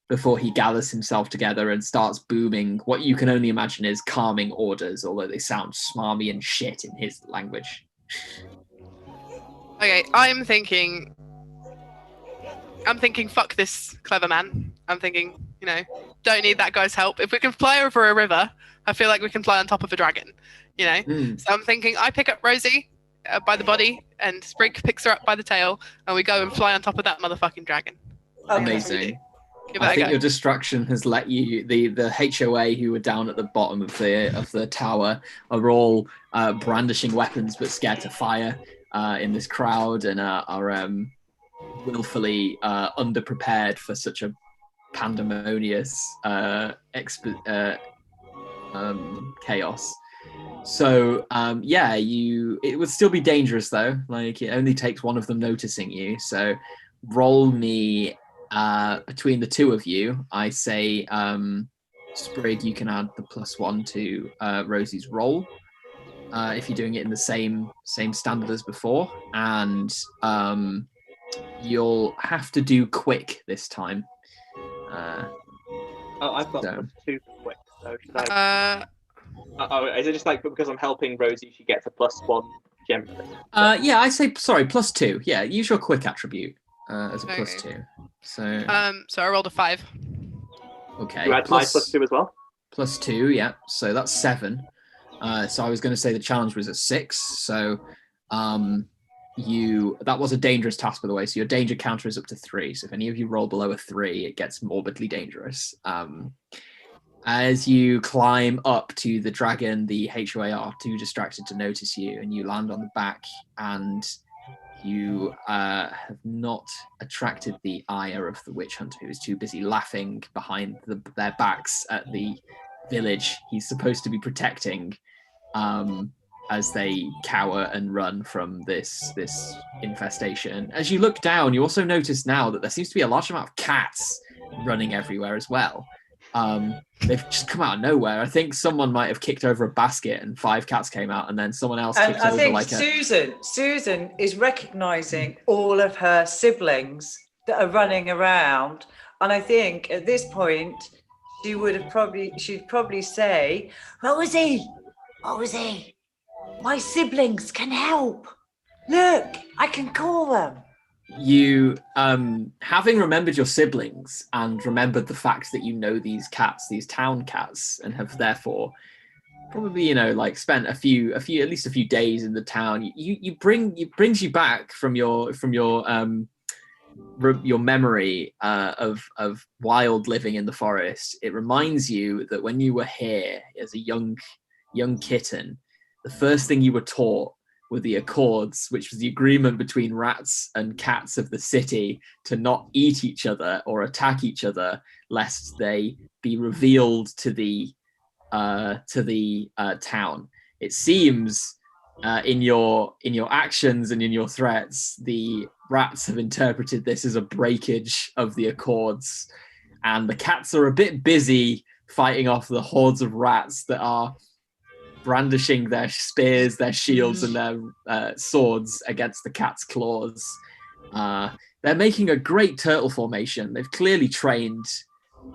before he gathers himself together and starts booming what you can only imagine is calming orders, although they sound smarmy and shit in his language. Okay, I'm thinking, fuck this clever man. I'm thinking, don't need that guy's help. If we can fly over a river, I feel like we can fly on top of a dragon. So I'm thinking I pick up Rosie by the body, and Sprig picks her up by the tail, and we go and fly on top of that motherfucking dragon. Amazing. Give I it a think go. your distraction has let you. The HOA who were down at the bottom of the tower are all brandishing weapons but scared to fire in this crowd, and are willfully underprepared for such a pandemonious chaos. So it would still be dangerous though. Like, it only takes one of them noticing you. So roll me between the two of you. I say, Sprig, you can add the +1 to Rosie's roll if you're doing it in the same standard as before, and you'll have to do quick this time. I've got +2 for quick. So should I? Is it just like because I'm helping Rosie, she gets a +1 generally? Yeah, I say +2. Yeah, use your quick attribute as a +2. So I rolled a 5. Okay. You add my +2 as well? +2, yeah. So that's 7. So I was going to say the challenge was at 6. So that was a dangerous task, by the way. So your danger counter is up to 3. So if any of you roll below a 3, it gets morbidly dangerous. As you climb up to the dragon, the HOA are too distracted to notice you, and you land on the back, and you have not attracted the ire of the witch hunter, who is too busy laughing behind their backs at the village he's supposed to be protecting, as they cower and run from this infestation. As you look down, you also notice now that there seems to be a large amount of cats running everywhere as well. They've just come out of nowhere. I think someone might have kicked over a basket and 5 cats came out, and then someone else kicked over think like Susan is recognizing all of her siblings that are running around, and I think at this point she'd probably say, Rosie, my siblings can help. Look, I can call them. You, having remembered your siblings and remembered the fact that you know these cats, these town cats, and have therefore probably, spent at least a few days in the town, it brings you back from your memory of wild living in the forest. It reminds you that when you were here as a young kitten, the first thing you were taught were the accords, which was the agreement between rats and cats of the city to not eat each other or attack each other, lest they be revealed to the town. It seems in your actions and in your threats, the rats have interpreted this as a breakage of the accords, and the cats are a bit busy fighting off the hordes of rats that are brandishing their spears, their shields, and their swords against the cat's claws. They're making a great turtle formation. They've clearly trained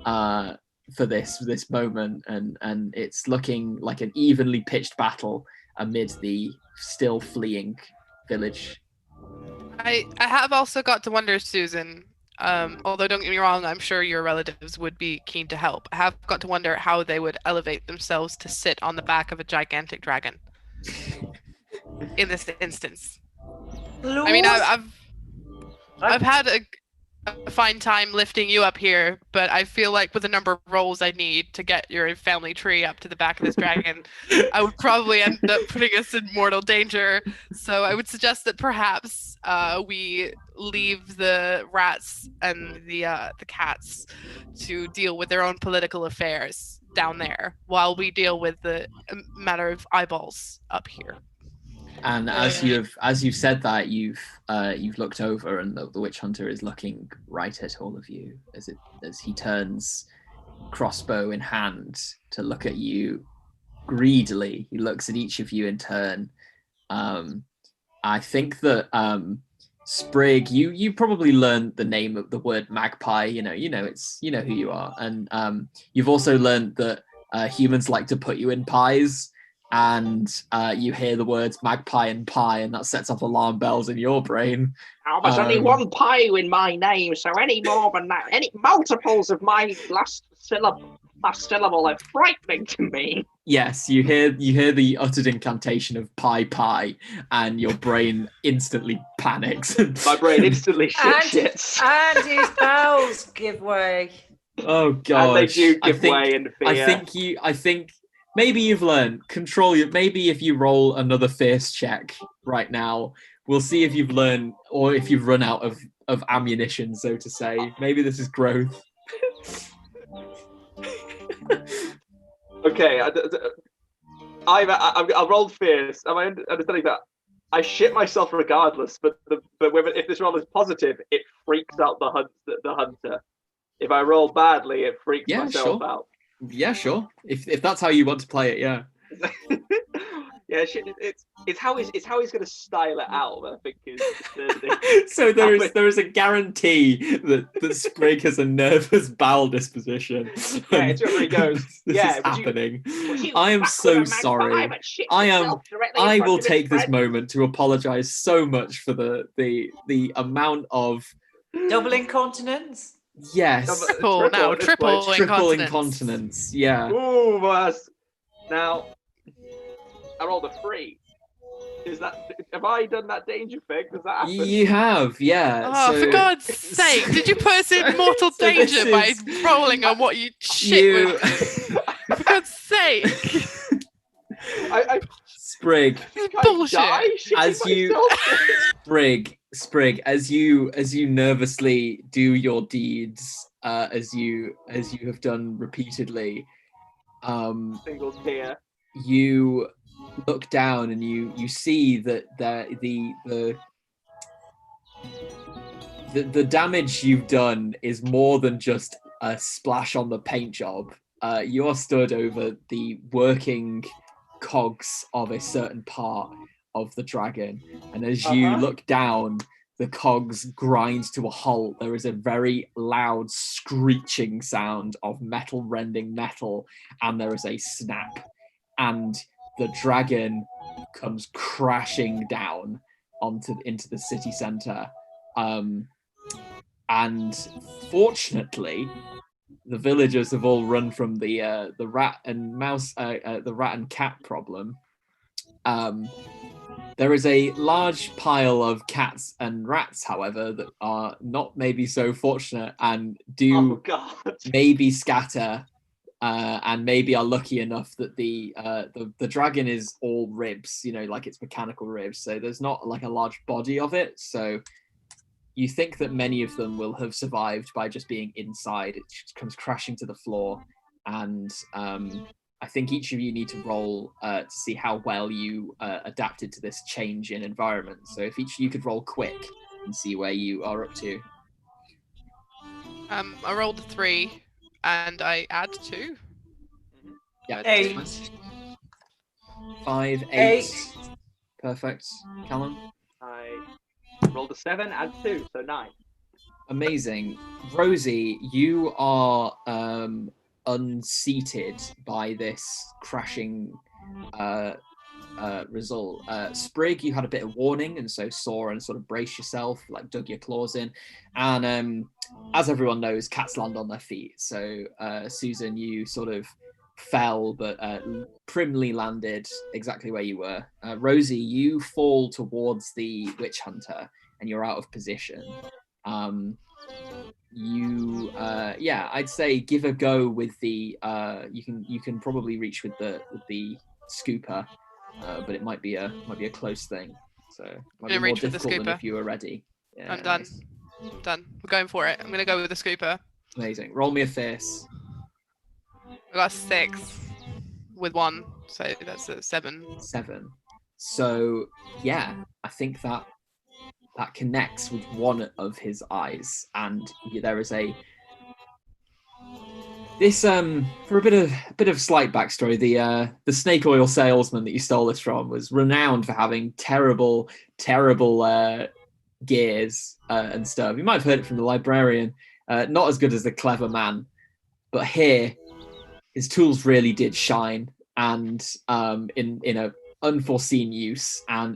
for this moment, and it's looking like an evenly pitched battle amid the still fleeing village. I have also got to wonder, Susan, although don't get me wrong, I'm sure your relatives would be keen to help. I have got to wonder how they would elevate themselves to sit on the back of a gigantic dragon in this instance. I mean, I've had a fine time lifting you up here, but I feel like with the number of rolls I need to get your family tree up to the back of this dragon, I would probably end up putting us in mortal danger. So I would suggest that perhaps we leave the rats and the cats to deal with their own political affairs down there, while we deal with the matter of eyeballs up here. And as you've said that, you've looked over, and the witch hunter is looking right at all of you as he turns, crossbow in hand, to look at you greedily. He looks at each of you in turn. I think that Sprig, you probably learned the name of the word magpie. You know who you are, and you've also learned that humans like to put you in pies. And you hear the words magpie and pie, and that sets off alarm bells in your brain. Oh, there's only one pie in my name, so any more than that, any multiples of my last syllable are frightening to me. Yes, you hear the uttered incantation of pie, and your brain instantly panics. My brain instantly shits. And his bowels give way. Oh god! And they do give way in fear. I think. Maybe you've learned maybe if you roll another fierce check right now, we'll see if you've learned, or if you've run out of ammunition, so to say. Maybe this is growth. Okay, I rolled fierce. Am I understanding that? I shit myself regardless, but if this roll is positive, it freaks out the hunter. If I roll badly, it freaks myself out. Yeah, sure. If that's how you want to play it, yeah. Yeah, it's how he's going to style it out. I think so there is a guarantee that Sprig has a nervous bowel disposition. Yeah, it's where he goes. This is happening. I am so sorry. I will take this moment to apologize so much for the amount of double incontinence. Yes. Triple incontinence. Yeah. Ooh, boss. Now, I rolled a 3. Have I done that danger thing? Does that happen? You have, yeah. Oh, for God's sake! Did you put us in mortal danger by rolling on what you shit with? For God's sake! Sprig. Bullshit. Sprig, as you nervously do your deeds, as you have done repeatedly, single tear. You look down and you see that the damage you've done is more than just a splash on the paint job. You are stood over the working cogs of a certain part of the dragon, and as you look down, the cogs grind to a halt. There is a very loud screeching sound of metal rending metal, and there is a snap, and the dragon comes crashing down into the city center. And fortunately, the villagers have all run from the rat and cat problem. There is a large pile of cats and rats, however, that are not maybe so fortunate and do maybe scatter, and maybe are lucky enough that the dragon is all ribs, like it's mechanical ribs. So there's not like a large body of it. So you think that many of them will have survived by just being inside. It just comes crashing to the floor, and I think each of you need to roll to see how well you adapted to this change in environment. So if each of you could roll quick and see where you are up to. I rolled a 3 and I add 2. Yeah. 8. 5, 8. Perfect. Callum? I rolled a 7, add 2, so 9. Amazing. Rosie, you are unseated by this crashing result. Sprig, you had a bit of warning, and so saw and sort of braced yourself, like dug your claws in. And as everyone knows, cats land on their feet. So Susan, you sort of fell, but primly landed exactly where you were. Rosie, you fall towards the witch hunter, and you're out of position. I'd say give a go with the you can probably reach with the scooper, but it might be a close thing, so it might be more reach with the difficult than scooper. if you were ready. Yeah, I'm done. nice. I'm done. We're going for it. I'm gonna go with the scooper. Amazing. Roll me a fierce. I got a 6 with 1, so that's a 7. 7. So yeah, I think that connects with one of his eyes, and there is this for a bit of slight backstory. The snake oil salesman that you stole this from was renowned for having terrible gears and stuff. You might have heard it from the librarian. Not as good as the clever man, but here his tools really did shine, and in a unforeseen use, and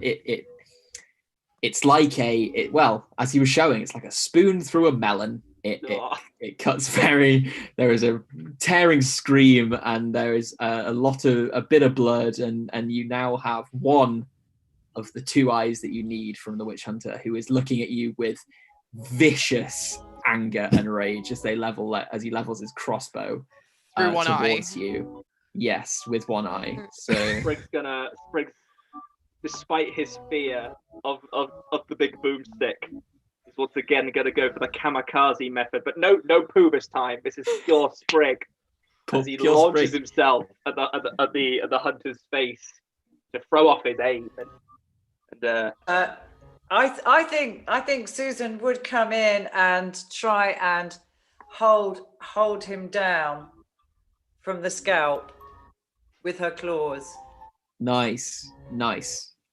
it's like as he was showing, it's like a spoon through a melon. It cuts very. There is a tearing scream, and there is a bit of blood, and you now have one of the 2 eyes that you need from the witch hunter, who is looking at you with vicious anger and rage as he levels his crossbow Through one towards eye. you. Yes, with one eye. So Sprig's despite his fear of the big boomstick, is once again going to go for the kamikaze method. But no poo this time. This is pure Sprig, as he launches himself at the hunter's face to throw off his aim. I think Susan would come in and try and hold him down from the scalp with her claws. Nice,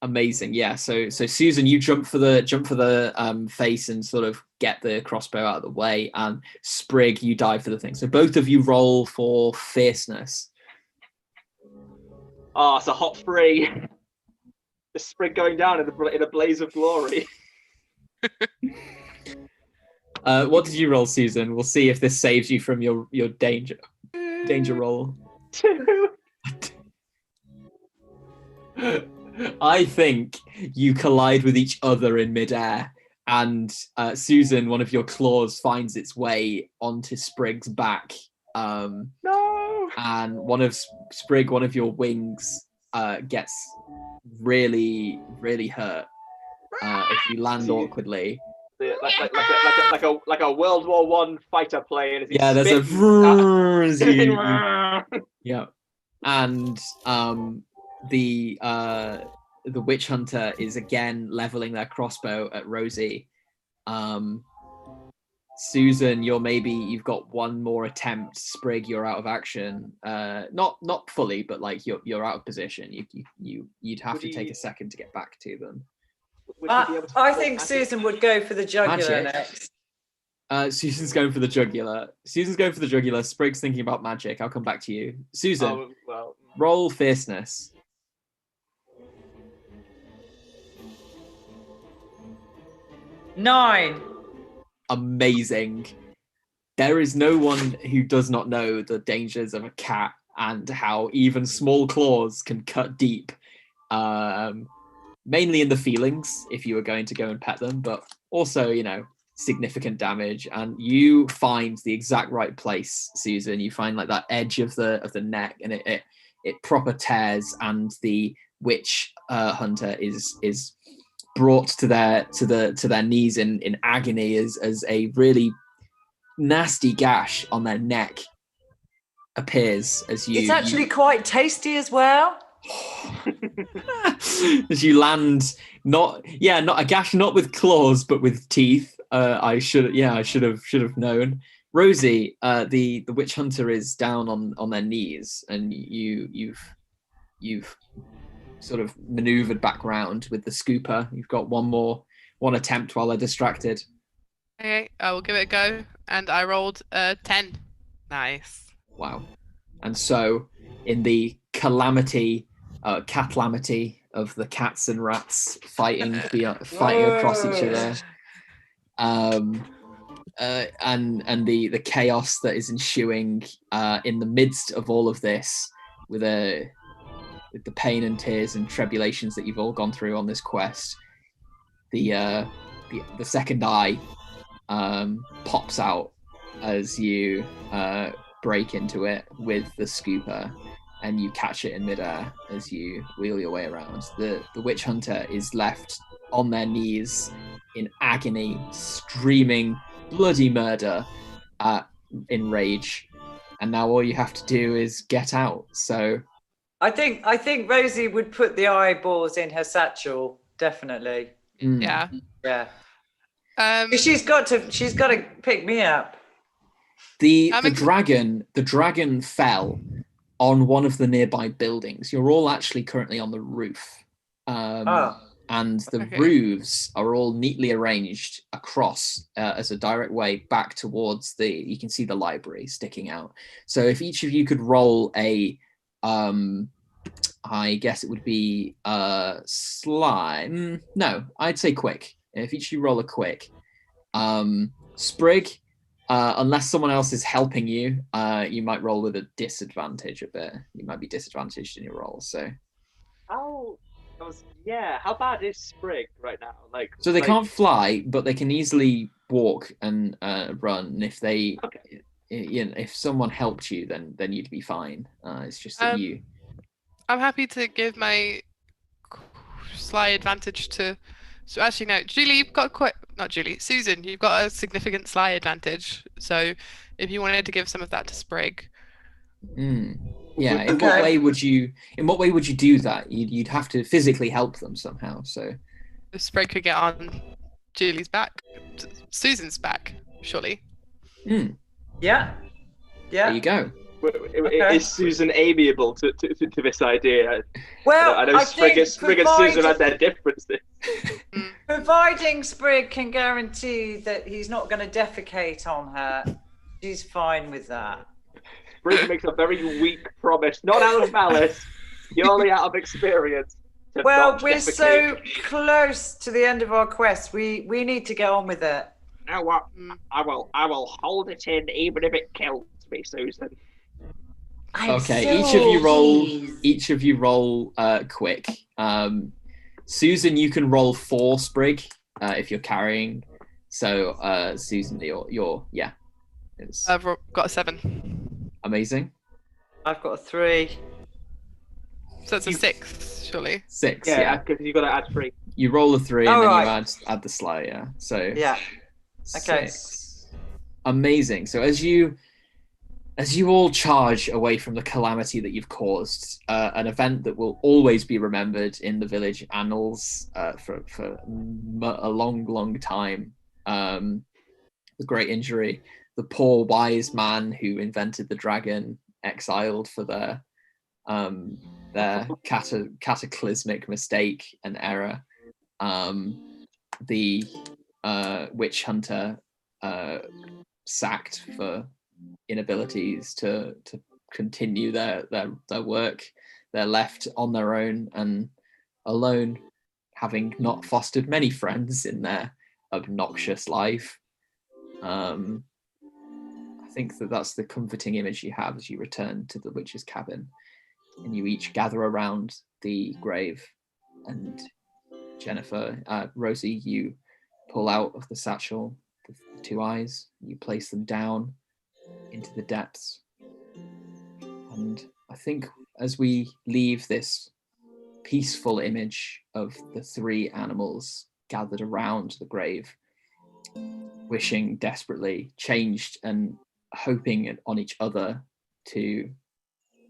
amazing. Yeah. So Susan, you jump for the face and sort of get the crossbow out of the way, and Sprig, you dive for the thing. So both of you roll for fierceness. Oh, it's a hot 3. The Sprig going down in a blaze of glory. What did you roll, Susan? We'll see if this saves you from your danger roll. 2. I think you collide with each other in midair, and Susan, one of your claws finds its way onto Sprig's back. No. And one of your wings gets really, really hurt if you land awkwardly. Like a World War One fighter plane. Yeah, there's a vrrr as you, yeah, and the witch hunter is again leveling their crossbow at Rosie. Susan, you've got one more attempt. Sprig, you're out of action. Not fully, but like you're out of position. You'd have to take a second to get back to them. I think Susan would go for the jugular next. Susan's going for the jugular. Sprig's thinking about magic. I'll come back to you. Susan, roll fierceness. 9. Amazing. There is no one who does not know the dangers of a cat and how even small claws can cut deep. Mainly in the feelings, if you were going to go and pet them, but also, significant damage. And you find the exact right place, Susan. You find like that edge of the neck, and it proper tears, and the witch hunter is brought to their knees in agony as a really nasty gash on their neck appears as you. It's actually quite tasty as well. As you land, not a gash, not with claws, but with teeth. I should have known. Rosie, the witch hunter is down on their knees, and you've sort of maneuvered back round with the scooper. You've got one attempt while they're distracted. Okay, I will give it a go, and I rolled 10. Nice. Wow. And so in the catlamity of the cats and rats fighting across each other. And the chaos that is ensuing in the midst of all of this, with the pain and tears and tribulations that you've all gone through on this quest, the second eye pops out as you break into it with the scooper, and you catch it in midair as you wheel your way around. The witch hunter is left on their knees in agony, screaming bloody murder in rage, and now all you have to do is get out. So I think Rosie would put the eyeballs in her satchel, definitely. Yeah. She's got to pick me up. The dragon fell on one of the nearby buildings. You're all actually currently on the roof. And the roofs are all neatly arranged across as a direct way back towards you can see the library sticking out. So if each of you could roll a, I guess it would be slime. No, I'd say quick. If each of you roll a quick. Sprig, unless someone else is helping you, you might roll with a disadvantage a bit. You might be disadvantaged in your roll, so. How bad is Sprig right now? So they can't fly, but they can easily walk and run. And if they, if someone helped you, then you'd be fine. It's just that you. I'm happy to give my slight advantage to. So actually, no, Julie, you've got not Julie, Susan, you've got a significant sly advantage. So if you wanted to give some of that to Sprig. Yeah. In what way would you do that? You'd have to physically help them somehow. So if Sprig could get on Julie's back, Susan's back, surely. Yeah. There you go. Is Susan amiable to this idea? Well, I know Sprig and Susan had their differences. Providing Sprig can guarantee that he's not going to defecate on her, she's fine with that. Sprig makes a very weak promise, not out of malice, purely out of experience. Well, we're so close to the end of our quest. We need to get on with it. You know what? I will hold it in, even if it kills me, Susan. Each of you roll quick. Susan, you can roll 4 Sprig if you're carrying. So Susan, you're I've got a 7. Amazing. I've got a 3. So it's a 6, surely. 6. Yeah, because you've got to add 3. You roll a 3 and then you add the sly. Yeah. So yeah. Okay. 6. Amazing. So as you all charge away from the calamity that you've caused, an event that will always be remembered in the village annals for a long, long time, the great injury, the poor wise man who invented the dragon, exiled for their cataclysmic mistake and error, the witch hunter sacked for inabilities to continue their work. They're left on their own and alone, having not fostered many friends in their obnoxious life. I think that's the comforting image you have as you return to the witch's cabin, and you each gather around the grave. And Jennifer, Rosie, you pull out of the satchel the 2 eyes, you place them down into the depths. And I think as we leave this peaceful image of the 3 animals gathered around the grave, wishing desperately, changed and hoping on each other to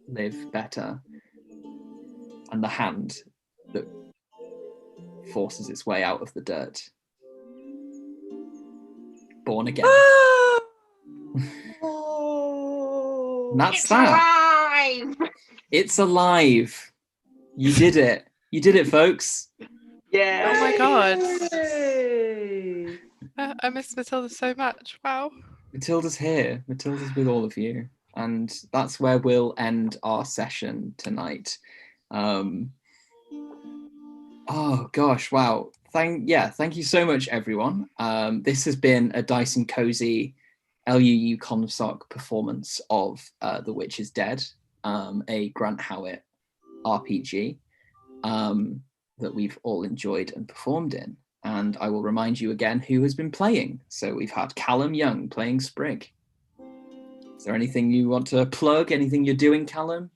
live better, and the hand that forces its way out of the dirt, born again. And that's it's that. Alive! It's alive. You did it. You did it, folks. Yeah. Oh my god. Yay. I miss Matilda so much. Wow. Matilda's here. Matilda's with all of you. And that's where we'll end our session tonight. Oh gosh, wow. Thank you so much, everyone. This has been a Dice and Cosy LUU Comsoc performance of The Witch is Dead, a Grant Howitt RPG that we've all enjoyed and performed in. And I will remind you again who has been playing. So we've had Callum Young playing Sprig. Is there anything you want to plug? Anything you're doing, Callum?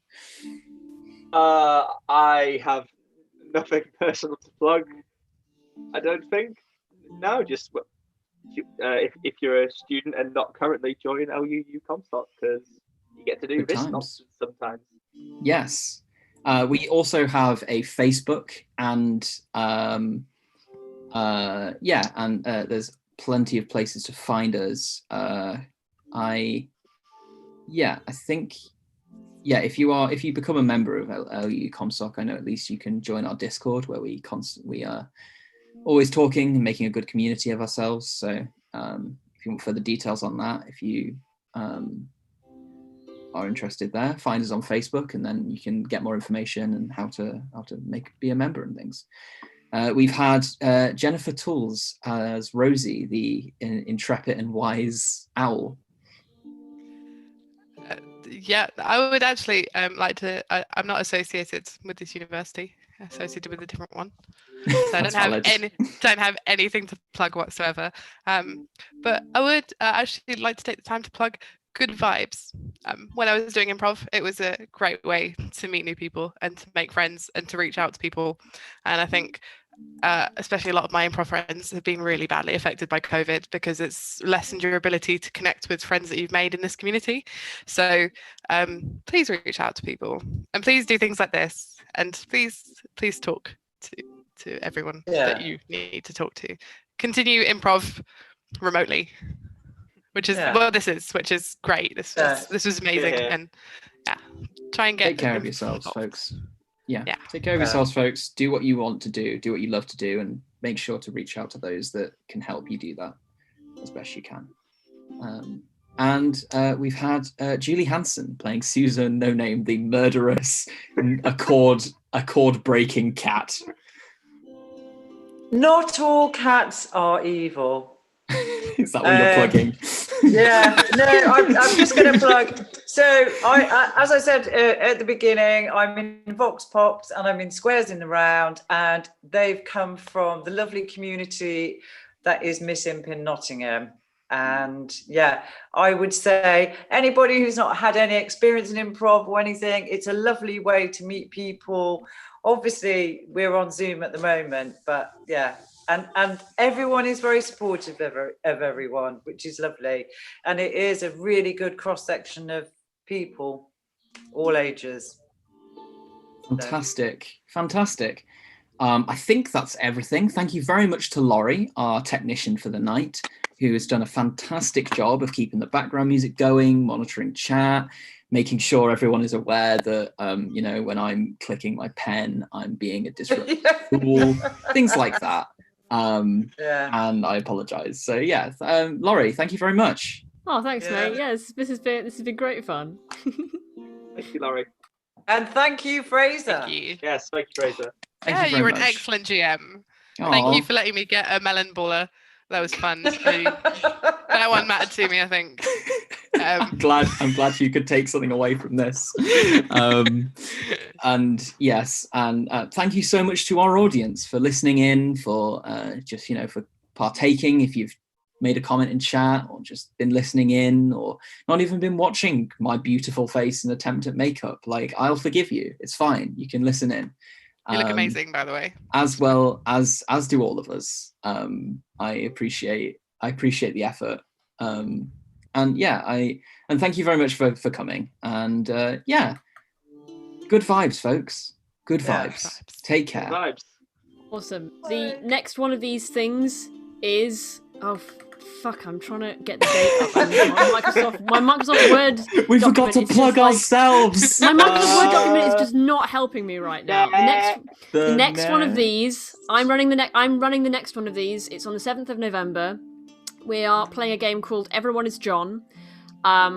I have nothing personal to plug. I don't think. No, just if you're a student and not currently join LUU Comstock, because you get to do Good this times. nonsense sometimes. Yes. We also have a Facebook and there's plenty of places to find us. I think if you become a member of LU Comstock, I know at least you can join our Discord where we are always talking and making a good community of ourselves. So if you want further details on that, if you are interested there, find us on Facebook, and then you can get more information and how to be a member and things. We've had Jennifer Tools as Rosie, the intrepid and wise owl. I would actually like to. I'm not associated with this university. Associated with a different one, so I don't have anything to plug whatsoever. But I would actually like to take the time to plug Good Vibes. When I was doing improv, it was a great way to meet new people and to make friends and to reach out to people. And I think especially a lot of my improv friends have been really badly affected by COVID because it's lessened your ability to connect with friends that you've made in this community. So please reach out to people and please do things like this, and please talk to everyone that you need to talk to. Continue improv remotely, which is which is great. This was amazing. And try and take care of yourselves, folks. Take care of yourselves, folks. Do what you want to do what you love to do, and make sure to reach out to those that can help you do that as best you can. And we've had Julie Hansen playing Susan No Name, the murderous accord breaking cat. Not all cats are evil. Is that what you're plugging? I'm just going to plug. So, as I said at the beginning, I'm in Vox Pops and I'm in Squares in the Round, and they've come from the lovely community that is Miss Imp in Nottingham. And I would say anybody who's not had any experience in improv or anything, it's a lovely way to meet people. Obviously, we're on Zoom at the moment, but and everyone is very supportive of everyone, which is lovely. And it is a really good cross-section of people, all ages. Fantastic. I think that's everything. Thank you very much to Laurie, our technician for the night, who has done a fantastic job of keeping the background music going, monitoring chat, making sure everyone is aware that, when I'm clicking my pen, I'm being a disruptive things like that. And I apologize. So Laurie, thank you very much. Oh, thanks, mate. Yes, this has been great fun. Thank you, Laurie. And thank you, Fraser. Thank you. Yes, thank you, Fraser. You were an excellent GM. Thank you for letting me get a melon baller. That was fun. That one mattered to me, I think. I'm glad you could take something away from this. And thank you so much to our audience for listening in, for for partaking. If you've made a comment in chat or just been listening in or not even been watching my beautiful face and attempt at makeup, I'll forgive you. It's fine. You can listen in. You look amazing, by the way. As well as do all of us. I appreciate the effort. And thank you very much for coming. And good vibes, folks. Good vibes. Take care. Good vibes. Awesome. The next one of these things is I'm trying to get the date up. My Microsoft Word. We forgot to plug ourselves. My Microsoft Word document is just not helping me right now. The next one of these, I'm running the next one of these. It's on the 7th of November. We are playing a game called Everyone is John,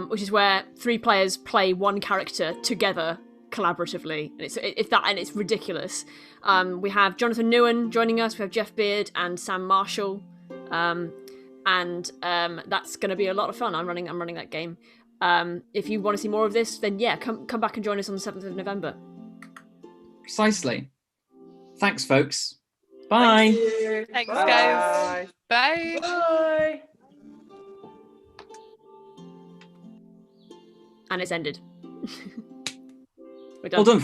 which is where 3 players play one character together collaboratively, and it's ridiculous. We have Jonathan Newen joining us. We have Jeff Beard and Sam Marshall, and that's going to be a lot of fun. I'm running that game. If you want to see more of this, then yeah, come back and join us on the 7th of November. Precisely. Thanks, folks. Bye. Thanks, Bye. guys. Bye. Bye. And it's ended. We're done. Well done.